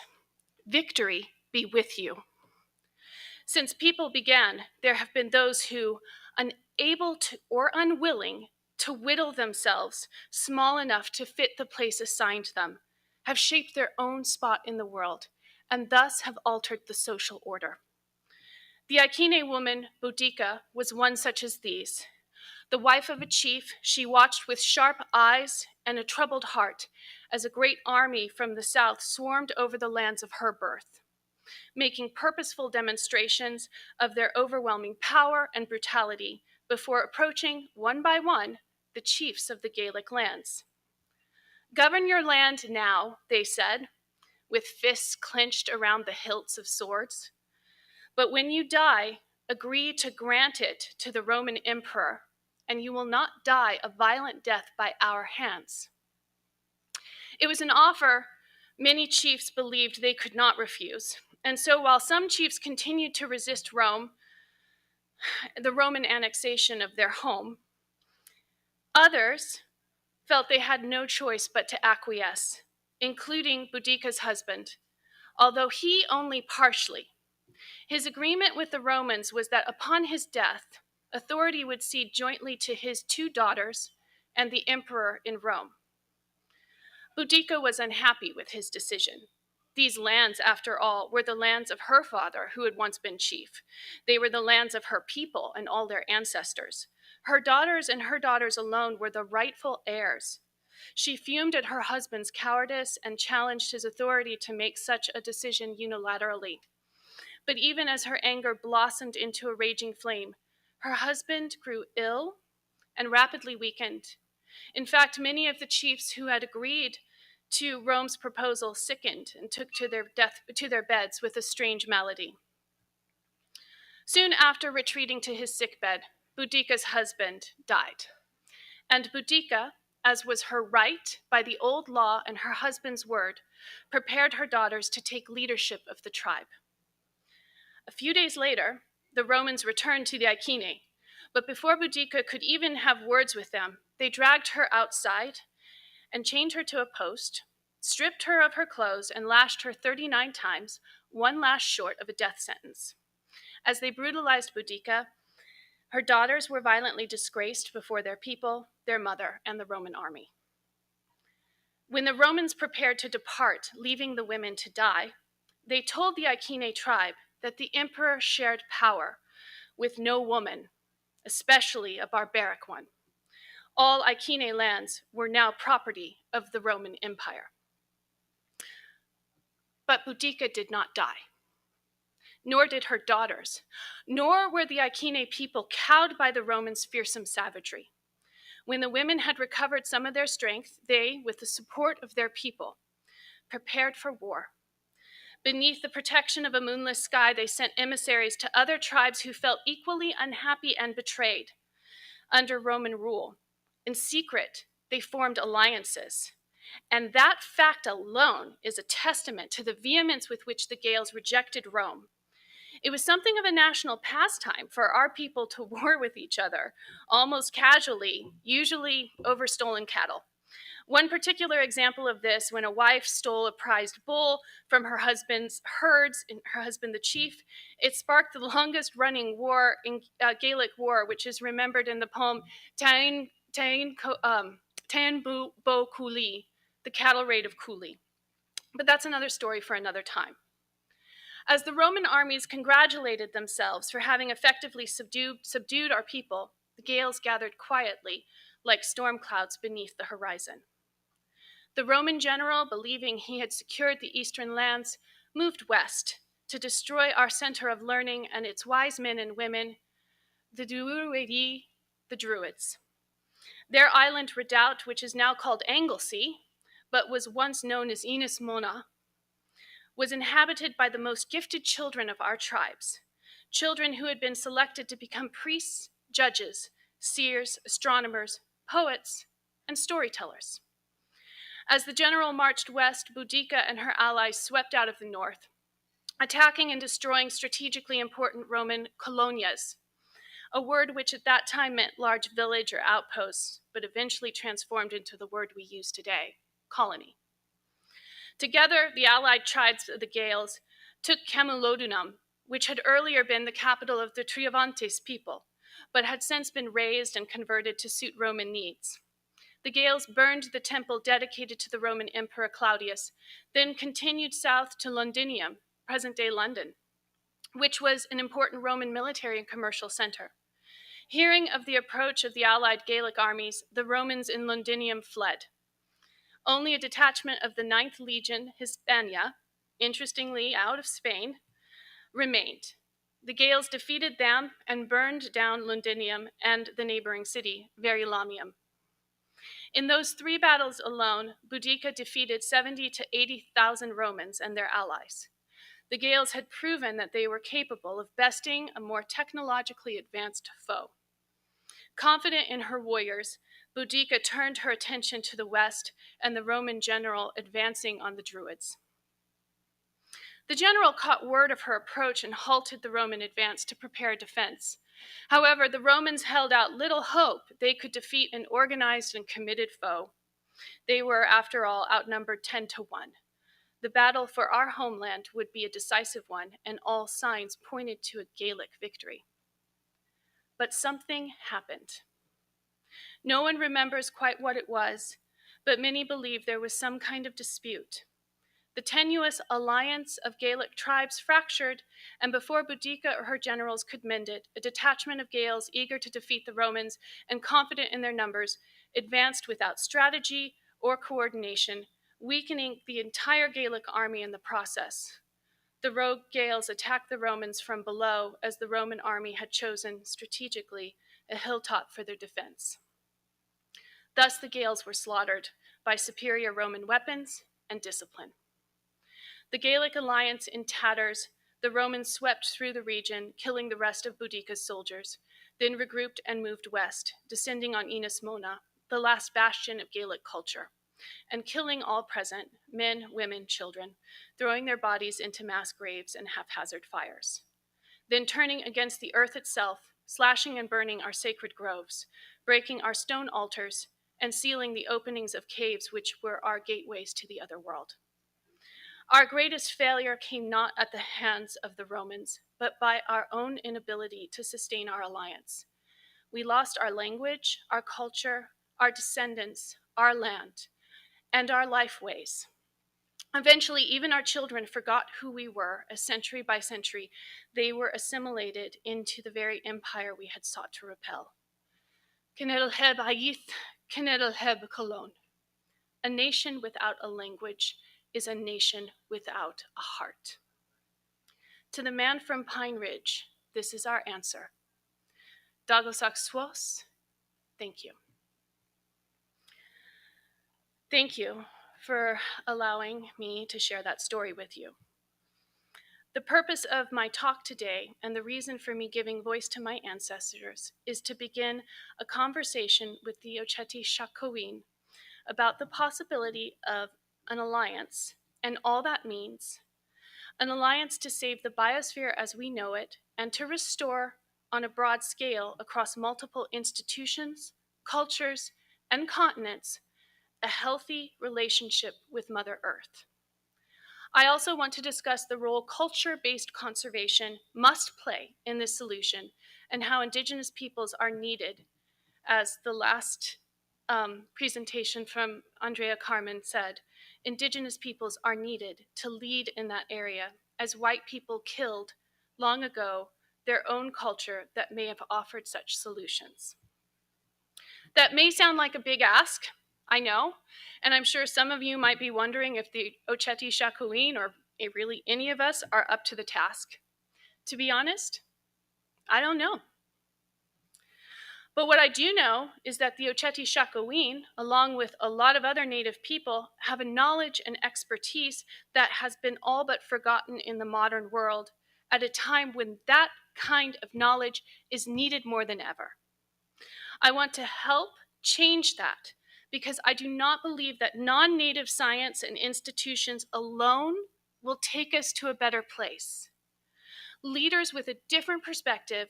Speaker 9: victory be with you. Since people began, there have been those who, unable to or unwilling to whittle themselves small enough to fit the place assigned them, have shaped their own spot in the world, and thus have altered the social order. The Aikine woman, Boudica, was one such as these. The wife of a chief, she watched with sharp eyes and a troubled heart as a great army from the south swarmed over the lands of her birth, making purposeful demonstrations of their overwhelming power and brutality before approaching, one by one, the chiefs of the Gaelic lands. "Govern your land now," they said, with fists clenched around the hilts of swords. "But when you die, agree to grant it to the Roman emperor, and you will not die a violent death by our hands." It was an offer many chiefs believed they could not refuse. And so while some chiefs continued to resist Rome, the Roman annexation of their home, others felt they had no choice but to acquiesce, including Boudicca's husband, although he only partially. His agreement with the Romans was that upon his death, authority would cede jointly to his two daughters and the emperor in Rome. Boudicca was unhappy with his decision. These lands, after all, were the lands of her father, who had once been chief. They were the lands of her people and all their ancestors. Her daughters and her daughters alone were the rightful heirs. She fumed at her husband's cowardice and challenged his authority to make such a decision unilaterally. But even as her anger blossomed into a raging flame, her husband grew ill and rapidly weakened. In fact, many of the chiefs who had agreed to Rome's proposal sickened and took to their beds with a strange malady. Soon after retreating to his sickbed, Boudicca's husband died. And Boudicca, as was her right by the old law and her husband's word, prepared her daughters to take leadership of the tribe. A few days later, the Romans returned to the Iceni, but before Boudicca could even have words with them, they dragged her outside and chained her to a post, stripped her of her clothes, and lashed her 39 times, one last short of a death sentence. As they brutalized Boudicca, her daughters were violently disgraced before their people, their mother, and the Roman army. When the Romans prepared to depart, leaving the women to die, they told the Iceni tribe that the emperor shared power with no woman, especially a barbaric one. All Iceni lands were now property of the Roman Empire. But Boudicca did not die, nor did her daughters, nor were the Iceni people cowed by the Romans' fearsome savagery. When the women had recovered some of their strength, they, with the support of their people, prepared for war. Beneath the protection of a moonless sky, they sent emissaries to other tribes who felt equally unhappy and betrayed under Roman rule. In secret, they formed alliances. And that fact alone is a testament to the vehemence with which the Gaels rejected Rome. It was something of a national pastime for our people to war with each other, almost casually, usually over stolen cattle. One particular example of this, when a wife stole a prized bull from her husband's herds, and her husband the chief, it sparked the longest running war in Gaelic war, which is remembered in the poem Tain Bo Cooley, the cattle raid of Cooley. But that's another story for another time. As the Roman armies congratulated themselves for having effectively subdued our people, the Gaels gathered quietly, like storm clouds beneath the horizon. The Roman general, believing he had secured the eastern lands, moved west to destroy our center of learning and its wise men and women, the Druidi, the Druids. Their island redoubt, which is now called Anglesey, but was once known as Ynys Mona, was inhabited by the most gifted children of our tribes, children who had been selected to become priests, judges, seers, astronomers, poets, and storytellers. As the general marched west, Boudicca and her allies swept out of the north, attacking and destroying strategically important Roman colonias, a word which at that time meant large village or outposts, but eventually transformed into the word we use today, colony. Together, the allied tribes of the Gaels took Camulodunum, which had earlier been the capital of the Triavantes people, but had since been razed and converted to suit Roman needs. The Gaels burned the temple dedicated to the Roman Emperor Claudius, then continued south to Londinium, present-day London, which was an important Roman military and commercial center. Hearing of the approach of the allied Gaelic armies, the Romans in Londinium fled. Only a detachment of the 9th Legion Hispania, interestingly out of Spain, remained. The Gaels defeated them and burned down Londinium and the neighboring city, Verulamum. In those 3 battles alone, Boudicca defeated 70 to 80,000 Romans and their allies. The Gaels had proven that they were capable of besting a more technologically advanced foe. Confident in her warriors, Boudicca turned her attention to the west and the Roman general advancing on the Druids. The general caught word of her approach and halted the Roman advance to prepare defense. However, the Romans held out little hope they could defeat an organized and committed foe. They were, after all, outnumbered 10 to 1. The battle for our homeland would be a decisive one, and all signs pointed to a Gaelic victory. But something happened. No one remembers quite what it was, but many believe there was some kind of dispute. The tenuous alliance of Gaelic tribes fractured, and before Boudicca or her generals could mend it, a detachment of Gaels eager to defeat the Romans and confident in their numbers advanced without strategy or coordination, weakening the entire Gaelic army in the process. The rogue Gaels attacked the Romans from below, as the Roman army had chosen strategically a hilltop for their defense. Thus, the Gaels were slaughtered by superior Roman weapons and discipline. The Gaelic alliance in tatters, the Romans swept through the region, killing the rest of Boudicca's soldiers, then regrouped and moved west, descending on Ynys Mona, the last bastion of Gaelic culture, and killing all present, men, women, children, throwing their bodies into mass graves and haphazard fires. Then turning against the earth itself, slashing and burning our sacred groves, breaking our stone altars, and sealing the openings of caves which were our gateways to the other world. Our greatest failure came not at the hands of the Romans, but by our own inability to sustain our alliance. We lost our language, our culture, our descendants, our land, and our life ways. Eventually, even our children forgot who we were, as century by century, they were assimilated into the very empire we had sought to repel. Kenedlheb Ayith, Kenedlheb Cologne. A nation without a language is a nation without a heart. To the man from Pine Ridge, this is our answer. Daglasak Swos, thank you. Thank you for allowing me to share that story with you. The purpose of my talk today, and the reason for me giving voice to my ancestors, is to begin a conversation with the Oceti Sakowin about the possibility of an alliance and all that means, an alliance to save the biosphere as we know it and to restore on a broad scale across multiple institutions, cultures, and continents a healthy relationship with Mother Earth. I also want to discuss the role culture-based conservation must play in this solution and how Indigenous peoples are needed, as the last presentation from Andrea Carmen said. Indigenous peoples are needed to lead in that area, as white people killed long ago their own culture that may have offered such solutions. That may sound like a big ask, I know, and I'm sure some of you might be wondering if the Oceti Sakowin or really any of us are up to the task. To be honest, I don't know. But what I do know is that the Oceti Sakowin, along with a lot of other Native people, have a knowledge and expertise that has been all but forgotten in the modern world at a time when that kind of knowledge is needed more than ever. I want to help change that because I do not believe that non-Native science and institutions alone will take us to a better place. Leaders with a different perspective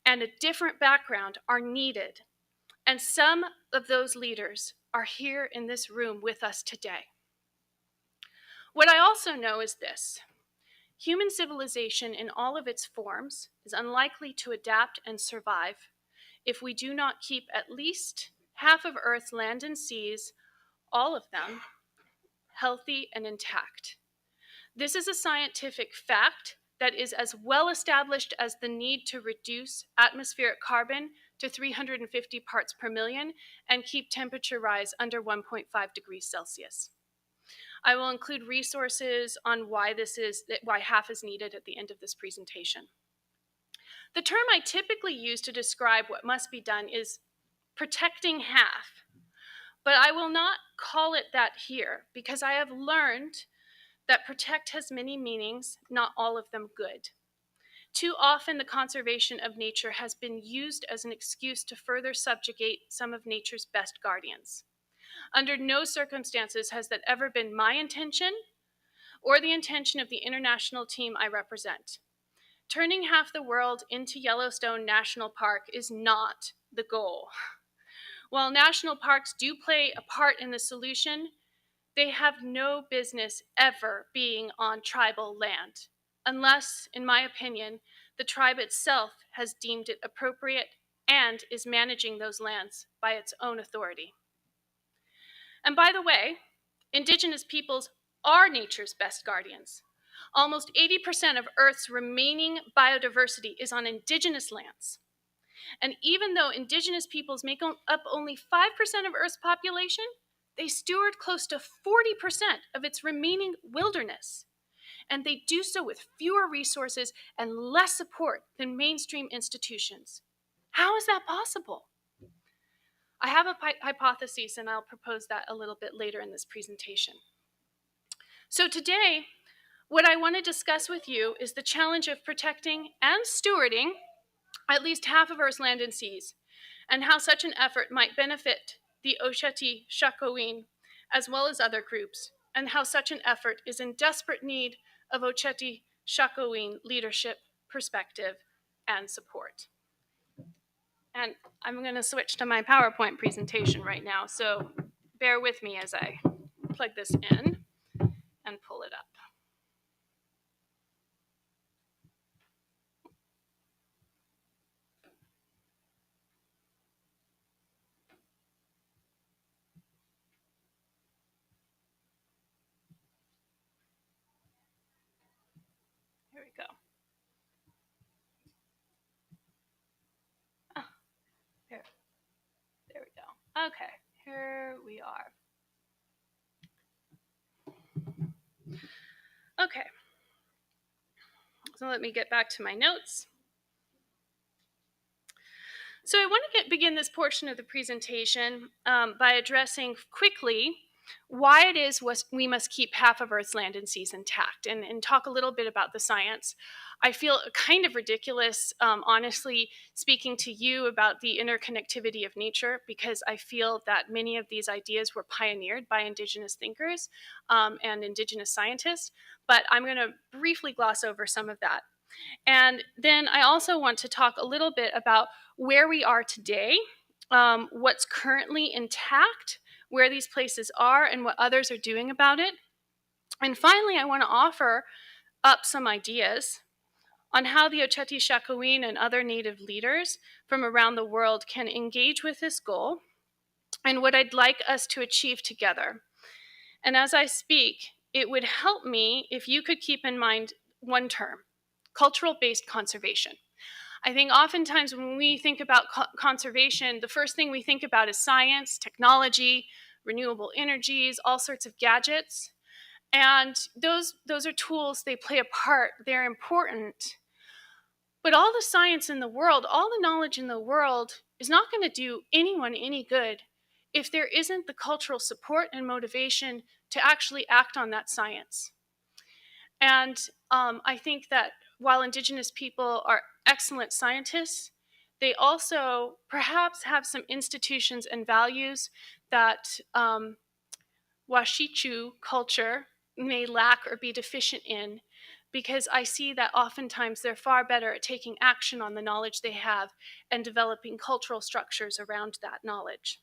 Speaker 9: and a different background are needed, and some of those leaders are here in this room with us today. What I also know is this: human civilization in all of its forms is unlikely to adapt and survive if we do not keep at least half of Earth's land and seas, all of them, healthy and intact. This is a scientific fact that is as well established as the need to reduce atmospheric carbon to 350 parts per million and keep temperature rise under 1.5 degrees Celsius. I will include resources on why half is needed at the end of this presentation. The term I typically use to describe what must be done is protecting half, but I will not call it that here because I have learned that protect has many meanings, not all of them good. Too often, the conservation of nature has been used as an excuse to further subjugate some of nature's best guardians. Under no circumstances has that ever been my intention or the intention of the international team I represent. Turning half the world into Yellowstone National Park is not the goal. While national parks do play a part in the solution, they have no business ever being on tribal land, unless, in my opinion, the tribe itself has deemed it appropriate and is managing those lands by its own authority. And by the way, Indigenous peoples are nature's best guardians. Almost 80% of Earth's remaining biodiversity is on Indigenous lands. And even though Indigenous peoples make up only 5% of Earth's population, they steward close to 40% of its remaining wilderness. And they do so with fewer resources and less support than mainstream institutions. How is that possible? I have a hypothesis, and I'll propose that a little bit later in this presentation. So today, what I want to discuss with you is the challenge of protecting and stewarding at least half of Earth's land and seas, and how such an effort might benefit the Oceti Sakowin, as well as other groups, and how such an effort is in desperate need of Oceti Sakowin leadership, perspective, and support. And I'm going to switch to my PowerPoint presentation right now, so bear with me as I plug this in and pull it up. Here we go. Oh, there we go. Okay, here we are. Okay, so let me get back to my notes. So I want to begin this portion of the presentation by addressing quickly why it is we must keep half of Earth's land and seas intact, and talk a little bit about the science. I feel kind of ridiculous, honestly, speaking to you about the interconnectivity of nature, because I feel that many of these ideas were pioneered by Indigenous thinkers and Indigenous scientists, but I'm going to briefly gloss over some of that. And then I also want to talk a little bit about where we are today, what's currently intact, where these places are, and what others are doing about it. And finally, I want to offer up some ideas on how the Oceti Sakowin and other Native leaders from around the world can engage with this goal, and what I'd like us to achieve together. And as I speak, it would help me if you could keep in mind one term: cultural-based conservation. I think oftentimes when we think about conservation, the first thing we think about is science, technology, renewable energies, all sorts of gadgets. And those are tools, they play a part, they're important. But all the science in the world, all the knowledge in the world is not going to do anyone any good if there isn't the cultural support and motivation to actually act on that science. And I think that while Indigenous people are excellent scientists, they also perhaps have some institutions and values that Washichu culture may lack or be deficient in, because I see that oftentimes they're far better at taking action on the knowledge they have and developing cultural structures around that knowledge.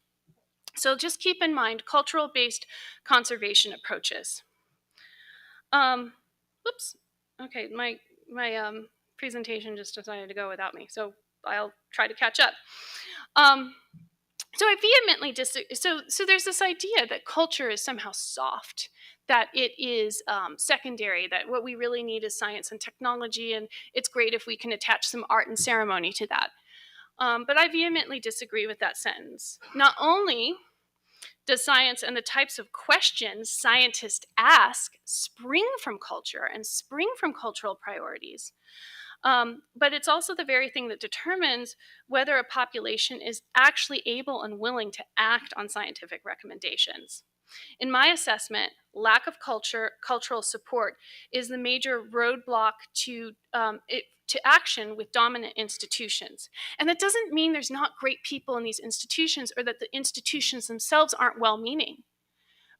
Speaker 9: So just keep in mind cultural-based conservation approaches. Whoops. Okay, my presentation just decided to go without me, so I'll try to catch up. So I vehemently disagree. So there's this idea that culture is somehow soft, that it is secondary, that what we really need is science and technology, and it's great if we can attach some art and ceremony to that. But I vehemently disagree with that sentence. Not only does science and the types of questions scientists ask spring from culture and spring from cultural priorities, but it's also the very thing that determines whether a population is actually able and willing to act on scientific recommendations. In my assessment, lack of cultural support is the major roadblock to action with dominant institutions. And that doesn't mean there's not great people in these institutions or that the institutions themselves aren't well-meaning.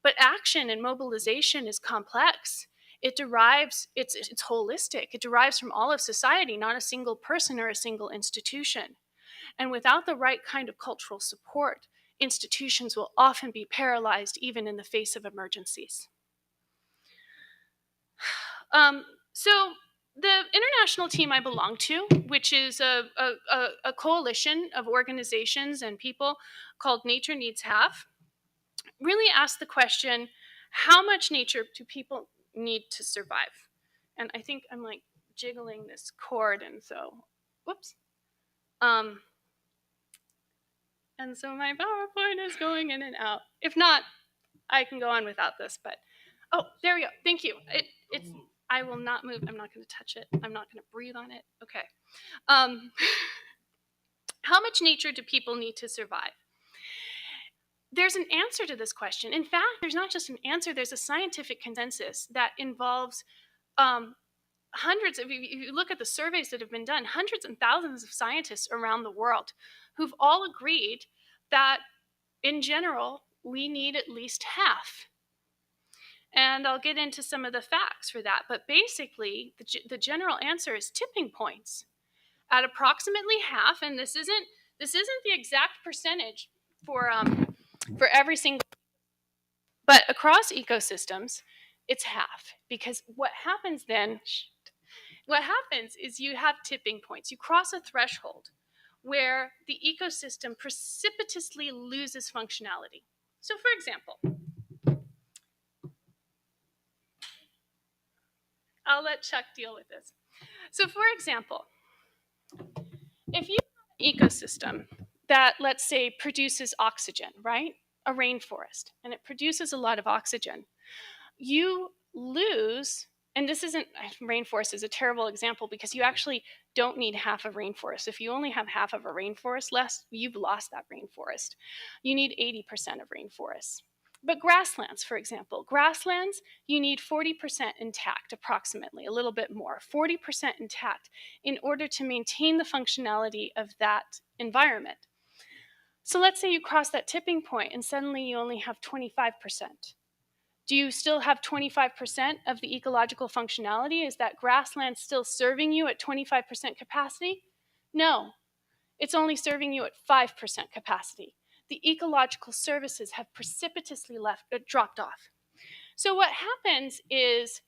Speaker 9: But action and mobilization is complex. It's holistic. It derives from all of society, not a single person or a single institution. And without the right kind of cultural support, institutions will often be paralyzed even in the face of emergencies. So the international team I belong to, which is a coalition of organizations and people called Nature Needs Have, really asked the question, how much nature do people need to survive? And I think I'm like jiggling this cord, and so, whoops. And so my PowerPoint is going in and out. If not, I can go on without this, but, oh, there we go. Thank you. It's, I will not move. I'm not going to touch it. I'm not going to breathe on it. Okay. How much nature do people need to survive? There's an answer to this question. In fact, there's not just an answer, there's a scientific consensus that involves hundreds of, if you look at the surveys that have been done, hundreds and thousands of scientists around the world who've all agreed that in general, we need at least half. And I'll get into some of the facts for that. But basically, the general answer is tipping points. At approximately half, and this isn't the exact percentage for every single, but across ecosystems, it's half. Because what happens then, what happens is you have tipping points. You cross a threshold where the ecosystem precipitously loses functionality. So for example, I'll let Chuck deal with this. So for example, if you have an ecosystem that, let's say, produces oxygen, right? A rainforest, and it produces a lot of oxygen, you lose, and this isn't, rainforest is a terrible example because you actually don't need half a rainforest. If you only have half of a rainforest left, you've lost that rainforest. You need 80% of rainforests. But grasslands, for example, grasslands, you need 40% intact, approximately, a little bit more, 40% intact in order to maintain the functionality of that environment. So let's say you cross that tipping point and suddenly you only have 25%. Do you still have 25% of the ecological functionality? Is that grassland still serving you at 25% capacity? No, it's only serving you at 5% capacity. The ecological services have precipitously dropped off. So what happens is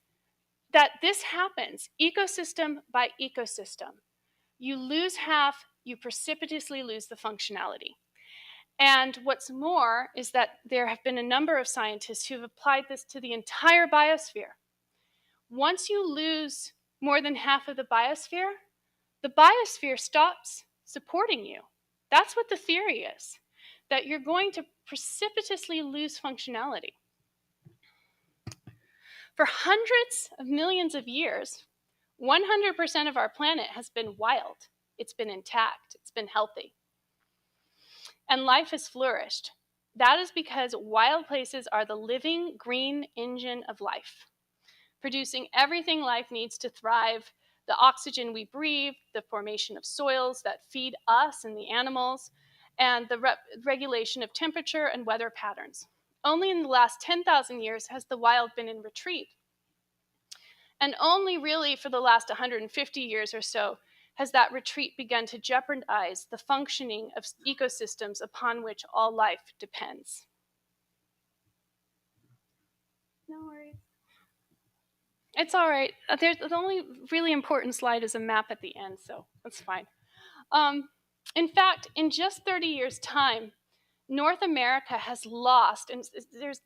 Speaker 9: that this happens ecosystem by ecosystem. You lose half, you precipitously lose the functionality. And what's more is that there have been a number of scientists who've applied this to the entire biosphere. Once you lose more than half of the biosphere stops supporting you. That's what the theory is, that you're going to precipitously lose functionality. For hundreds of millions of years, 100% of our planet has been wild. It's been intact. It's been healthy. And life has flourished. That is because wild places are the living green engine of life, producing everything life needs to thrive: the oxygen we breathe, the formation of soils that feed us and the animals, and the regulation of temperature and weather patterns. Only in the last 10,000 years has the wild been in retreat. And only really for the last 150 years or so has that retreat begun to jeopardize the functioning of ecosystems upon which all life depends. No worries. It's all right. The only really important slide is a map at the end, so that's fine. In fact, in just 30 years' time, North America has lost, and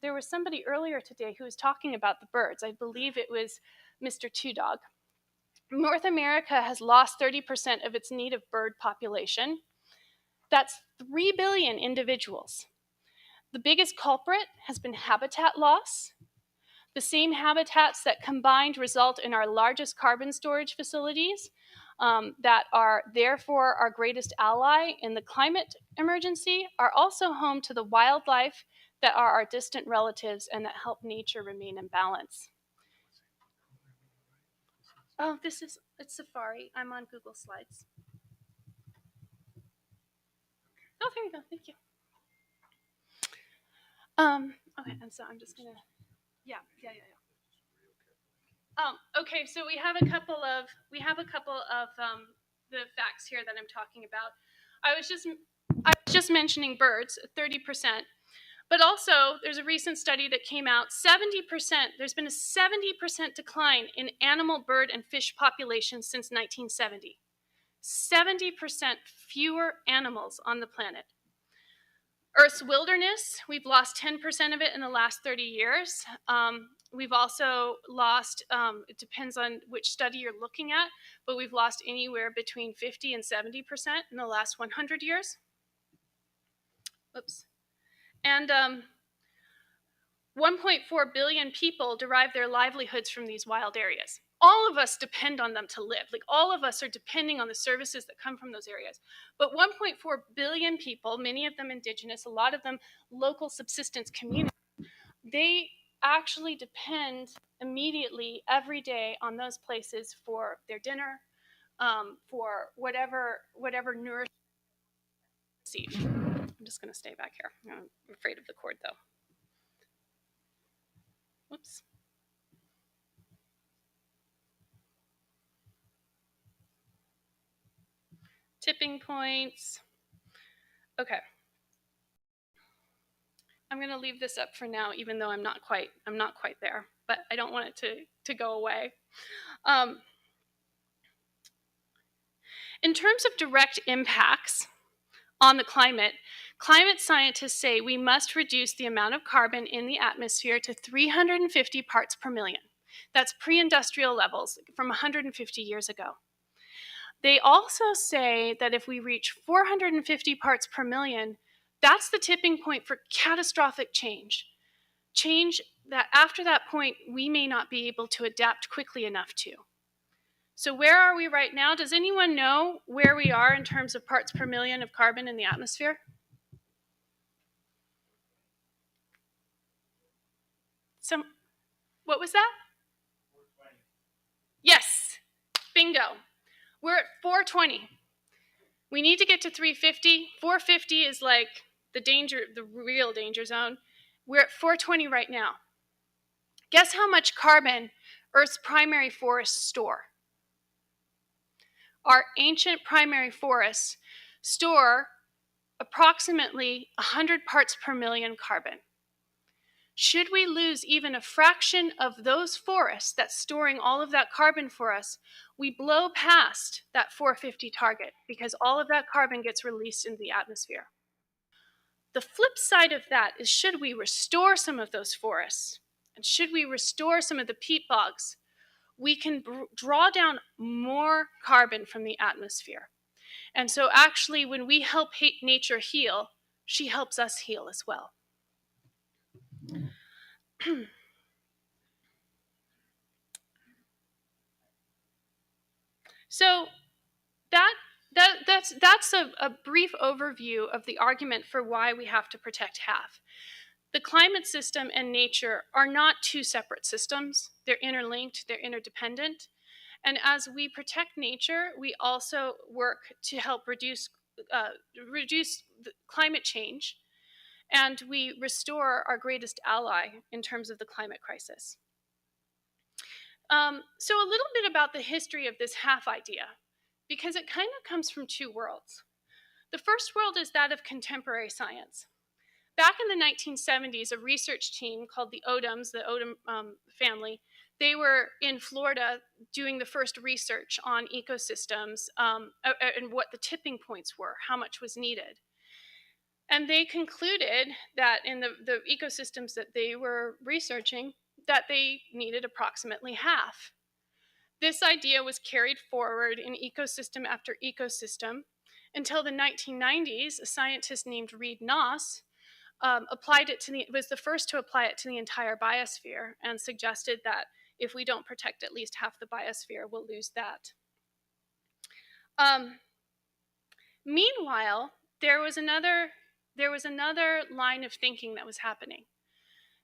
Speaker 9: there was somebody earlier today who was talking about the birds. I believe it was Mr. Two Dog. North America has lost 30% of its native bird population. That's 3 billion individuals. The biggest culprit has been habitat loss, the same habitats that combined result in our largest carbon storage facilities, that are therefore our greatest ally in the climate emergency, are also home to the wildlife that are our distant relatives and that help nature remain in balance. Oh, it's Safari. I'm on Google Slides. Oh, there you go. Thank you. Okay, and so I'm just gonna, yeah. Okay, so we have a couple of the facts here that I'm talking about. I was just mentioning birds, 30%, but also there's a recent study that came out. 70%. There's been a 70% decline in animal, bird, and fish populations since 1970. 70% fewer animals on the planet. Earth's wilderness, we've lost 10% of it in the last 30 years. We've also lost, it depends on which study you're looking at, but we've lost anywhere between 50 and 70% in the last 100 years. Oops. And 1.4 billion people derive their livelihoods from these wild areas. All of us depend on them to live. Like, all of us are depending on the services that come from those areas. But 1.4 billion people, many of them indigenous, a lot of them local subsistence communities, they actually depend immediately every day on those places for their dinner, for whatever nourishment they receive. I'm just going to stay back here. I'm afraid of the cord, though. Whoops. Tipping points. Okay. I'm going to leave this up for now, even though I'm not quite there, but I don't want it to go away. In terms of direct impacts on the climate scientists say we must reduce the amount of carbon in the atmosphere to 350 parts per million. That's pre-industrial levels from 150 years ago. They also say that if we reach 450 parts per million, that's the tipping point for catastrophic change. Change that after that point, we may not be able to adapt quickly enough to. So where are we right now? Does anyone know where we are in terms of parts per million of carbon in the atmosphere? What was that? 420. Yes, bingo. We're at 420. We need to get to 350. 450 is like the real danger zone. We're at 420 right now. Guess how much carbon Earth's primary forests store? Our ancient primary forests store approximately 100 parts per million carbon. Should we lose even a fraction of those forests that's storing all of that carbon for us, we blow past that 450 target because all of that carbon gets released into the atmosphere. The flip side of that is, should we restore some of those forests, and should we restore some of the peat bogs, we can draw down more carbon from the atmosphere. And so actually, when we help nature heal, she helps us heal as well. So that's a brief overview of the argument for why we have to protect half. The climate system and nature are not two separate systems. They're interlinked, they're interdependent. And as we protect nature, we also work to help reduce climate change, and we restore our greatest ally in terms of the climate crisis. So a little bit about the history of this half idea, because it kind of comes from two worlds. The first world is that of contemporary science. Back in the 1970s, a research team called the Odums family, they were in Florida doing the first research on ecosystems and what the tipping points were, how much was needed. And they concluded that in the ecosystems that they were researching, that they needed approximately half. This idea was carried forward in ecosystem after ecosystem until the 1990s, a scientist named Reed Noss was the first to apply it to the entire biosphere and suggested that if we don't protect at least half the biosphere, we'll lose that. Meanwhile, there was another line of thinking that was happening.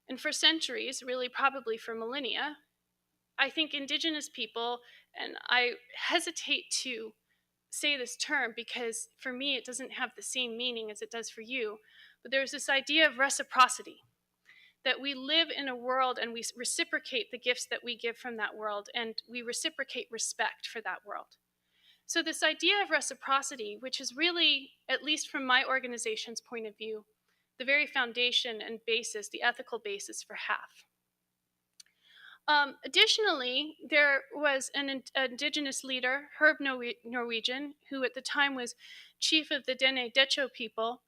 Speaker 9: And for centuries, really probably for millennia, I think indigenous people, and I hesitate to say this term because for me it doesn't have the same meaning as it does for you, but there's this idea of reciprocity, that we live in a world and we reciprocate the gifts that we give from that world, and we reciprocate respect for that world. So this idea of reciprocity, which is really, at least from my organization's point of view, the very foundation and basis, the ethical basis for half. Additionally, there was an indigenous leader, Herb Norwegian, who at the time was chief of the Dene Decho people,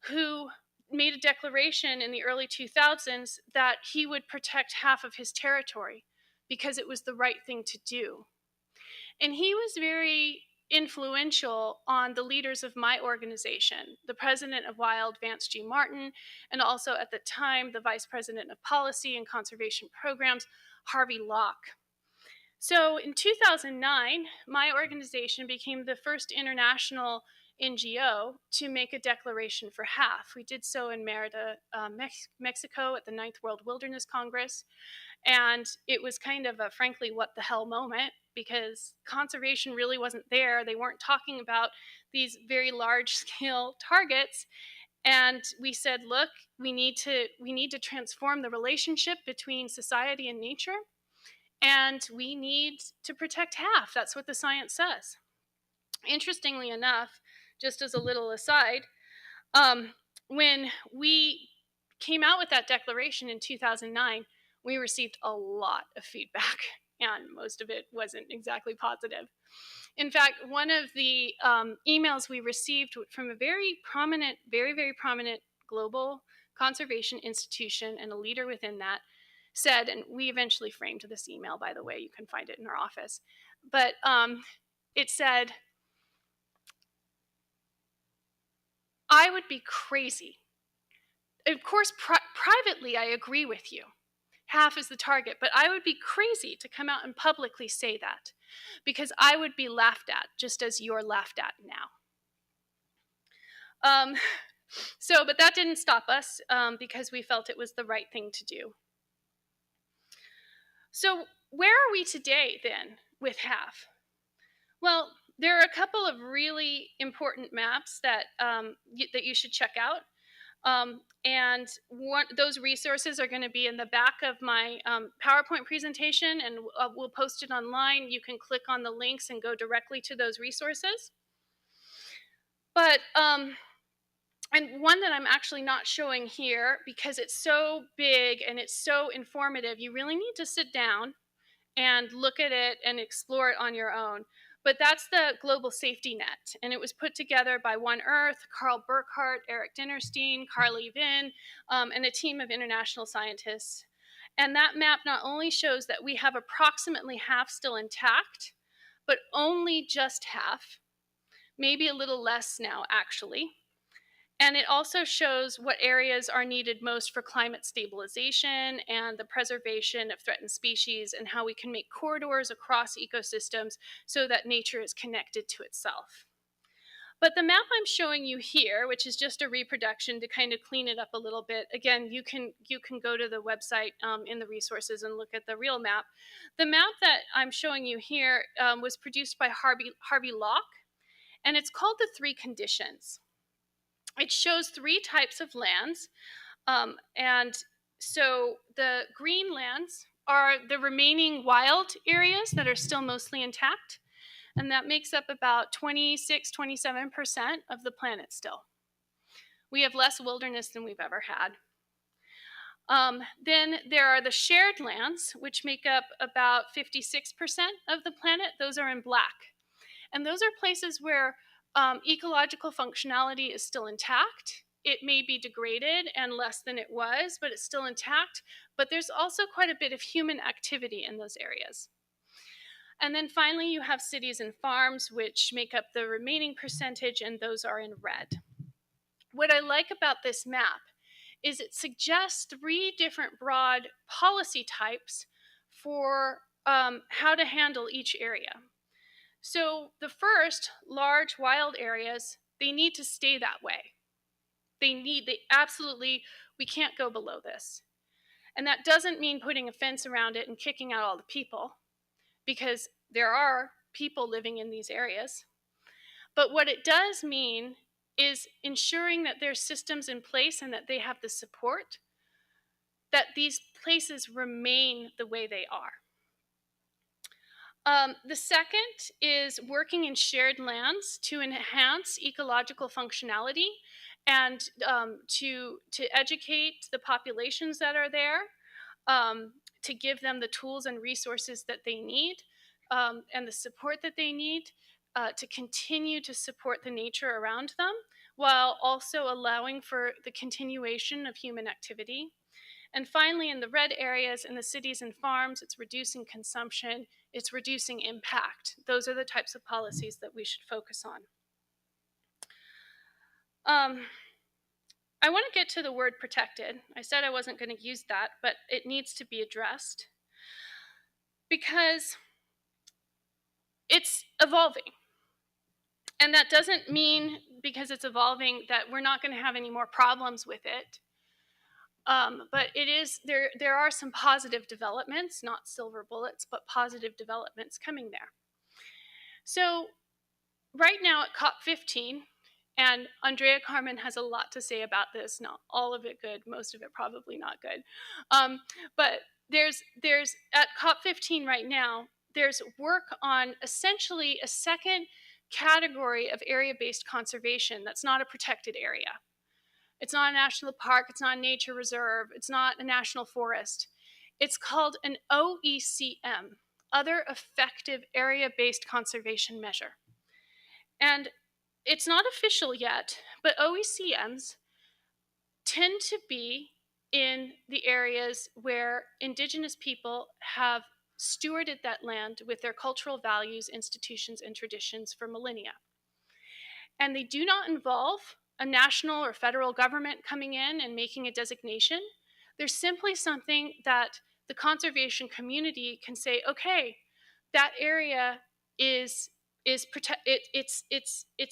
Speaker 9: who made a declaration in the early 2000s that he would protect half of his territory because it was the right thing to do. And he was very influential on the leaders of my organization, the president of WILD, Vance G. Martin, and also at the time, the vice president of policy and conservation programs, Harvey Locke. So in 2009, my organization became the first international NGO to make a declaration for half. We did so in Merida, Mexico at the 9th World Wilderness Congress. And it was kind of a, frankly, what the hell moment, because conservation really wasn't there. They weren't talking about these very large scale targets. And we said, look, we need to transform the relationship between society and nature. And we need to protect half. That's what the science says. Interestingly enough, just as a little aside, when we came out with that declaration in 2009, we received a lot of feedback, and most of it wasn't exactly positive. In fact, one of the emails we received from a very prominent, very prominent global conservation institution and a leader within that said, and we eventually framed this email, by the way, you can find it in our office, but it said, I would be crazy. Of course, privately, I agree with you. Half is the target, but I would be crazy to come out and publicly say that because I would be laughed at just as you're laughed at now. But that didn't stop us because we felt it was the right thing to do. So where are we today then with half? Well, there are a couple of really important maps that that you should check out. And those resources are going to be in the back of my PowerPoint presentation, and we'll post it online. You can click on the links and go directly to those resources. But, and one that I'm actually not showing here because it's so big and it's so informative, you really need to sit down and look at it and explore it on your own. But that's the Global Safety Net, and it was put together by One Earth, Carl Burkhart, Eric Dinerstein, Carly Vinn, and a team of international scientists. And that map not only shows that we have approximately half still intact, but only just half, maybe a little less now, actually. And it also shows what areas are needed most for climate stabilization and the preservation of threatened species, and how we can make corridors across ecosystems so that nature is connected to itself. But the map I'm showing you here, which is just a reproduction to kind of clean it up a little bit, again, you can go to the website in the resources and look at the real map. The map that I'm showing you here was produced by Harvey Locke, and it's called the Three Conditions. It shows three types of lands, and so the green lands are the remaining wild areas that are still mostly intact, and that makes up about 26-27% of the planet still. We have less wilderness than we've ever had. Then there are the shared lands, which make up about 56% of the planet. Those are in black. And those are places where ecological functionality is still intact. It may be degraded and less than it was, but it's still intact. But there's also quite a bit of human activity in those areas. And then finally, you have cities and farms, which make up the remaining percentage, and those are in red. What I like about this map is it suggests 3 different broad policy types for how to handle each area. So the first, large wild areas, they need to stay that way. They absolutely, we can't go below this. And that doesn't mean putting a fence around it and kicking out all the people, because there are people living in these areas. But what it does mean is ensuring that there's systems in place and that they have the support, that these places remain the way they are. The second is working in shared lands to enhance ecological functionality and to educate the populations that are there, to give them the tools and resources that they need, and the support that they need, to continue to support the nature around them, while also allowing for the continuation of human activity. And finally, in the red areas, in the cities and farms, it's reducing consumption, it's reducing impact. Those are the types of policies that we should focus on. I want to get to the word protected. I said I wasn't going to use that, but it needs to be addressed because it's evolving. And that doesn't mean, because it's evolving, that we're not going to have any more problems with it. But it is, there are some positive developments, not silver bullets, but positive developments coming there. So right now at COP15, and Andrea Carmen has a lot to say about this, not all of it good, most of it probably not good. But there's at COP15 right now, there's work on essentially a second category of area-based conservation that's not a protected area. It's not a national park, it's not a nature reserve, it's not a national forest. It's called an OECM, Other Effective Area-Based Conservation Measure. And it's not official yet, but OECMs tend to be in the areas where indigenous people have stewarded that land with their cultural values, institutions, and traditions for millennia. And they do not involve a national or federal government coming in and making a designation. There's simply something that the conservation community can say, okay, that area is it's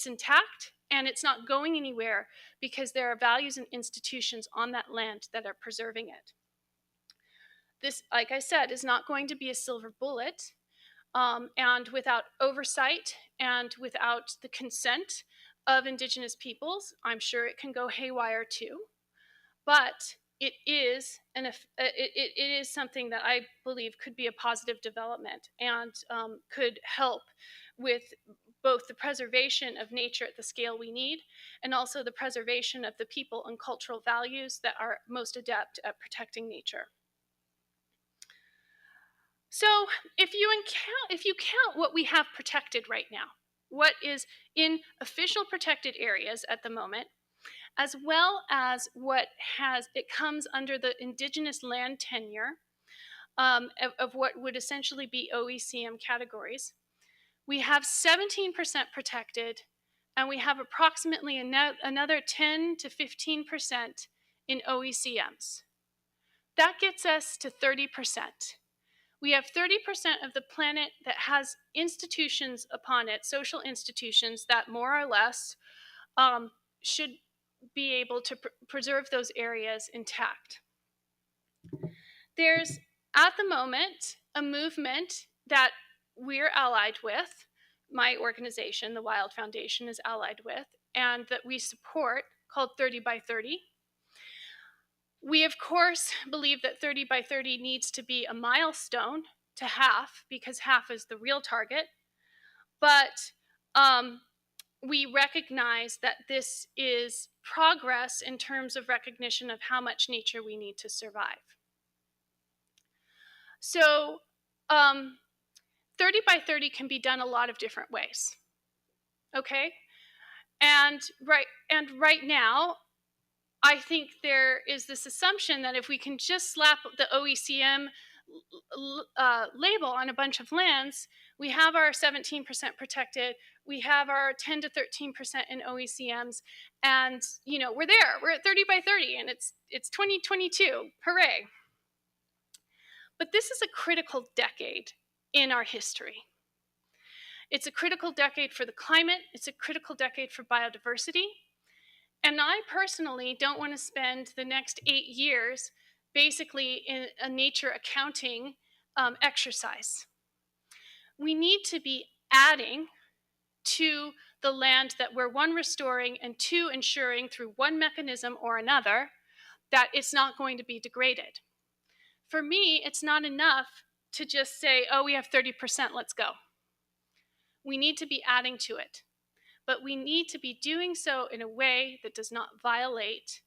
Speaker 9: intact and it's not going anywhere because there are values and institutions on that land that are preserving it. This, like I said, is not going to be a silver bullet, and without oversight and without the consent of indigenous peoples, I'm sure it can go haywire too. But it is it is something that I believe could be a positive development and could help with both the preservation of nature at the scale we need and also the preservation of the people and cultural values that are most adept at protecting nature. So if you count what we have protected right now, what is in official protected areas at the moment, as well as what it comes under the indigenous land tenure of what would essentially be OECM categories, we have 17% protected, and we have approximately another 10 to 15% in OECMs. That gets us to 30%. We have 30% of the planet that has institutions upon it, social institutions that more or less should be able to preserve those areas intact. There's, at the moment, a movement that we're allied with, my organization, the Wild Foundation, is allied with, and that we support, called 30 by 30. We, of course, believe that 30 by 30 needs to be a milestone to half, because half is the real target. But we recognize that this is progress in terms of recognition of how much nature we need to survive. So 30 by 30 can be done a lot of different ways. Okay? And right now, I think there is this assumption that if we can just slap the OECM label on a bunch of lands, We have our 17% protected. We have our 10 to 13% in OECMs, and we're there. We're at 30 by 30, and it's 2022. Hooray! But this is a critical decade in our history. It's a critical decade for the climate. It's a critical decade for biodiversity. And I personally don't want to spend the next 8 years basically in a nature accounting exercise. We need to be adding to the land that we're, one, restoring, and two, ensuring through one mechanism or another that it's not going to be degraded. For me, it's not enough to just say, oh, we have 30%, let's go. We need to be adding to it. But we need to be doing so in a way that does not violate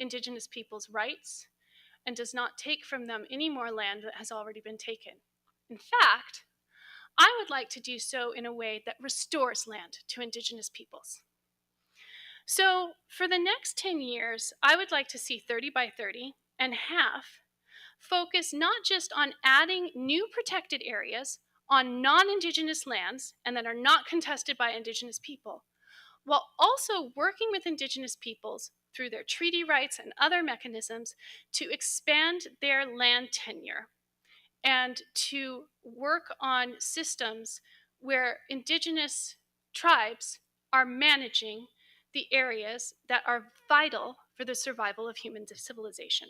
Speaker 9: Indigenous people's rights and does not take from them any more land that has already been taken. In fact, I would like to do so in a way that restores land to Indigenous peoples. So for the next 10 years, I would like to see 30 by 30 and half focus not just on adding new protected areas on non-Indigenous lands and that are not contested by Indigenous people, while also working with Indigenous peoples through their treaty rights and other mechanisms to expand their land tenure and to work on systems where Indigenous tribes are managing the areas that are vital for the survival of human civilization.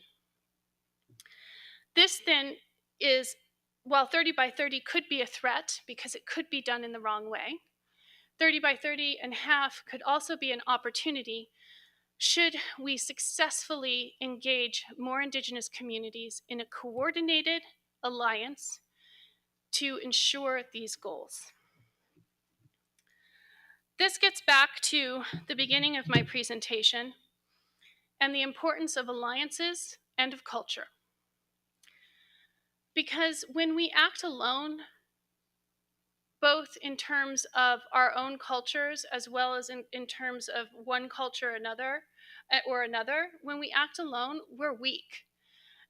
Speaker 9: This then is, while 30 by 30 could be a threat because it could be done in the wrong way, 30 by 30 and half could also be an opportunity should we successfully engage more Indigenous communities in a coordinated alliance to ensure these goals. This gets back to the beginning of my presentation and the importance of alliances and of culture. Because when we act alone, both in terms of our own cultures as well as in terms of one culture or another, when we act alone, we're weak.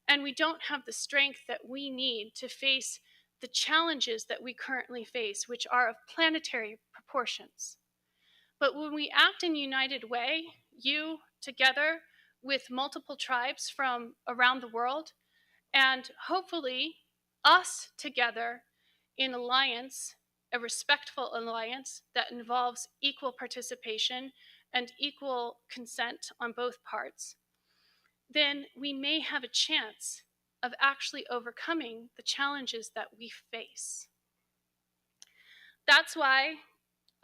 Speaker 9: And we don't have the strength that we need to face the challenges that we currently face, which are of planetary proportions. But when we act in a united way, you together with multiple tribes from around the world, and hopefully us together in alliance, a respectful alliance that involves equal participation and equal consent on both parts, then we may have a chance of actually overcoming the challenges that we face. That's why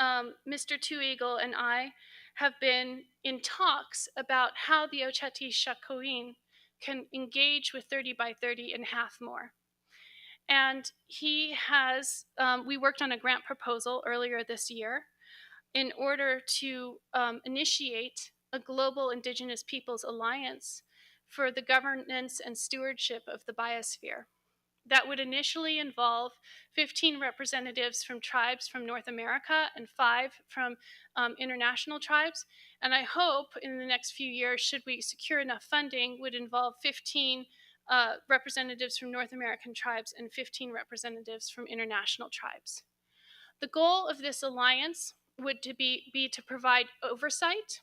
Speaker 9: Mr. Two Eagle and I have been in talks about how the Oceti Sakowin can engage with 30 by 30 and half more. And we worked on a grant proposal earlier this year in order to initiate a global Indigenous Peoples Alliance for the governance and stewardship of the biosphere. That would initially involve 15 representatives from tribes from North America and 5 from international tribes. And I hope in the next few years, should we secure enough funding, would involve 15 representatives from North American tribes and 15 representatives from international tribes. The goal of this alliance would be to provide oversight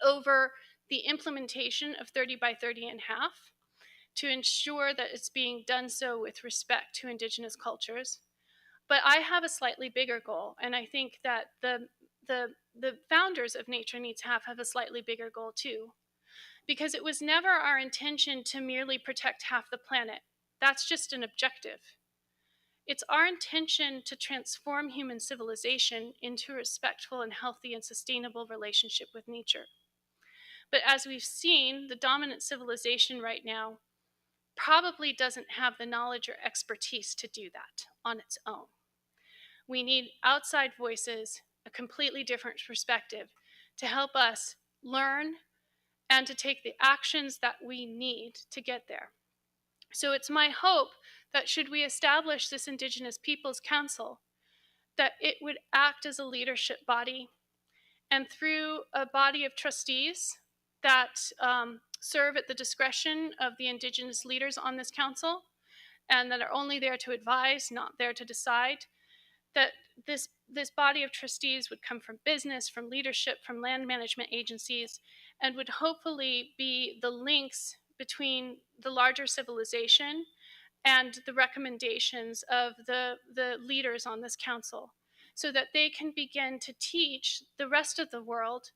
Speaker 9: over the implementation of 30 by 30 and half, to ensure that it's being done so with respect to Indigenous cultures. But I have a slightly bigger goal, and I think that the founders of Nature Needs Half have a slightly bigger goal too, because it was never our intention to merely protect half the planet. That's just an objective. It's our intention to transform human civilization into a respectful and healthy and sustainable relationship with nature. But as we've seen, the dominant civilization right now probably doesn't have the knowledge or expertise to do that on its own. We need outside voices, a completely different perspective, to help us learn and to take the actions that we need to get there. So it's my hope that should we establish this Indigenous Peoples Council, that it would act as a leadership body, and through a body of trustees that serve at the discretion of the Indigenous leaders on this council, and that are only there to advise, not there to decide, that this body of trustees would come from business, from leadership, from land management agencies, and would hopefully be the links between the larger civilization and the recommendations of the leaders on this council, so that they can begin to teach the rest of the world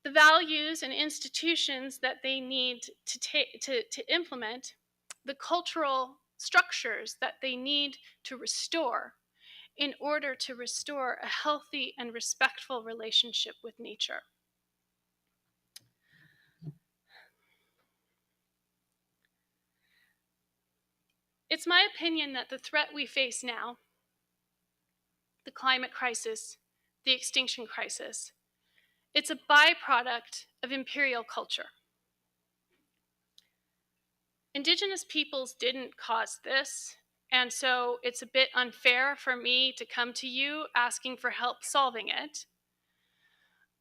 Speaker 9: the values and institutions that they need to implement, the cultural structures that they need to restore in order to restore a healthy and respectful relationship with nature. It's my opinion that the threat we face now, the climate crisis, the extinction crisis, it's a byproduct of imperial culture. Indigenous peoples didn't cause this, and so it's a bit unfair for me to come to you asking for help solving it.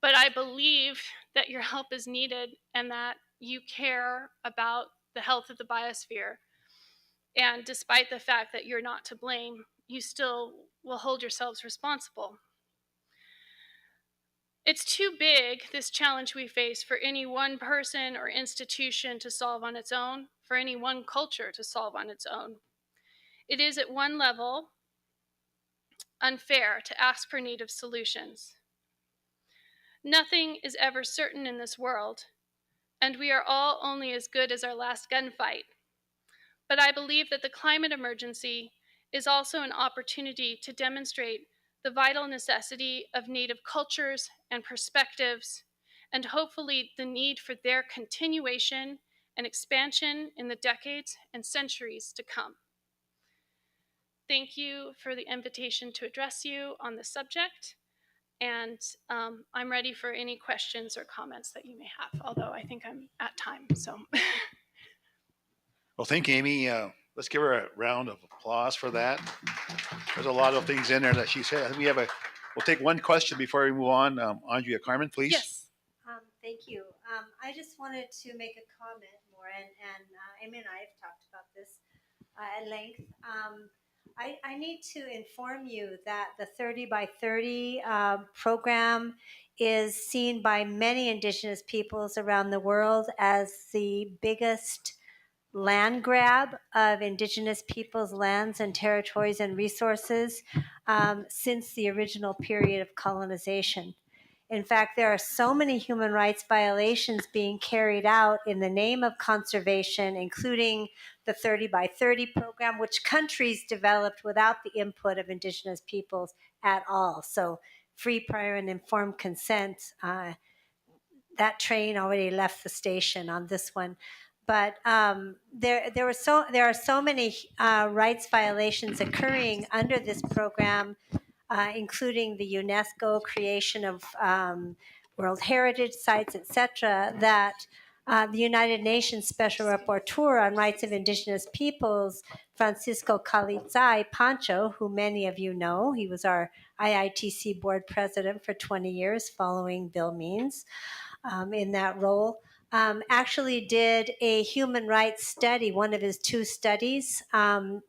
Speaker 9: But I believe that your help is needed and that you care about the health of the biosphere. And despite the fact that you're not to blame, you still will hold yourselves responsible. It's too big, this challenge we face, for any one person or institution to solve on its own, for any one culture to solve on its own. It is at one level unfair to ask for native solutions. Nothing is ever certain in this world, and we are all only as good as our last gunfight. But I believe that the climate emergency is also an opportunity to demonstrate the vital necessity of native cultures and perspectives, and hopefully the need for their continuation and expansion in the decades and centuries to come. Thank you for the invitation to address you on this subject, and I'm ready for any questions or comments that you may have, although I think I'm at time, so.
Speaker 1: Well, thank you, Amy. Let's give her a round of applause for that. There's a lot of things in there that she said. I think we'll take one question before we move on. Andrea Carmen, please.
Speaker 8: Yes. Thank you. I just wanted to make a comment more, and Amy and I have talked about this at length. I need to inform you that the 30 by 30 program is seen by many Indigenous peoples around the world as the biggest land grab of Indigenous peoples' lands and territories and resources since the original period of colonization. In fact, there are so many human rights violations being carried out in the name of conservation, including the 30 by 30 program, which countries developed without the input of Indigenous peoples at all. So free, prior, and informed consent, that train already left the station on this one. But there are so many rights violations occurring under this program, including the UNESCO creation of World Heritage Sites, etc., that the United Nations Special Rapporteur on Rights of Indigenous Peoples, Francisco Calizay Pancho, who many of you know, he was our IITC board president for 20 years following Bill Means in that role, actually did a human rights study, one of his two studies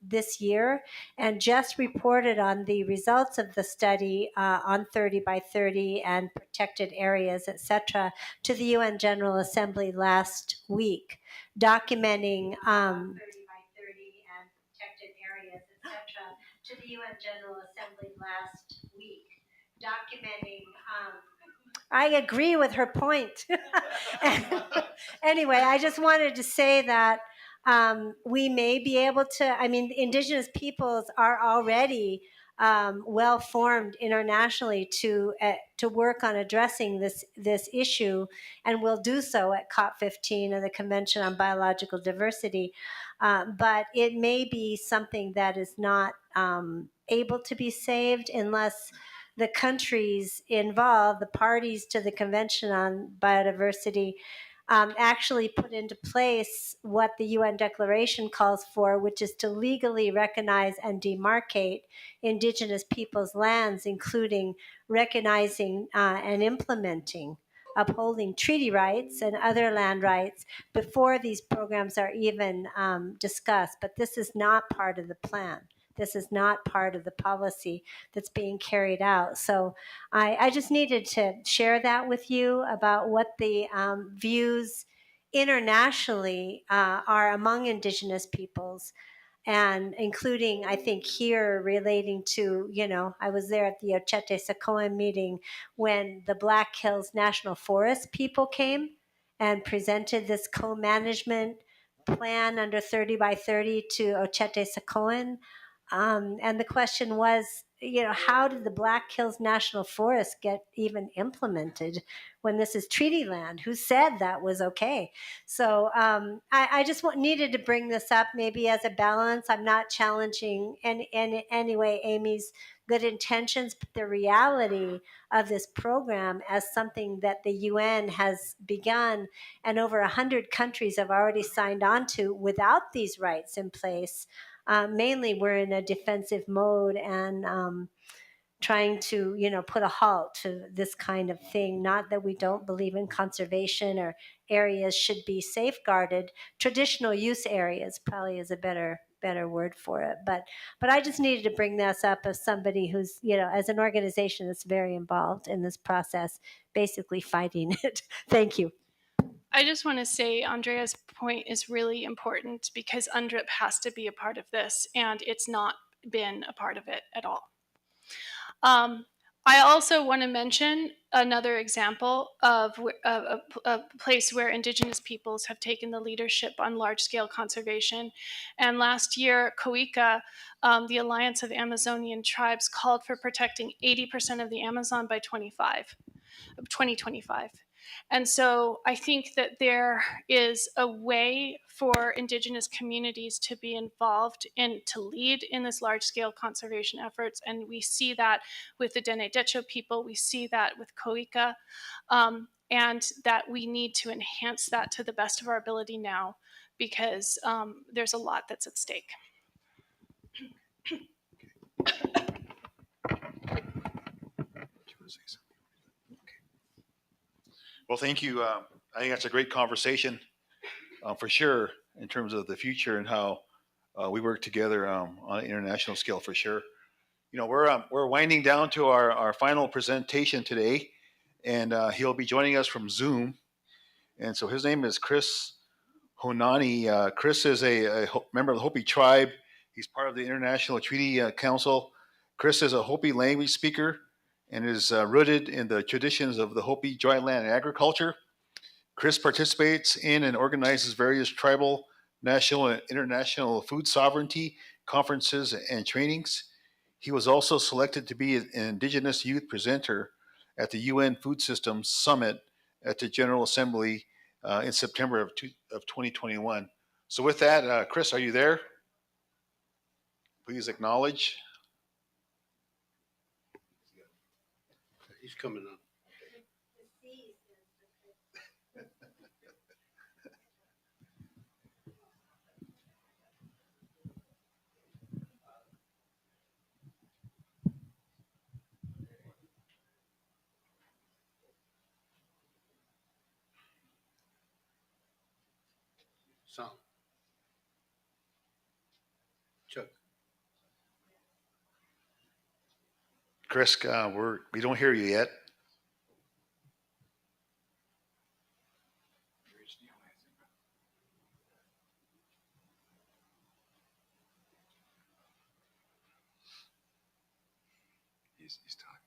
Speaker 8: this year, and just reported on the results of the study on 30 by 30 and protected areas, etc., to the UN General Assembly last week, documenting 30 by 30 and protected areas, etc., to the UN General Assembly last week, documenting I agree with her point. Anyway, I just wanted to say that we may be able to, I mean, Indigenous peoples are already well formed internationally to work on addressing this issue, and will do so at COP15 of the Convention on Biological Diversity. But it may be something that is not able to be saved unless the countries involved, the parties to the Convention on Biodiversity, actually put into place what the UN Declaration calls for, which is to legally recognize and demarcate Indigenous peoples' lands, including recognizing and implementing upholding treaty rights and other land rights before these programs are even discussed. But this is not part of the plan. This is not part of the policy that's being carried out. So I just needed to share that with you about what the views internationally are among Indigenous peoples, and including, I think, here relating to, I was there at the Oceti Sakowin meeting when the Black Hills National Forest people came and presented this co-management plan under 30 by 30 to Oceti Sakowin. And the question was, how did the Black Hills National Forest get even implemented when this is treaty land? Who said that was okay? So I just needed to bring this up maybe as a balance. I'm not challenging in any way Amy's good intentions, but the reality of this program as something that the UN has begun and over 100 countries have already signed on to without these rights in place. Mainly, we're in a defensive mode and trying to, put a halt to this kind of thing. Not that we don't believe in conservation or areas should be safeguarded. Traditional use areas probably is a better word for it. But I just needed to bring this up as somebody who's, as an organization that's very involved in this process, basically fighting it. Thank you.
Speaker 9: I just want to say Andrea's point is really important because UNDRIP has to be a part of this, and it's not been a part of it at all. I also want to mention another example of a place where Indigenous peoples have taken the leadership on large-scale conservation. And last year, COICA, the Alliance of Amazonian Tribes, called for protecting 80% of the Amazon by 2025. And so I think that there is a way for Indigenous communities to be involved and to lead in this large-scale conservation efforts. And we see that with the Dene Decho people, we see that with COICA, and that we need to enhance that to the best of our ability now because there's a lot that's at stake.
Speaker 1: Well, thank you. I think that's a great conversation for sure in terms of the future and how we work together on an international scale for sure. We're winding down to our final presentation today, and he'll be joining us from Zoom. And so his name is Chris Honani. Chris is a member of the Hopi tribe. He's part of the International Treaty Council. Chris is a Hopi language speaker and is rooted in the traditions of the Hopi dryland agriculture. Chris participates in and organizes various tribal, national, and international food sovereignty conferences and trainings. He was also selected to be an Indigenous youth presenter at the UN Food Systems Summit at the General Assembly in September of 2021. So, with that, Chris, are you there? Please acknowledge.
Speaker 3: He's coming up. Sound. Chuck.
Speaker 1: Chris, we don't hear you yet. He's talking.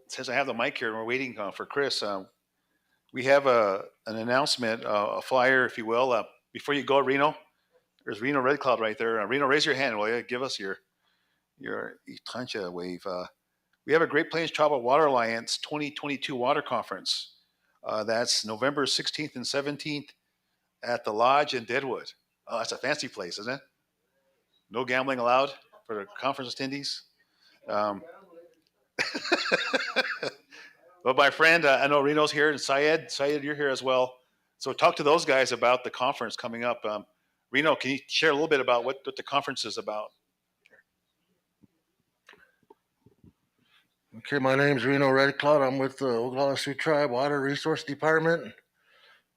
Speaker 1: Since I have the mic here and we're waiting for Chris, we have an announcement, a flyer, if you will. Before you go, Reno, there's Reno Red Cloud right there. Reno, raise your hand, will you? Give us your Itancha wave. We have a Great Plains Tribal Water Alliance 2022 Water Conference. That's November 16th and 17th at the Lodge in Deadwood. Oh, that's a fancy place, isn't it? No gambling allowed for the conference attendees. But my friend, I know Reno's here, and Syed, you're here as well. So talk to those guys about the conference coming up. Reno, can you share a little bit about what the conference is about?
Speaker 5: Okay, my name's Reno Red Cloud. I'm with the Oglala Sioux Tribe Water Resource Department,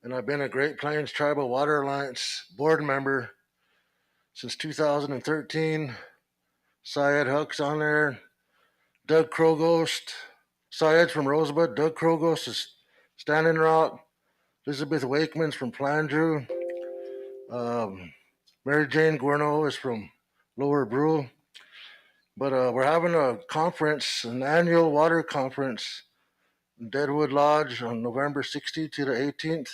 Speaker 5: and I've been a Great Plains Tribal Water Alliance board member since 2013. Syed Huck's on there, Doug Krogost. Syed's from Rosebud. Doug Krogost is Standing Rock. Elizabeth Wakeman's from Flandreau. Um, Mary Jane Guerno is from Lower Brule. But we're having a conference, an annual water conference in Deadwood Lodge on November 16th to the 18th.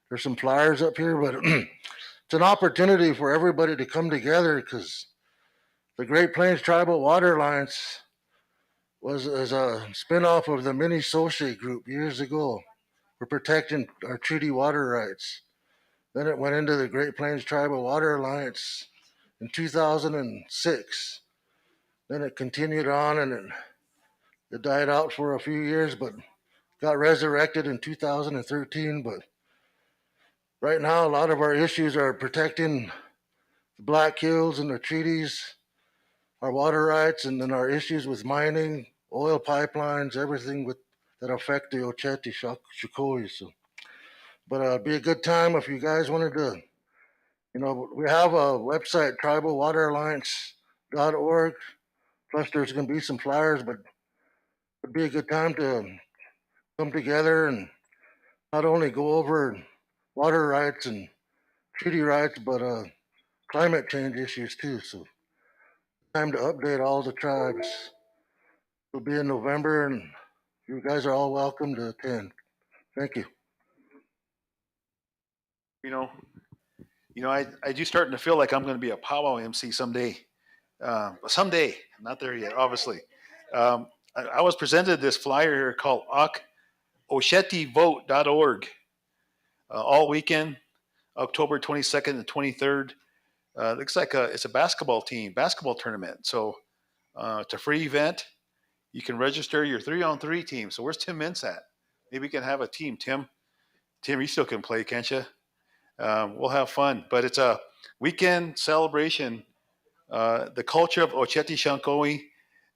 Speaker 5: There's some flyers up here, but it's an opportunity for everybody to come together because the Great Plains Tribal Water Alliance was a spinoff of the Mini Soche group years ago for protecting our treaty water rights. Then it went into the Great Plains Tribal Water Alliance in 2006. Then it continued on and it died out for a few years, but got resurrected in 2013. But right now, a lot of our issues are protecting the Black Hills and the treaties, our water rights, and then our issues with mining, oil pipelines, everything that affect the Oceti Shakoi. So, but it'd be a good time if you guys wanted to. We have a website, tribalwateralliance.org. Plus, there's going to be some flyers, but it'd be a good time to come together and not only go over water rights and treaty rights, but climate change issues too. So, time to update all the tribes. It'll be in November, and you guys are all welcome to attend. Thank you.
Speaker 1: You know, I do starting to feel like I'm going to be a powwow MC someday. Someday, not there yet, obviously. I was presented this flyer here called OcetiVote.org all weekend, October 22nd and 23rd. Looks like it's a basketball tournament. So it's a free event. You can register your 3-on-3 team. So where's Tim Mintz at? Maybe we can have a team. Tim, you still can play, can't you? We'll have fun. But it's a weekend celebration, the culture of Oceti Shankowi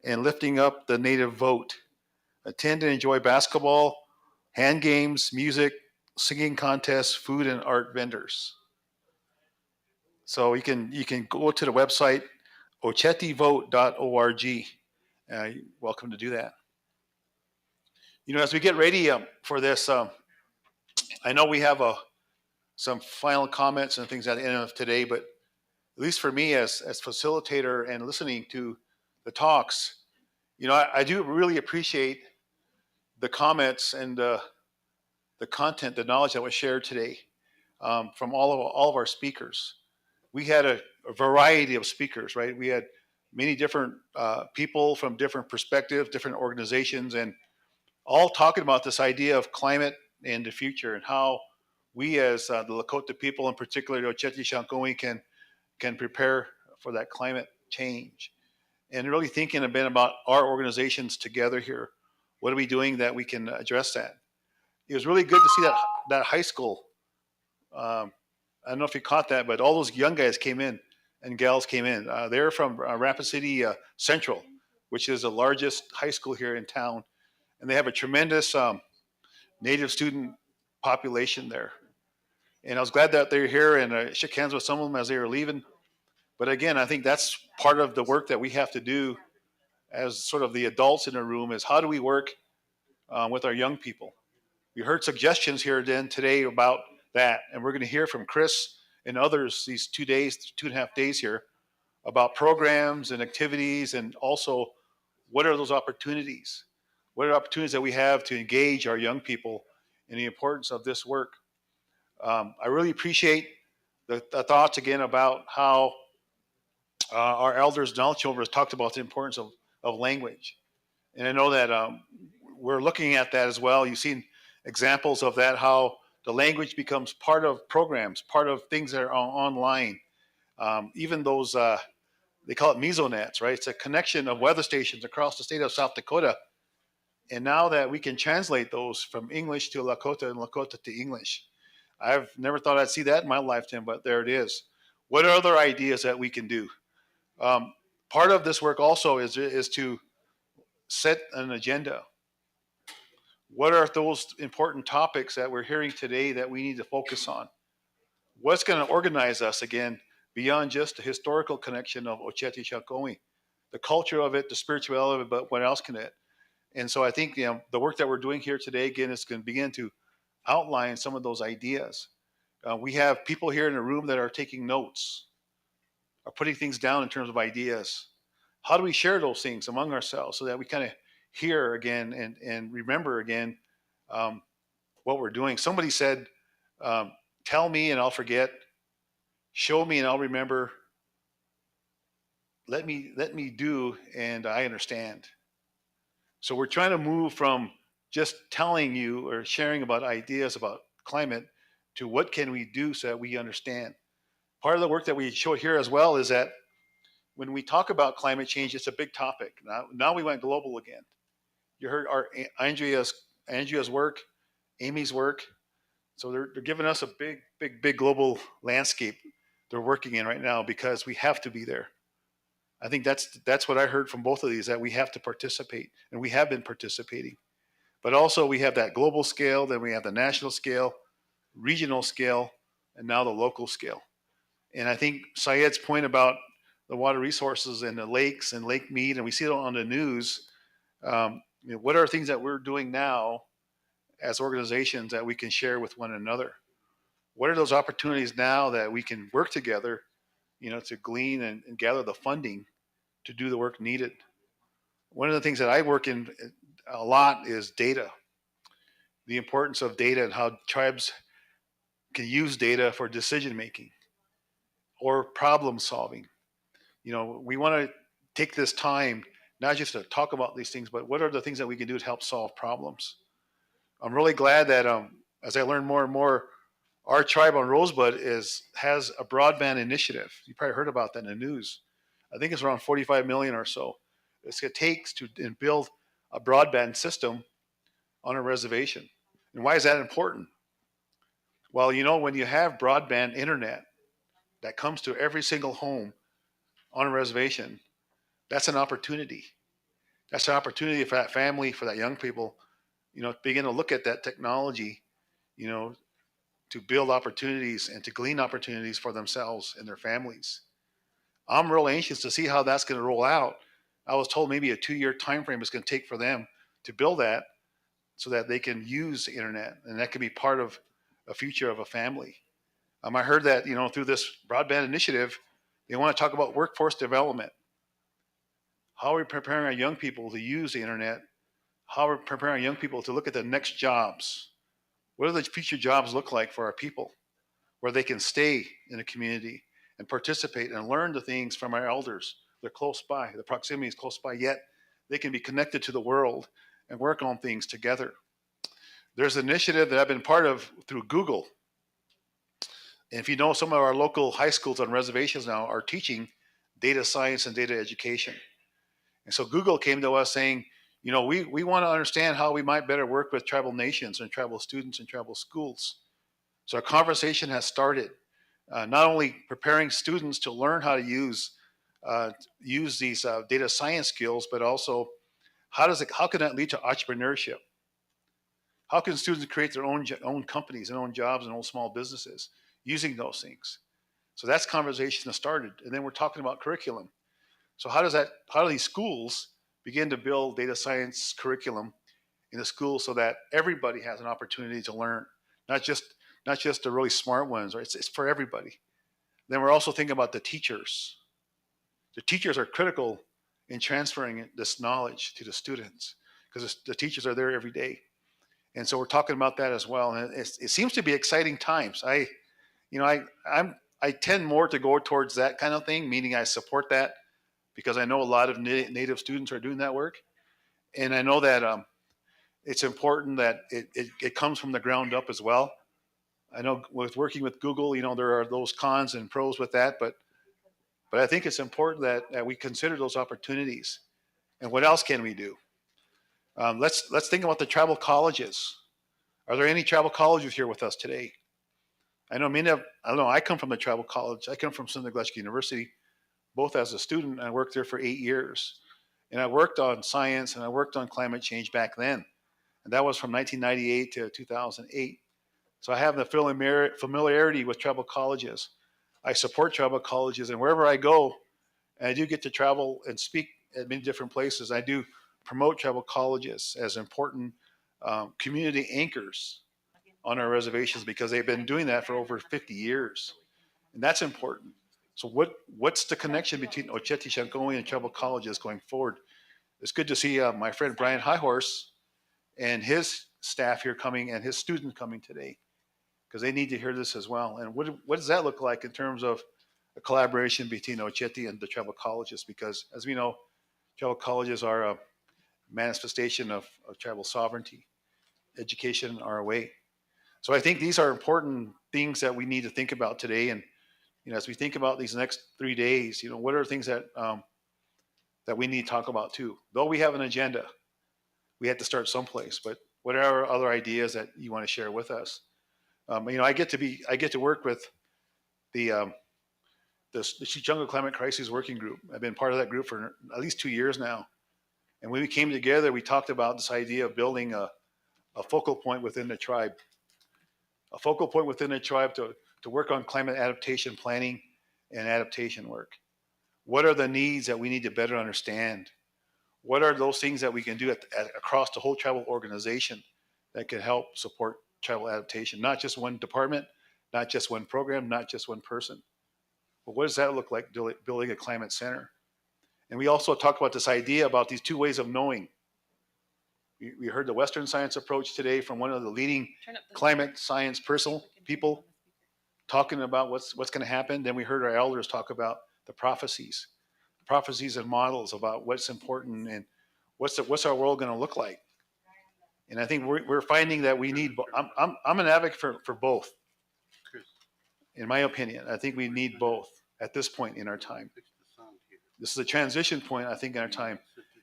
Speaker 1: and lifting up the native vote. Attend and enjoy basketball, hand games, music, singing contests, food and art vendors. So you can go to the website ocetivote.org. You're welcome to do that. As we get ready for this, I know we have some final comments and things at the end of today, but at least for me as facilitator and listening to the talks, I do really appreciate the comments and the content, the knowledge that was shared today from all of our speakers. We had a variety of speakers, right? We had many different people from different perspectives, different organizations, and all talking about this idea of climate and the future and how we as the Lakota people, in particular the Oceti Shankowi, can prepare for that climate change. And really thinking a bit about our organizations together here. What are we doing that we can address that? It was really good to see that high school. I don't know if you caught that, but all those young guys came in and gals came in. They're from Rapid City Central, which is the largest high school here in town, and they have a tremendous Native student population there. And I was glad that they're here, and I shook hands with some of them as they were leaving. But again, I think that's part of the work that we have to do as sort of the adults in the room is how do we work with our young people? We heard suggestions here then today about that, and we're going to hear from Chris and others these 2.5 days here about programs and activities, and also what are those opportunities? What are opportunities that we have to engage our young people in the importance of this work? I really appreciate the thoughts again about how our elders and knowledge children talked about the importance of language. And I know that we're looking at that as well. You've seen examples of that, how the language becomes part of programs, part of things that are online. Even those, they call it mesonets, right? It's a connection of weather stations across the state of South Dakota And now that we can translate those from English to Lakota and Lakota to English, I've never thought I'd see that in my lifetime, but there it is. What are other ideas that we can do? Um, Part of this work also is to set an agenda. What are those important topics that we're hearing today that we need to focus on? What's going to organize us again beyond just the historical connection of Oceti Sakowin, the culture of it, the spirituality of it, but what else can it? And so I think the work that we're doing here today again is going to begin to outline some of those ideas. We have people here in the room that are taking notes, are putting things down in terms of ideas. How do we share those things among ourselves so that we kind of hear again and remember again um, what we're doing? Somebody said, um, "Tell me and I'll forget. Show me and I'll remember. Let me do and I understand." So we're trying to move from just telling you or sharing about ideas about climate to what can we do so that we understand. Part of the work that we show here as well is that when we talk about climate change, it's a big topic. Now we went global again. You heard our Andrea's work, Amy's work. So they're giving us a big global landscape they're working in right now because we have to be there. I think that's what I heard from both of these, that we have to participate, and we have been participating. But also we have that global scale, then we have the national scale, regional scale, and now the local scale. And I think Syed's point about the water resources and the lakes and Lake Mead, and we see it on the news. What are things that we're doing now as organizations that we can share with one another? What are those opportunities now that we can work together, to glean and gather the funding to do the work needed? One of the things that I work in a lot is data, the importance of data and how tribes can use data for decision making or problem solving. We want to take this time not just to talk about these things, but what are the things that we can do to help solve problems. I'm really glad that as I learn more and more, our tribe on Rosebud has a broadband initiative. You probably heard about that in the news. I think it's around 45 million or so. It takes to build a broadband system on a reservation. And why is that important? Well, when you have broadband internet that comes to every single home on a reservation, that's an opportunity. That's an opportunity for that family, for that young people, begin to look at that technology, you know, to build opportunities and to glean opportunities for themselves and their families. I'm real anxious to see how that's going to roll out. I was told maybe a 2-year time frame is going to take for them to build that so that they can use the internet, and that can be part of a future of a family. I heard that through this broadband initiative, they want to talk about workforce development. How are we preparing our young people to use the internet? How are we preparing our young people to look at the next jobs? What do the future jobs look like for our people, where they can stay in a community and participate and learn the things from our elders? They're close by, the proximity is close by, yet they can be connected to the world and work on things together. There's an initiative that I've been part of through Google. And if you know, some of our local high schools on reservations now are teaching data science and data education. And so Google came to us saying, we want to understand how we might better work with tribal nations and tribal students and tribal schools. So a conversation has started, not only preparing students to learn how to use these data science skills, but also how can that lead to entrepreneurship? How can students create their own companies and own jobs and own small businesses using those things? So that's conversation that started, and then we're talking about curriculum. So how do these schools begin to build data science curriculum in the school so that everybody has an opportunity to learn, not just the really smart ones, right? It's for everybody. Then we're also thinking about the teachers. The teachers are critical in transferring this knowledge to the students because the teachers are there every day. And so we're talking about that as well. And it seems to be exciting times. I tend more to go towards that kind of thing, meaning I support that because I know a lot of Native students are doing that work. And I know that it's important that it comes from the ground up as well. I know with working with Google, there are those cons and pros with that, but I think it's important that we consider those opportunities. And what else can we do? Let's think about the tribal colleges. Are there any tribal colleges here with us today? I know many of, I don't know, I come from the tribal college. I come from Sunday University, both as a student. I worked there for 8 years. And I worked on science and I worked on climate change back then. And that was from 1998 to 2008. So I have the familiarity with tribal colleges. I support tribal colleges, and wherever I go, and I do get to travel and speak at many different places. I do promote tribal colleges as important community anchors on our reservations because they've been doing that for over 50 years, and that's important. So what's the connection between Oceti, Sakowin, and tribal colleges going forward? It's good to see my friend Brian Highhorse and his staff here coming and his students coming today because they need to hear this as well. And what does that look like in terms of a collaboration between Oceti and the tribal colleges? Because as we know, tribal colleges are a manifestation of tribal sovereignty, education our way. So I think these are important things that we need to think about today. And as we think about these next 3 days, what are things that we need to talk about too? Though we have an agenda, we have to start someplace. But what are other ideas that you want to share with us? I get to work with the the Jungle Climate Crisis Working Group. I've been part of that group for at least 2 years now. And when we came together, we talked about this idea of building a focal point within the tribe, to work on climate adaptation planning and adaptation work. What are the needs that we need to better understand? What are those things that we can do across the whole tribal organization that can help support tribal adaptation? Not just one department, not just one program, not just one person. But what does that look like building a climate center? And we also talk about this idea about these two ways of knowing. We heard the Western science approach today from one of the leading climate science people talking about what's going to happen. Then we heard our elders talk about the prophecies and models about what's important and what's our world going to look like. And I think we're finding that we need. I'm an advocate for both. In my opinion, I think we need both at this point in our time. This is a transition point, I think, in our time.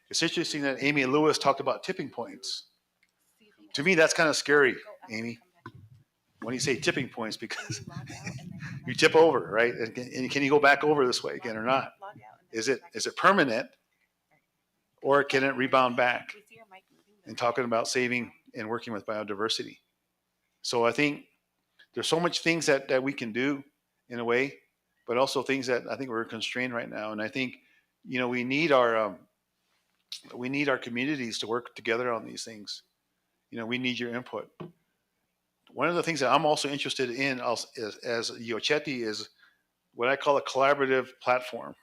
Speaker 1: It's interesting that Amy Lewis talked about tipping points. To me, that's kind of scary, Amy, when you say tipping points, because you tip over, right? And can you go back over this way again or not? Is it permanent, or can it rebound back? And talking about saving and working with biodiversity. So I think there's so much things that we can do in a way, but also things that I think we're constrained right now. And I think we need our communities to work together on these things. We need your input. One of the things that I'm also interested in as Oceti is what I call a collaborative platform,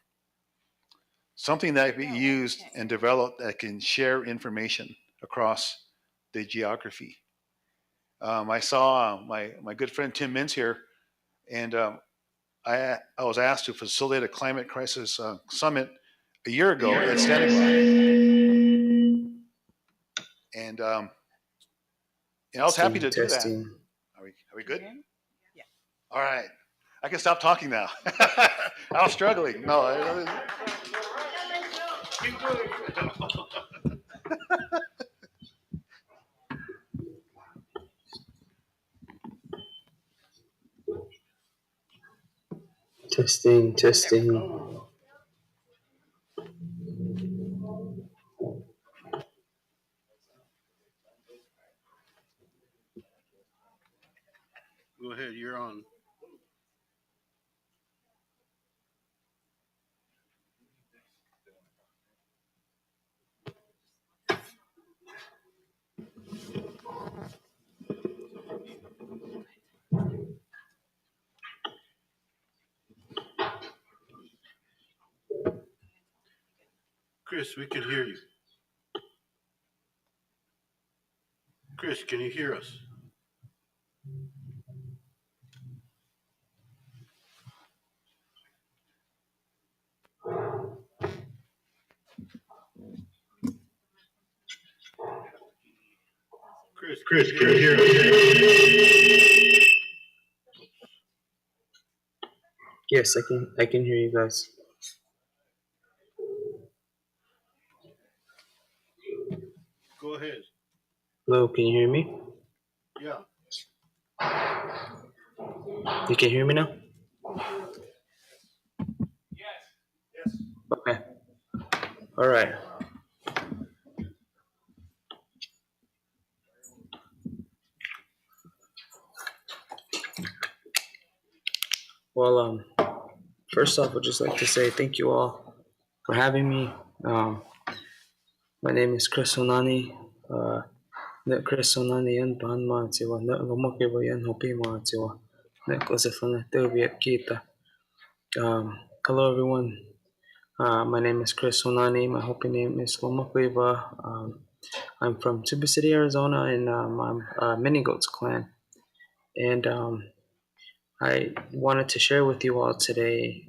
Speaker 1: something that can be used and developed that can share information across the geography. I saw my good friend Tim Mintz here, and I was asked to facilitate a climate crisis summit a year ago at Standing Rock, and I was happy to do that. Are we good? Yeah. All right. I can stop talking now. I was struggling. No.
Speaker 10: Testing, testing.
Speaker 3: Go ahead, you're on. Chris, we can hear you. Chris, can you hear us? Chris, can you hear us?
Speaker 10: Yes, I can hear you guys.
Speaker 3: Go ahead.
Speaker 10: Hello, can you hear me?
Speaker 3: Yeah.
Speaker 10: You can hear me now?
Speaker 1: Yes.
Speaker 10: Okay. All right. Well, first off, I'd just like to say thank you all for having me. Um, my name is Chris Onani. Ne Chris Onani yan ban ma tiwa. Ne lomoke bo yan hopi ma tiwa. Ne klosefana teviet kita. Hello everyone. My name is Chris Onani. My Hopi name is Lomokweva. I'm from Tuba City, Arizona, and I'm Mini Goats Clan. And I wanted to share with you all today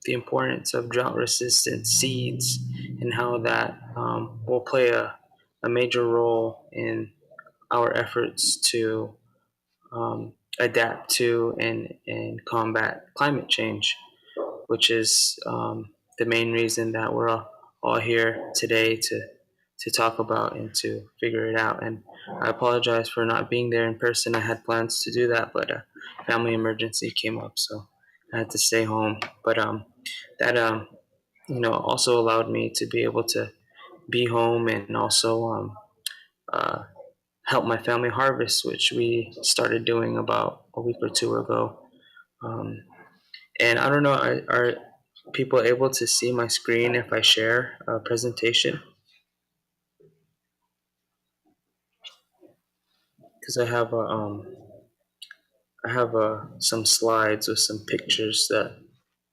Speaker 10: the importance of drought-resistant seeds and how that will play a major role in our efforts to adapt to and combat climate change, which is the main reason that we're all here today to talk about and to figure it out. And I apologize for not being there in person. I had plans to do that, but a family emergency came up, so I had to stay home. But that also allowed me to be able to be home and also uh, help my family harvest, which we started doing about a week or two ago. Um, and I don't know, are people able to see my screen if I share a presentation? Because I have some slides with some pictures that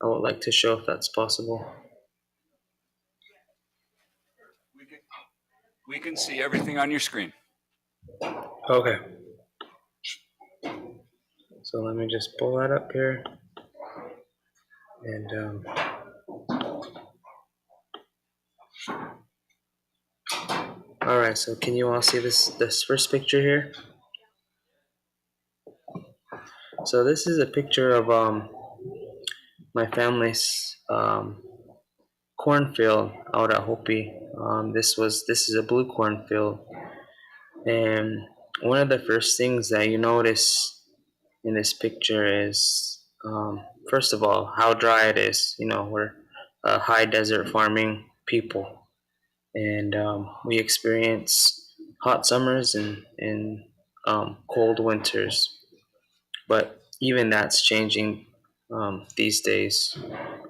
Speaker 10: I would like to show if that's possible.
Speaker 11: We can see everything on your screen.
Speaker 10: Okay. So let me just pull that up here. And all right, so can you all see this first picture here? So this is a picture of my family's cornfield out at Hopi. This is a blue cornfield, and one of the first things that you notice in this picture is first of all how dry it is. You know, we're high desert farming people, and we experience hot summers and cold winters. But even that's changing these days.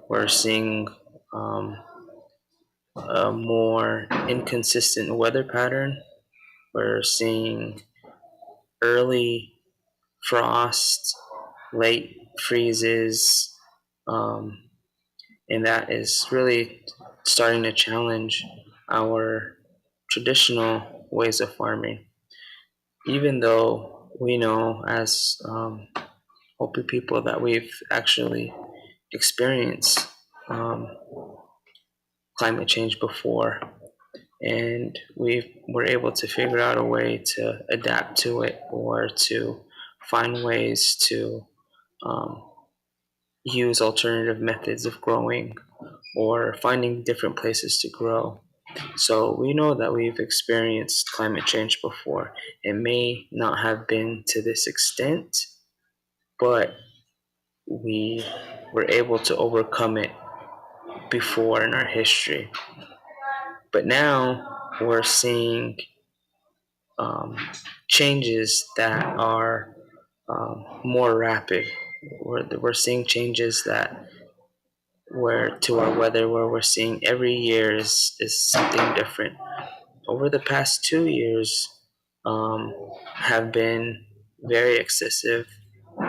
Speaker 10: We're seeing a more inconsistent weather pattern. We're seeing early frost, late freezes, um, and that is really starting to challenge our traditional ways of farming. Even though we know as Hopi people that we've actually experienced um, climate change before, and we were able to figure out a way to adapt to it or to find ways to um, use alternative methods of growing or finding different places to grow. So we know that we've experienced climate change before. It may not have been to this extent, but we were able to overcome it before in our history. But now we're seeing um, changes that are more rapid. We're seeing changes that where to our weather where we're seeing every year is something different. Over the past 2 years um, have been very excessive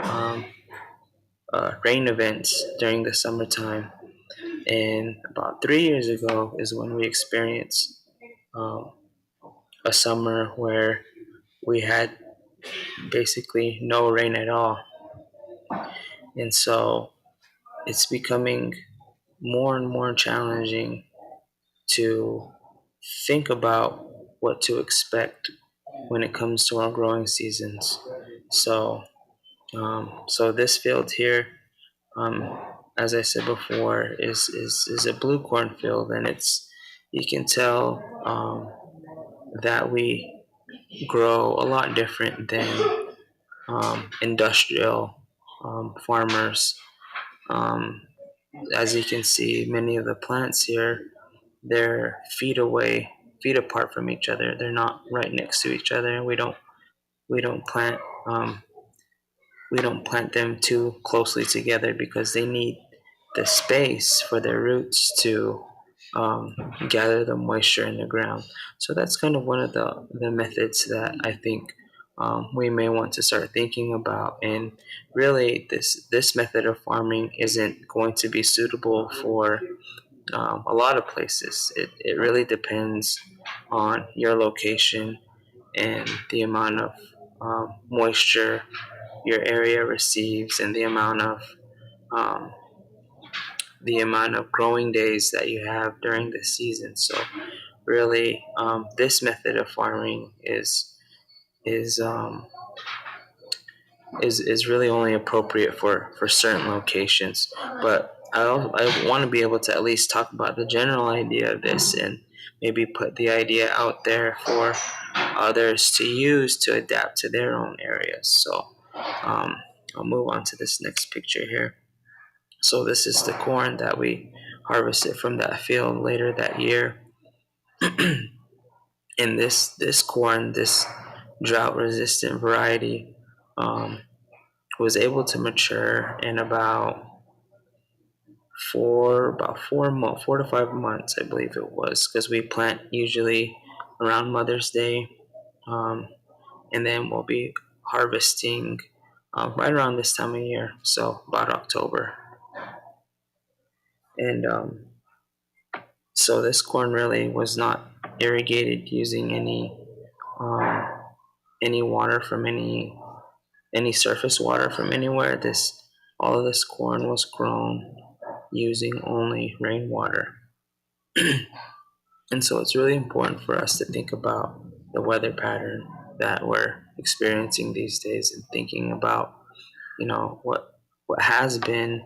Speaker 10: um, rain events during the summertime. And about 3 years ago is when we experienced um, a summer where we had basically no rain at all. And so it's becoming more and more challenging to think about what to expect when it comes to our growing seasons. So, so this field here, um, as I said before, is a blue cornfield, and it's you can tell that we grow a lot different than industrial farmers. Um, as you can see, many of the plants here, they're feet apart from each other. They're not right next to each other. We don't plant um, we don't plant them too closely together because they need the space for their roots to um, gather the moisture in the ground. So that's kind of one of the methods that I think we may want to start thinking about. And really, this method of farming isn't going to be suitable for a lot of places. It really depends on your location and the amount of moisture your area receives and um, the amount of growing days that you have during the season. So really, this method of farming is um, is really only appropriate for certain locations. But I want to be able to at least talk about the general idea of this and maybe put the idea out there for others to use to adapt to their own areas. So I'll move on to this next picture here. So this is the corn that we harvested from that field later that year. And this corn, this drought resistant variety, um, was able to mature in about 4 to 5 months, I believe it was, because we plant usually around Mother's Day, um, and then we'll be harvesting right around this time of year, so about October. And so this corn really was not irrigated using um, any water from any surface water from anywhere. This all of this corn was grown using only rainwater. And so it's really important for us to think about the weather pattern that we're experiencing these days and thinking about, what has been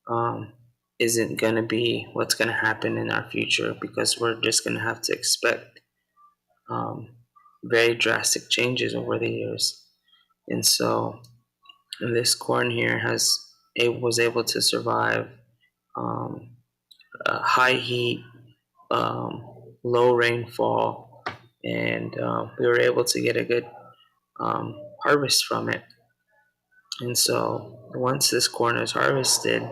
Speaker 10: um, isn't going to be what's going to happen in our future, because we're just going to have to expect um, very drastic changes over the years. And so this corn here was able to survive um, high heat, um, low rainfall, and we were able to get a good harvest from it. And so once this corn is harvested,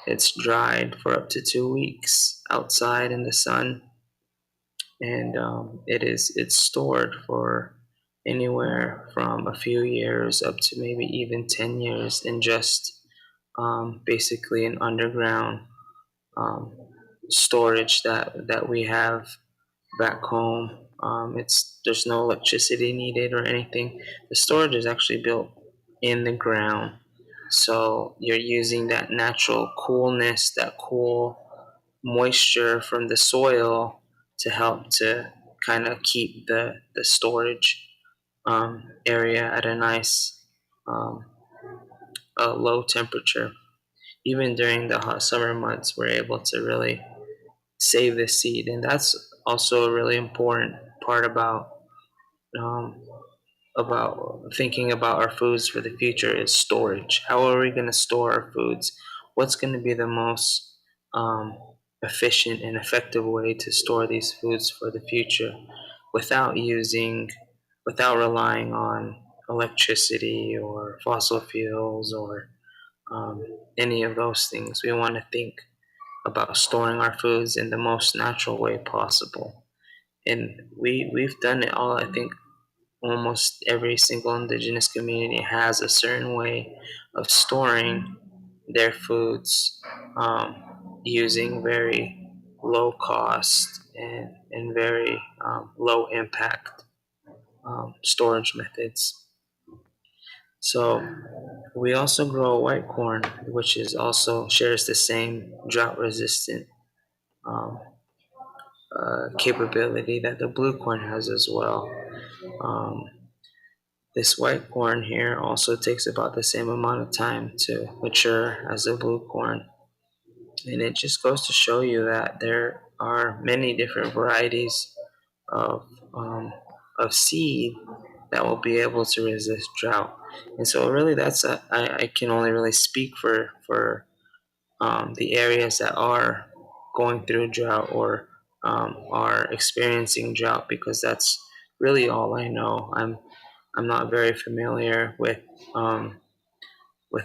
Speaker 10: it's dried for up to 2 weeks outside in the sun, and it's stored for anywhere from a few years up to maybe even 10 years in just basically an underground um, storage that we have back home. It's There's no electricity needed or anything. The storage is actually built in the ground, so you're using that natural coolness, that cool moisture from the soil to help to kind of keep the storage area at a nice um, low temperature. Even during the hot summer months, we're able to really save the seed, and that's also a really important part um, about thinking about our foods for the future is storage. How are we going to store our foods? What's going to be the most um, efficient and effective way to store these foods for the future without without relying on electricity or fossil fuels or um, any of those things? We want to think about storing our foods in the most natural way possible. And we've done it all. I think almost every single indigenous community has a certain way of storing their foods using very low cost and very low impact storage methods. So we also grow white corn, which is also shares the same drought resistant um, capability that the blue corn has as well. Um, this white corn here also takes about the same amount of time to mature as the blue corn. And it just goes to show you that there are many different varieties of of seed that will be able to resist drought. And so really I can only really speak for the areas that are going through drought or are experiencing drought, because that's really all I know. I'm not very familiar with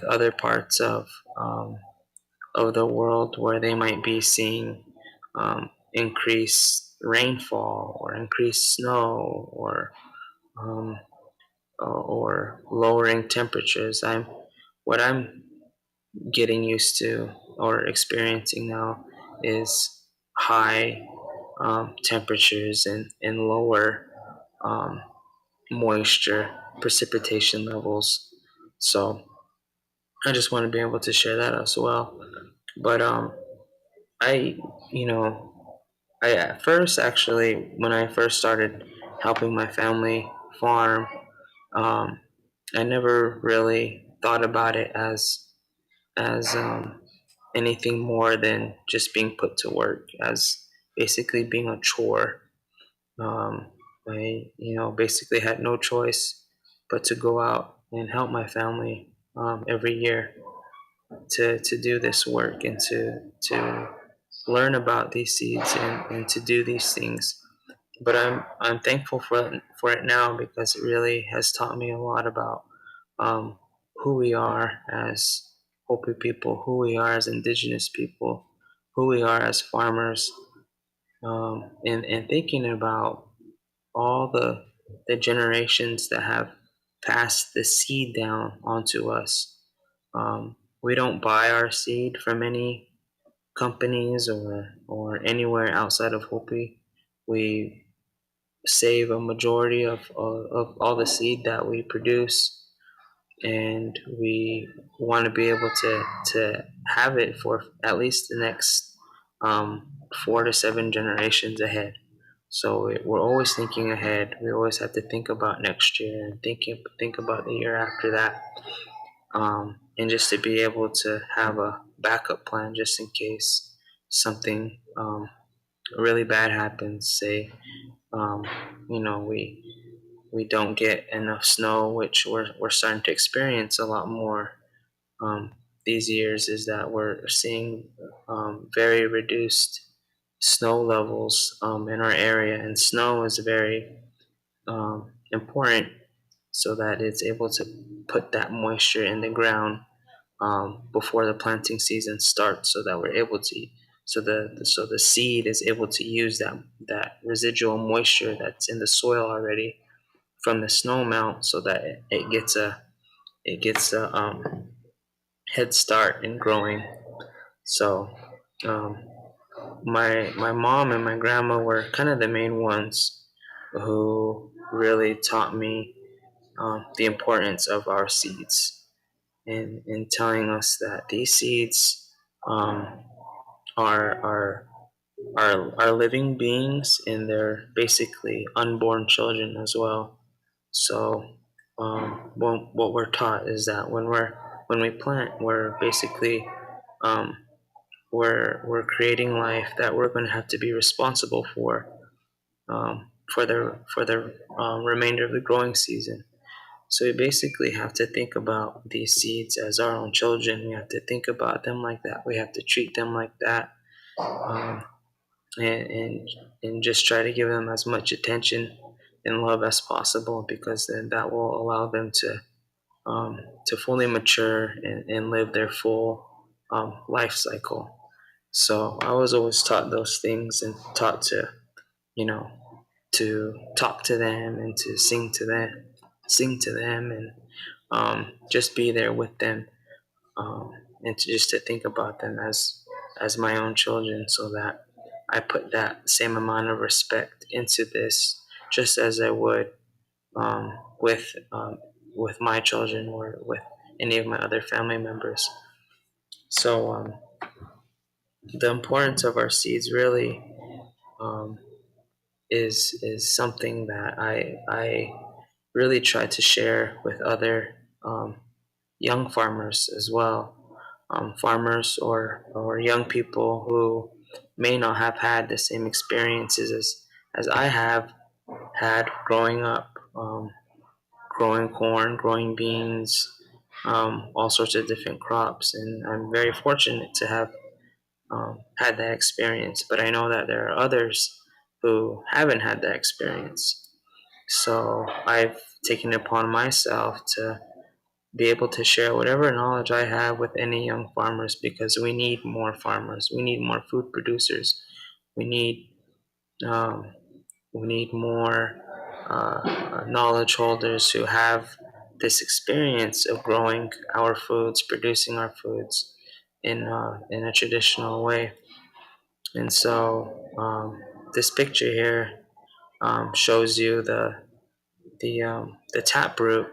Speaker 10: other parts of the world where they might be seeing increased rainfall or increased snow um, or lowering temperatures. What I'm getting used to or experiencing now is high temperatures and lower um, moisture precipitation levels. So I just want to be able to share that as well. But I, you know, I at first actually, when I first started helping my family farm, um, I never really thought about it as anything more than just being put to work, as basically being a chore. Um, I, basically had no choice but to go out and help my family every year to do this work and to learn about these seeds and to do these things. But I'm thankful for it now, because it really has taught me a lot about um, who we are as Hopi people, who we are as Indigenous people, who we are as farmers, and thinking about all the generations that have passed the seed down onto us. We don't buy our seed from any companies or anywhere outside of Hopi. We save a majority of all the seed that we produce, and we want to be able to have it for at least the next 4 to 7 generations ahead. So we're always thinking ahead. We always have to think about next year and think about the year after that, and just to be able to have a backup plan just in case something really bad happens. Say, um, we don't get enough snow, which we're starting to experience a lot more these years. Is that we're seeing very reduced snow levels in our area, and snow is very important so that it's able to put that moisture in the ground before the planting season starts, so that we're able to so the seed is able to use that residual moisture that's in the soil already from the snow melt, so that it gets a head start in growing. So um, my mom and my grandma were kind of the main ones who really taught me the importance of our seeds, and telling us that these seeds um, are are living beings, and they're basically unborn children as well. So what we're taught is that when we plant, we're basically um, we're creating life that we're going to have to be responsible for the remainder of the growing season. So we basically have to think about these seeds as our own children. We have to think about them like that. We have to treat them like that, um, and just try to give them as much attention and love as possible, because then that will allow them to fully mature and live their full life cycle. So I was always taught those things, and taught you know to talk to them and to sing to them, and just be there with them, and just to think about them as my own children, so that I put that same amount of respect into this, just as I would um, with um, with my children or with any of my other family members. So the importance of our seeds really um, is something that I really try to share with other young farmers as well, farmers or young people who may not have had the same experiences as I have, had growing up, growing corn, growing beans, all sorts of different crops. And I'm very fortunate to have had that experience. But I know that there are others who haven't had that experience. So I've taken it upon myself to be able to share whatever knowledge I have with any young farmers, because we need more farmers. We need more food producers. We need um, we need more knowledge holders who have this experience of growing our foods, producing our foods in a traditional way. And so this picture here shows you the taproot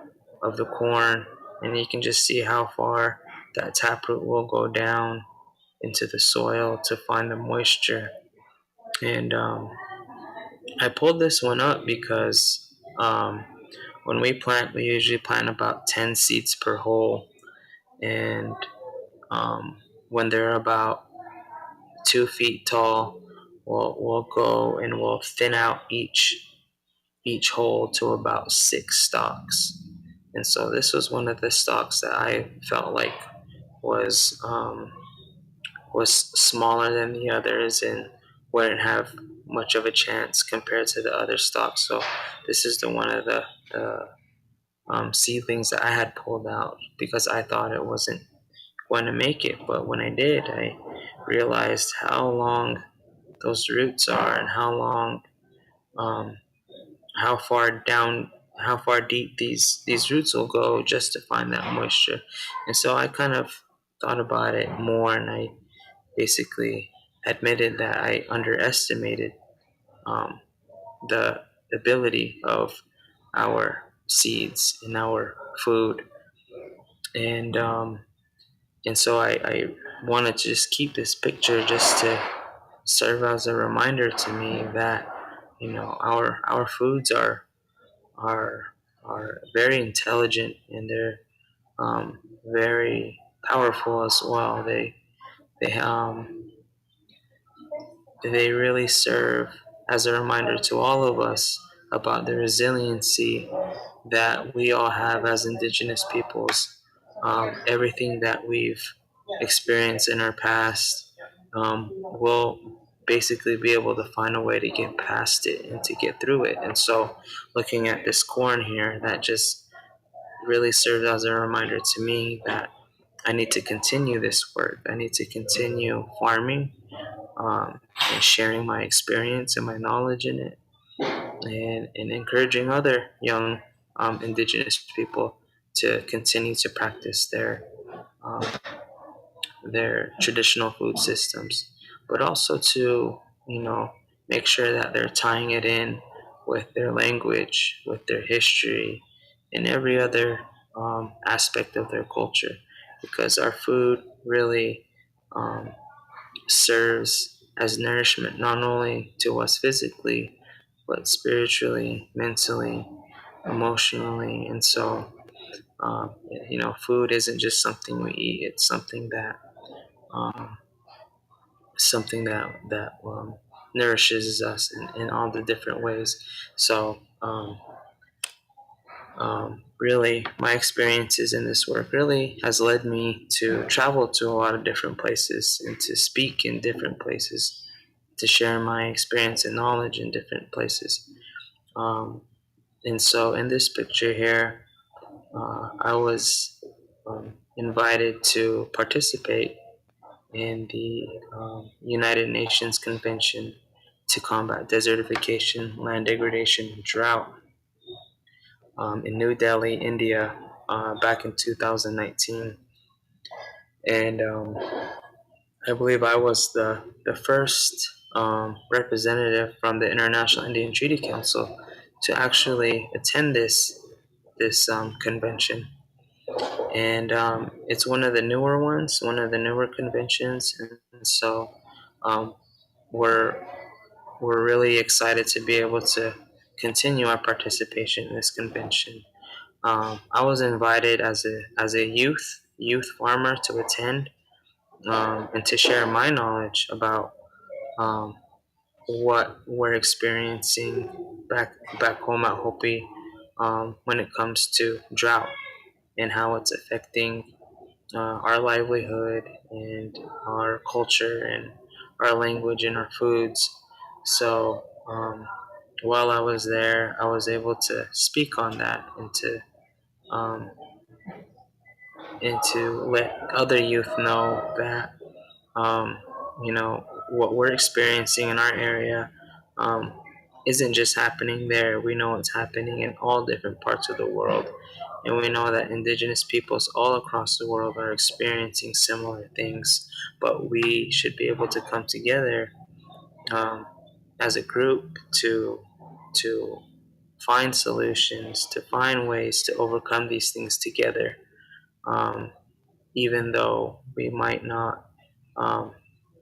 Speaker 10: of the corn, and you can just see how far that taproot will go down into the soil to find the moisture. And I pulled this one up because when we plant, we usually plant about 10 seeds per hole, and um, when they're about 2 feet tall, we'll go and we'll thin out each hole to about 6 stalks. And so this was one of the stalks that I felt like was was smaller than the others and wouldn't have much of a chance compared to the other stalks. So this is the one of the seedlings that I had pulled out because I thought it wasn't going to make it. But when I did, I realized how long those roots are and how long, um, how far down, how far deep these roots will go just to find that moisture. And so I kind of thought about it more, and I basically admitted that I underestimated um, the ability of our seeds in our food, and so I wanted to just keep this picture just to serve as a reminder to me that our foods are are very intelligent, and they're very powerful as well. They they really serve as a reminder to all of us about the resiliency that we all have as indigenous peoples. Everything that we've experienced in our past, we'll basically be able to find a way to get past it and to get through it. And so, looking at this corn here, that just really served as a reminder to me that I need to continue this work. I need to continue farming, and sharing my experience and my knowledge in it, and encouraging other young indigenous people to continue to practice um, their traditional food systems, but also to make sure that they're tying it in with their language, with their history, and every other aspect of their culture, because our food really um, serves as nourishment not only to us physically, but spiritually, mentally, emotionally. And so, food isn't just something we eat; it's um, something that nourishes us in all the different ways. So, really, my experiences in this work really has led me to travel to a lot of different places and to speak in different places, to share my experience and knowledge in different places. Um, and so, in this picture here, I was invited to participate in the United Nations Convention to combat desertification, land degradation, and drought in New Delhi, India, back in 2019. And I believe I was the first representative from the International Indian Treaty Council to actually attend this convention. And it's one of the newer ones, one of the newer conventions. And so um, we're we're really excited to be able to continue our participation in this convention. I was invited as a youth farmer to attend, and to share my knowledge about um, what we're experiencing back home at Hopi when it comes to drought and how it's affecting our livelihood and our culture and our language and our foods. So while I was there, I was able to speak on that um, and to let other youth know that um, what we're experiencing in our area um, isn't just happening there. We know it's happening in all different parts of the world, and we know that indigenous peoples all across the world are experiencing similar things. But we should be able to come together um, as a group to find solutions, to find ways to overcome these things together. Um, Even though we might not um,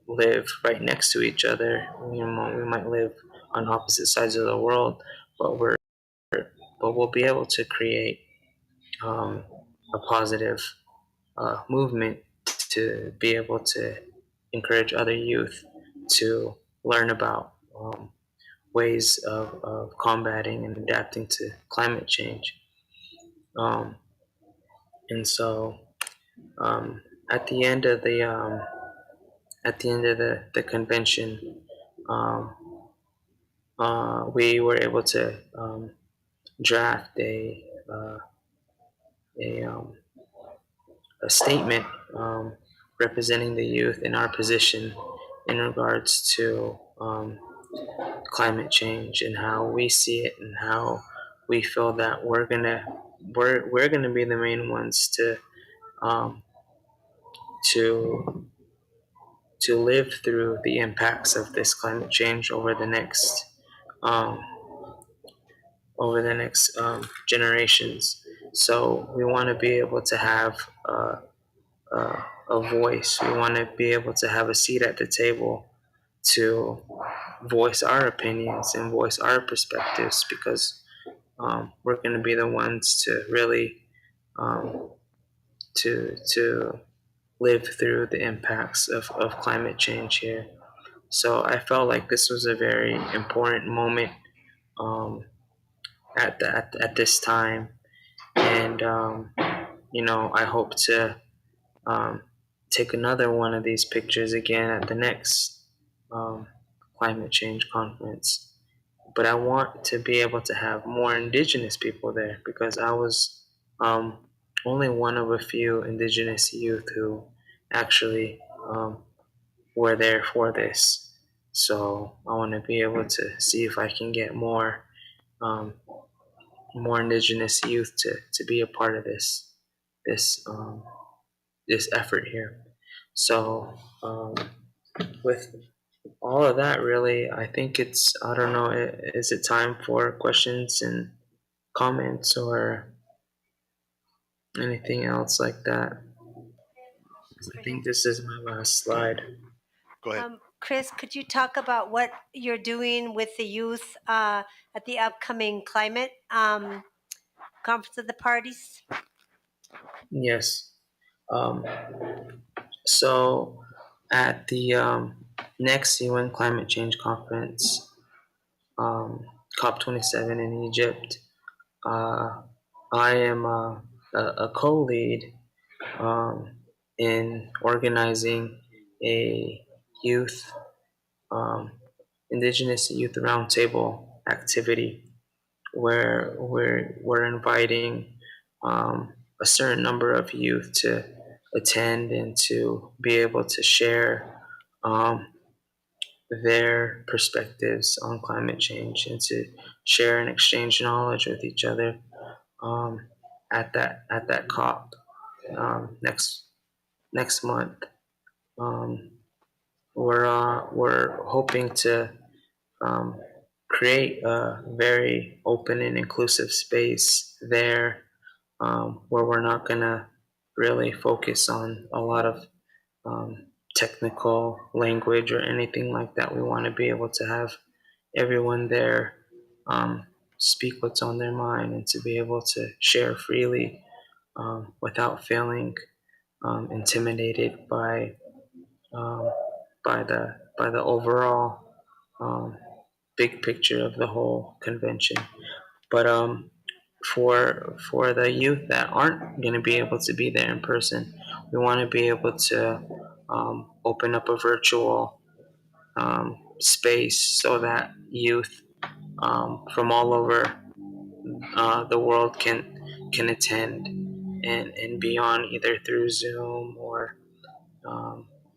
Speaker 10: live right next to each other, we might live on opposite sides of the world, but we'll be able to create um, a positive movement to be able to encourage other youth to learn about ways of combating and adapting to climate change. Um, and so um, at the end of the convention, um, we were able to draft a, um, a statement representing the youth in our position in regards to climate change and how we see it and how we feel that we're gonna be the main ones um, to to live through the impacts of this climate change um, generations. So we want to be able to have a voice. We want to be able to have a seat at the table to voice our opinions and voice our perspectives because we're going to be the ones to really um, to live through the impacts of climate change here. So I felt like this was a very important moment um, at this time, and I hope to um, take another one of these pictures again at the next um, climate change conference. But I want to be able to have more indigenous people there because I was um, only one of a few indigenous youth who actually were there for this. So I want to be able to see if I can get um, more indigenous youth to be a part of this this effort here. So with all of that, really, I think it's I don't know. Is it time for questions and comments or anything else like that? I think this is my last slide.
Speaker 1: Go ahead.
Speaker 8: Chris, could you talk about what you're doing with the youth at the upcoming climate conference of the parties?
Speaker 10: Yes. Um, so at the next UN Climate Change Conference, COP27 in Egypt, uh, I am a co-lead um, in organizing a youth, um, Indigenous Youth Roundtable activity where we're inviting a certain number of youth to attend and to be able to share um, their perspectives on climate change and to share and exchange knowledge with each other um, at that COP next month. Um, we're hoping to um, create a very open and inclusive space there where we're not gonna really focus on a lot of technical language or anything like that. We want to be able to have everyone there speak what's on their mind and to be able to share freely without feeling intimidated um, by the overall big picture of the whole convention. But for the youth that aren't going to be able to be there in person, we want to be able to open up a virtual space so that youth from all over the world can attend and be on either through Zoom or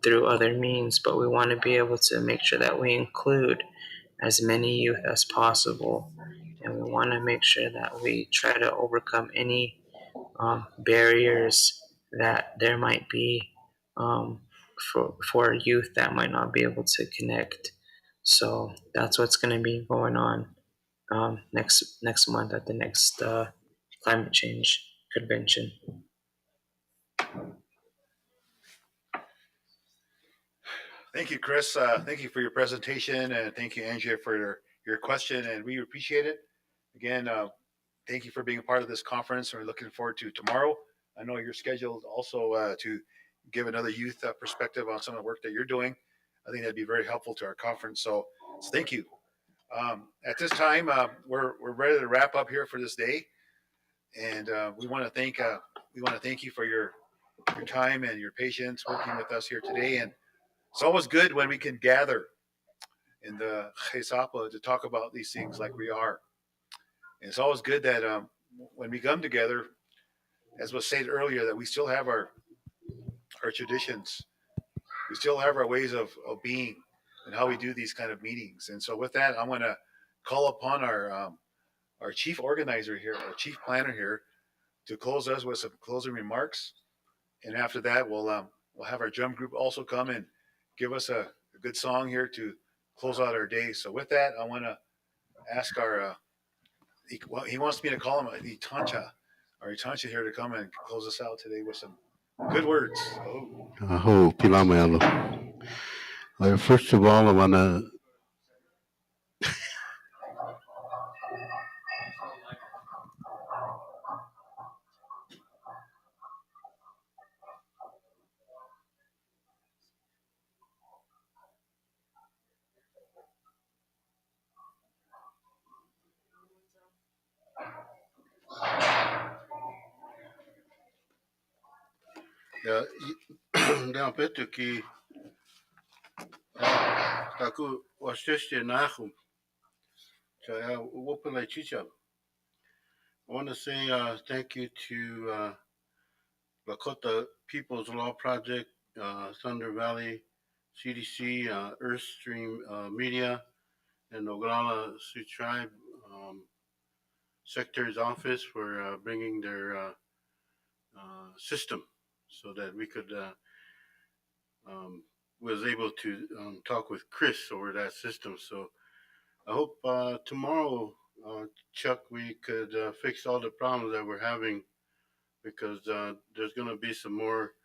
Speaker 10: through other means. But we want to be able to make sure that we include as many youth as possible, and we want to make sure that we try to overcome any barriers that there might be for youth that might not be able to connect. So that's what's going to be going on next month at the next climate change convention.
Speaker 1: Thank you, Chris. Thank you for your presentation, and thank you, Andrea, for your question, and we appreciate it. Again, thank you for being a part of this conference. We're looking forward to tomorrow. I know you're scheduled also to give another youth perspective on some of the work that you're doing. I think that'd be very helpful to our conference. So thank you. At this time, we're ready to wrap up here for this day, and we want to thank you for your time and your patience working with us here today. And it's always good when we can gather in the Chesapa to talk about these things like we are. And it's always good that when we come together, as was said earlier, that we still have our traditions, we still have our ways of being and how we do these kind of meetings. And so, with that, I want to call upon our chief organizer here, our chief planner here, to close us with some closing remarks. And after that, we'll have our drum group also come and give us a good song here to close out our day. So, with that, I want to ask our he wants me to call him Itancha, our Itancha here to come and close us out today with some good words. Oh.
Speaker 3: Aho, Pilamayalo. First of all, I want to down Petuki, Taku Washishti Nahum, Wopala Chicha. I want to say thank you to Lakota People's Law Project, Thunder Valley CDC, Earth Stream Media, and Oglala Sioux Tribe Secretary's Office for bringing their system so that we could was able to talk with Chris over that system. So I hope tomorrow, Chuck, we could fix all the problems that we're having because there's going to be some more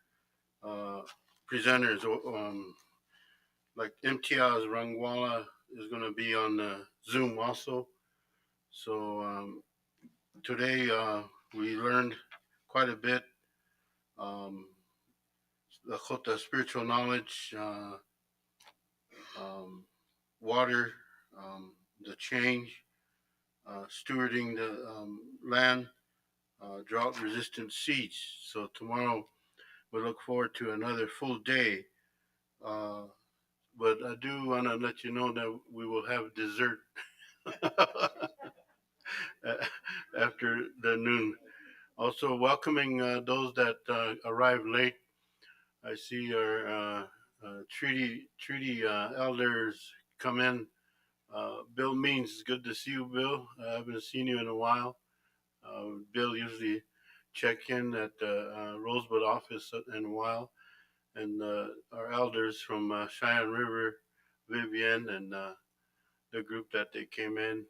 Speaker 3: presenters. Like MTI's Rangwala is going to be on Zoom also. So today we learned quite a bit. The spiritual knowledge, water, the change, stewarding the land, drought resistant seeds. So tomorrow we look forward to another full day. But I do want to let you know that we will have dessert after the noon. Also, welcoming those that arrived late. I see our treaty elders come in. Bill Means, it's good to see you, Bill. I haven't seen you in a while. Bill usually check in at the Rosebud office in a while. And our elders from Cheyenne River, Vivian, and the group that they came in.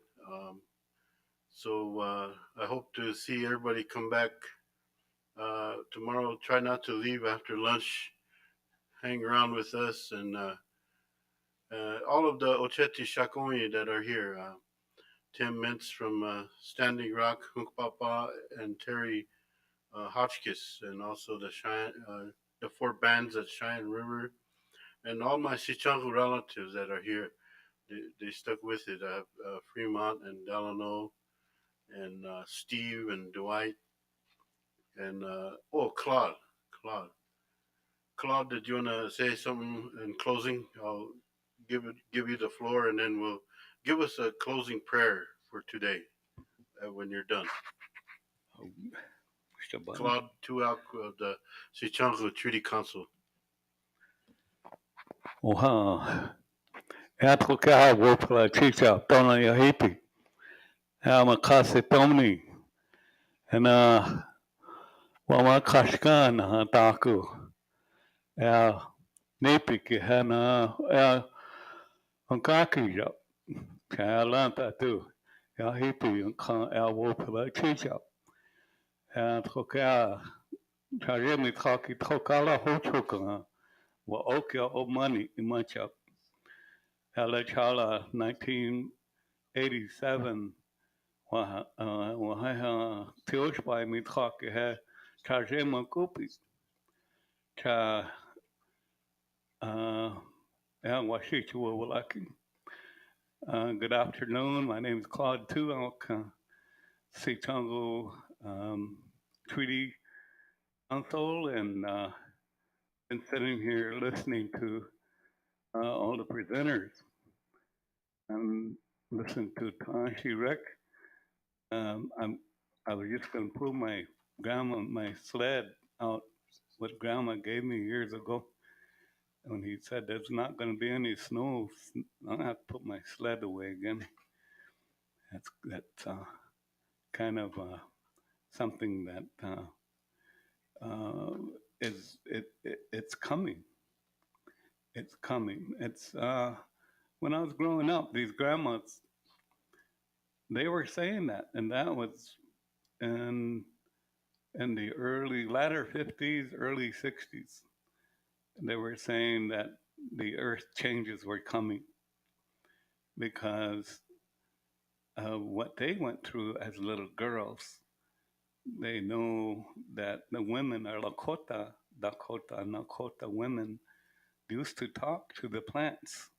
Speaker 3: So I hope to see everybody come back tomorrow. Try not to leave after lunch. Hang around with us and all of the Oceti Sakowin that are here. Tim Mintz from Standing Rock, Hunkpapa, and Terry Hotchkiss, and also the four bands at Cheyenne River, and all my Sichangu relatives that are here. they stuck with it. Fremont and Delano and Steve and Dwight and Claude. Claude. Claude, did you want to say something in closing? I'll give you the floor, and then we'll give us a closing prayer for today when you're done. Claude Tuak of the Sitonni Treaty Council.
Speaker 12: Oha. Atro que a vou para chicha, tona ya hippie. Maka Sitomni. And wama kashkan taku. Nipi ki hana ankaki ya. Lanta tu. Ya hippie and vou para chicha. Troca. Tajimi taki tokala hochuka. Wa okya o money imancha. Chala 1987 وهي تيوشباي ميتخاكي هي تاجيما كوبي تا واشيتوا ولكن. Good afternoon. My name is Claude Tuok, Sitongo Treaty Council, and been sitting here listening to all the presenters and listening to Tanshi Rick. I was just going to pull my sled out, what grandma gave me years ago. When he said there's not going to be any snow, I'm going to have to put my sled away again. That's kind of something that it's coming. It's coming. It's when I was growing up, these grandmas, they were saying that, and that was in the latter 50s, early 60s. They were saying that the earth changes were coming because of what they went through as little girls. They know that the women are Lakota, Nakota women used to talk to the plants,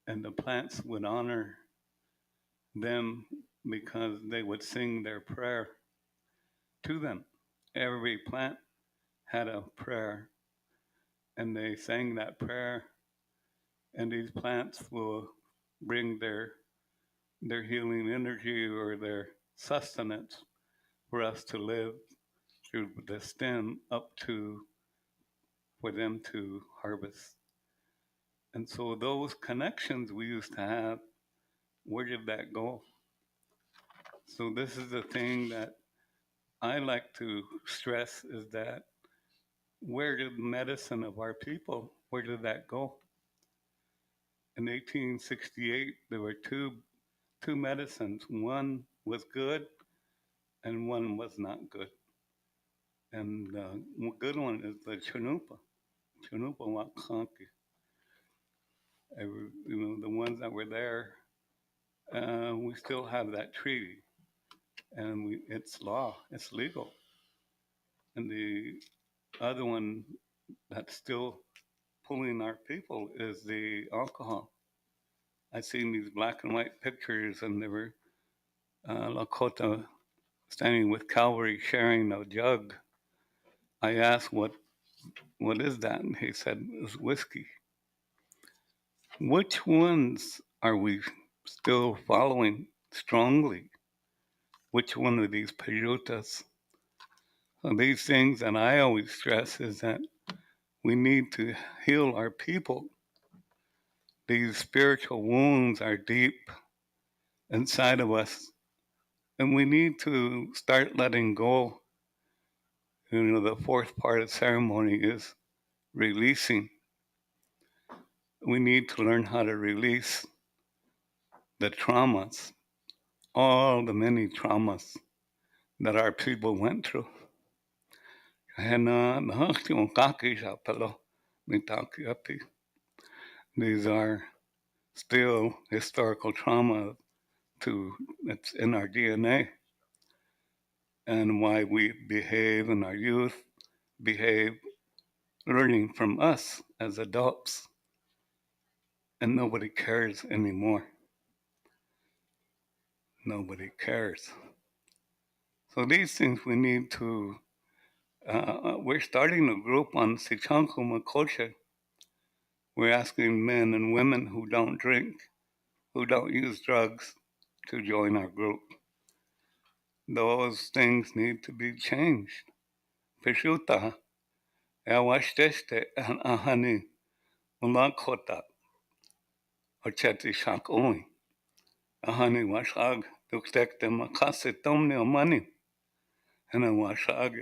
Speaker 12: and the plants would honor them because they would sing their prayer to them. Every plant had a prayer, and they sang that prayer, and these plants will bring their healing energy or their sustenance for us to live through the stem up to for them to harvest. And so those connections we used to have, where did that go? So this is the thing that I like to stress is that where did the medicine of our people, where did that go? In 1868, there were two medicines. One was good and one was not good. And the good one is the Chanupa Wakanki. The ones that were there, we still have that treaty, and it's law, it's legal. And the other one that's still pulling our people is the alcohol. I seen these black and white pictures, and they were Lakota standing with Calvary sharing a jug. I asked, what is that? And he said, it's whiskey. Which ones are we still following strongly? Which one of these peyotas? So these things that I always stress is that we need to heal our people. These spiritual wounds are deep inside of us, and we need to start letting go. The fourth part of ceremony is releasing. We need to learn how to release the traumas, all the many traumas that our people went through. These are still historical trauma it's in our DNA, and why we behave and our youth behave, learning from us as adults. and nobody cares anymore. Nobody cares. So these things we need to, we're starting a group on Sichanku Makoche. We're asking men and women who don't drink, who don't use drugs, to join our group. Those things need to be changed. Peshuta, Awashteste, and Ahani, Ulakota, Oceti Sakowin, Ahani Washag, Duktekte Maka Sitomni Omani, and a Washag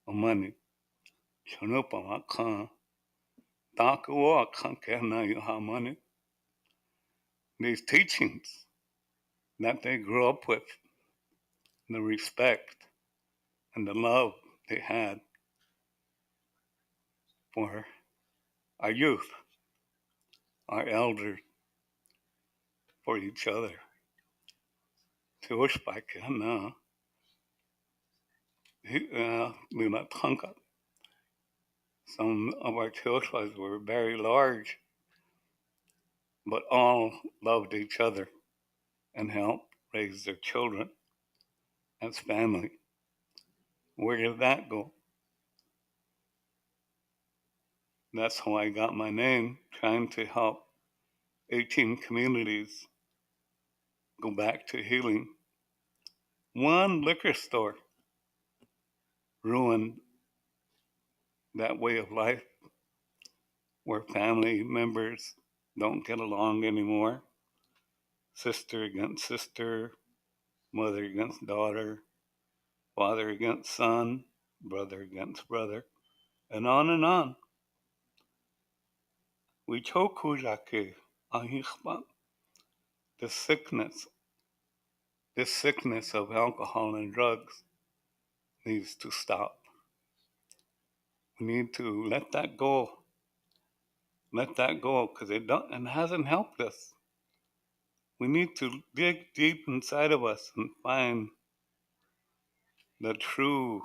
Speaker 12: Omani, Chanupa Maka, Takuwa Kankana Yuhamani. These teachings that they grew up with, the respect and the love they had for our youth, our elders, for each other. Tiwashpakana, Lunatanka. Some of our Tiwashpas were very large, but all loved each other and helped raise their children as family. Where did that go? That's how I got my name, trying to help 18 communities go back to healing. One liquor store ruined that way of life where family members don't get along anymore. Sister against sister, mother against daughter, father against son, brother against brother, and on and on. We chokujake ahichba. The sickness of alcohol and drugs needs to stop. We need to let that go. Let that go, because it hasn't helped us. We need to dig deep inside of us and find the true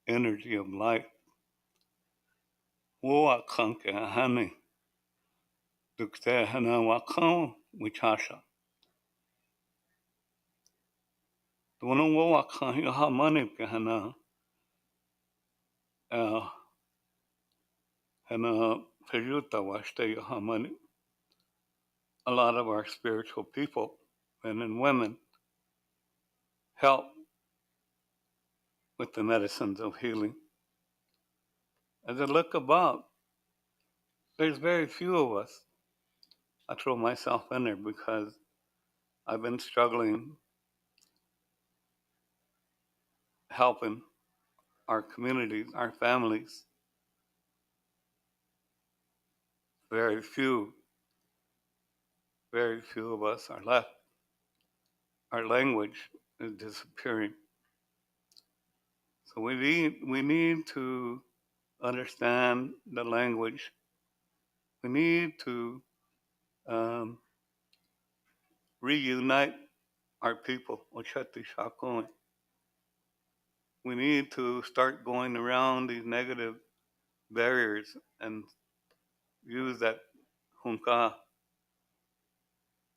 Speaker 12: energy of life. Woa kanke ahani. Dukte hana wakon wichasha. Dono woa kan yaha mani hana. Hana pejuta washte yaha mani. A lot of our spiritual people, men and women, help with the medicines of healing. As I look about, there's very few of us. I throw myself in there because I've been struggling helping our communities, our families. Very few of us are left. Our language is disappearing. So we need to understand the language. We need to reunite our people. Oceti Sakowin. We need to start going around these negative barriers and use that hunka.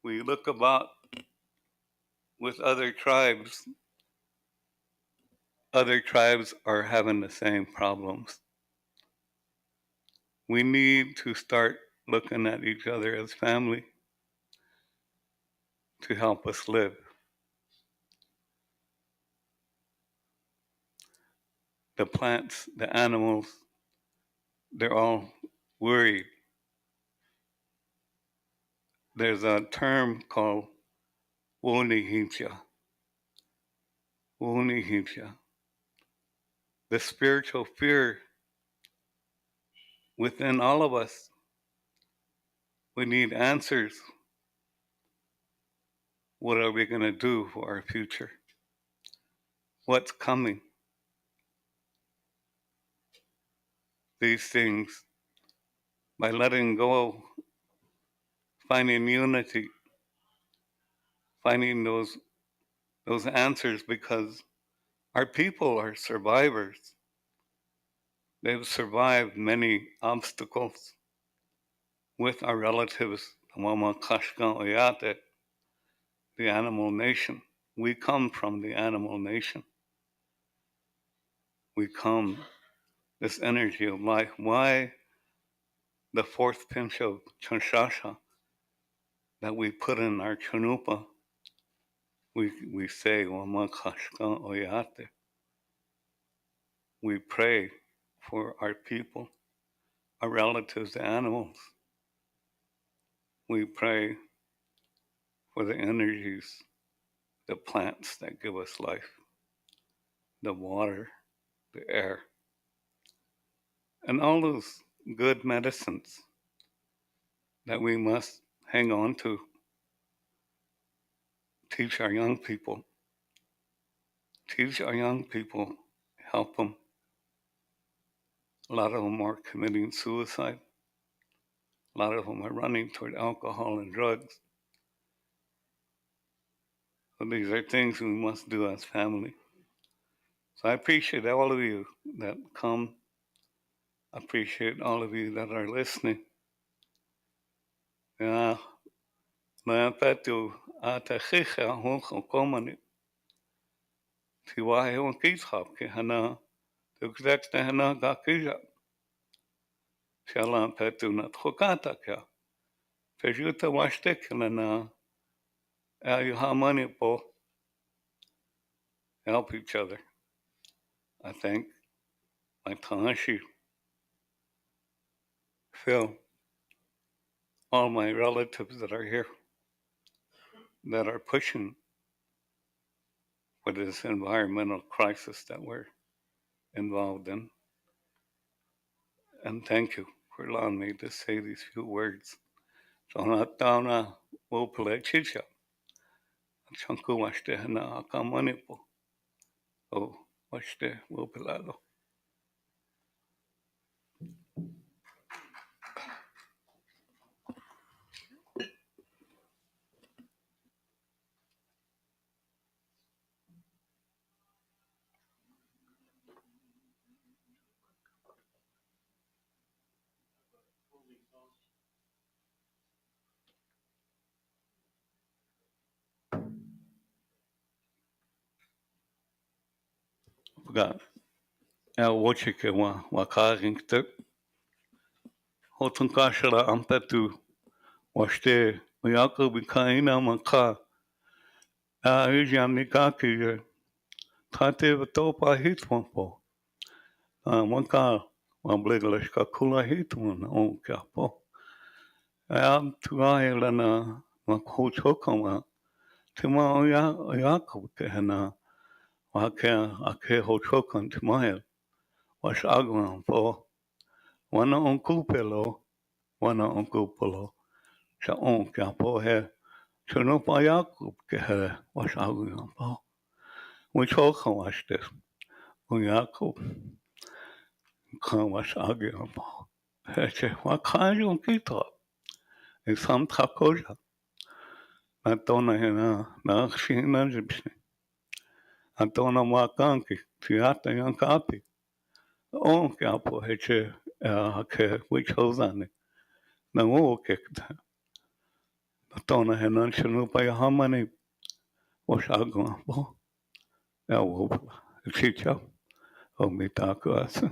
Speaker 12: We look about with other tribes are having the same problems. We need to start looking at each other as family to help us live. The plants, the animals, they're all worried. There's a term called wonihimsha. Wonihimsha. The spiritual fear within all of us. We need answers. What are we going to do for our future? What's coming? These things, by letting go, finding unity, finding those answers, because our people are survivors. They've survived many obstacles with our relatives Wamakashka Oyate, the animal nation. We come from the animal nation. We come, this energy of life. Why the fourth pinch of chanshasha that we put in our chanupa? We say, Wamakashka Oyate. We pray for our people, our relatives, the animals. We pray for the energies, the plants that give us life, the water, the air, and all those good medicines that we must hang on to, teach our young people, help them. A lot of them are committing suicide. A lot of them are running toward alcohol and drugs. So these are things we must do as family. So I appreciate all of you that come. I appreciate all of you that are listening. Yeah, na petu ata chicha honcho komani. Tiwahe on kishap ke hana. Tukzekste hana gakija. Shalan petu na tchokata kya. Pejuta washtek na you harmony po. Help each other. I thank my Tanashi, Phil, all my relatives that are here, that are pushing for this environmental crisis that we're involved in. And thank you for allowing me to say these few words. So not down wopele chicha. Chanku washte hana akamanipo. Oh, washte wopelalo. Forgot. El wochike wa karingte. Hotun kashara ampetu. Washte uyako bikaina maka. Ijam nikaki. Tate vatopa hitwampo. Maka. Wamblegalish kakula hitwan on kapo. Am tuailana wakochokoma. Tima oyako kehana. Wake ake hochokan timaya. Wash agwan po. Wana on kupelo. Wana on kupelo. Sa on kapo he. Chunupa Yakub kehe. Wash agwan po. Which hokan wash this. Yakub. Kan wash agwan po. Heche. Wakayon kita. Isam takoja. Natona hena. Nakshina jibshi. Antona wakanki. Tiata yankapi. On kapo heche. Ake. Which hosani. Na wo kekta. Natona hena. Chunupa yahamani. Wash agwan po. Ya wopla. Chicha. Omitaku asa.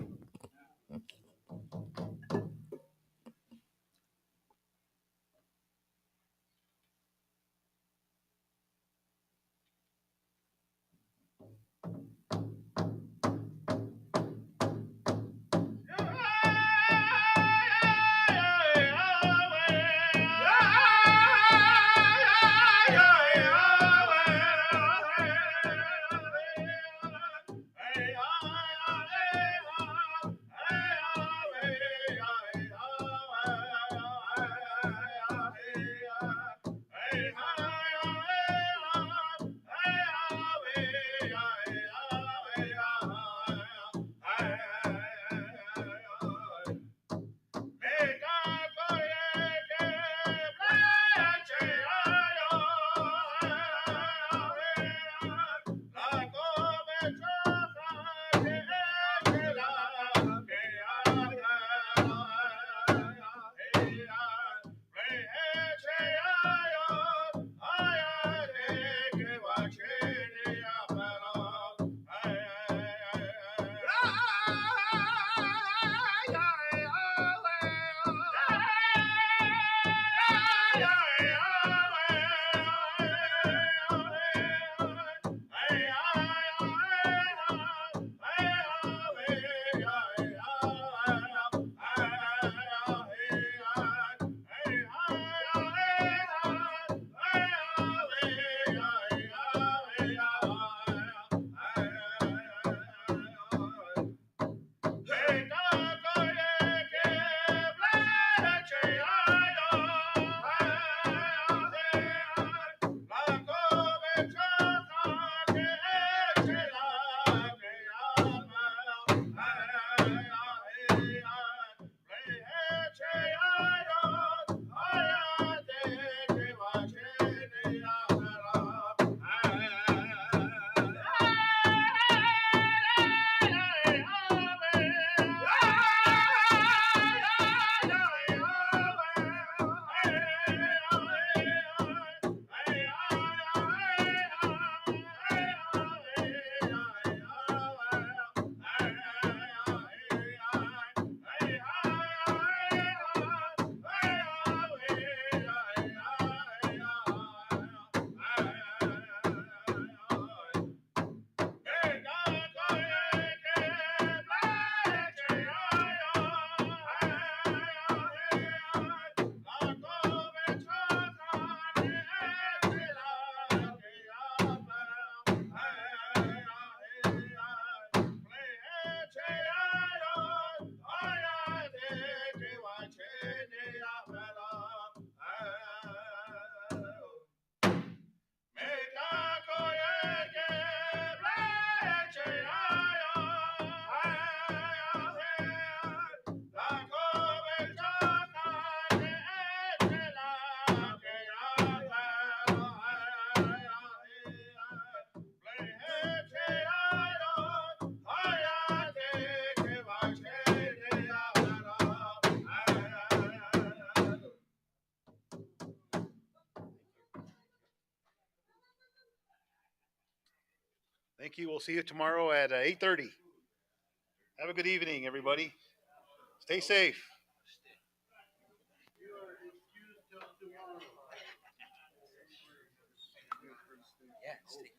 Speaker 1: Thank you. We'll see you tomorrow at 8:30. Have a good evening, everybody. Stay safe.
Speaker 13: Yeah, stay.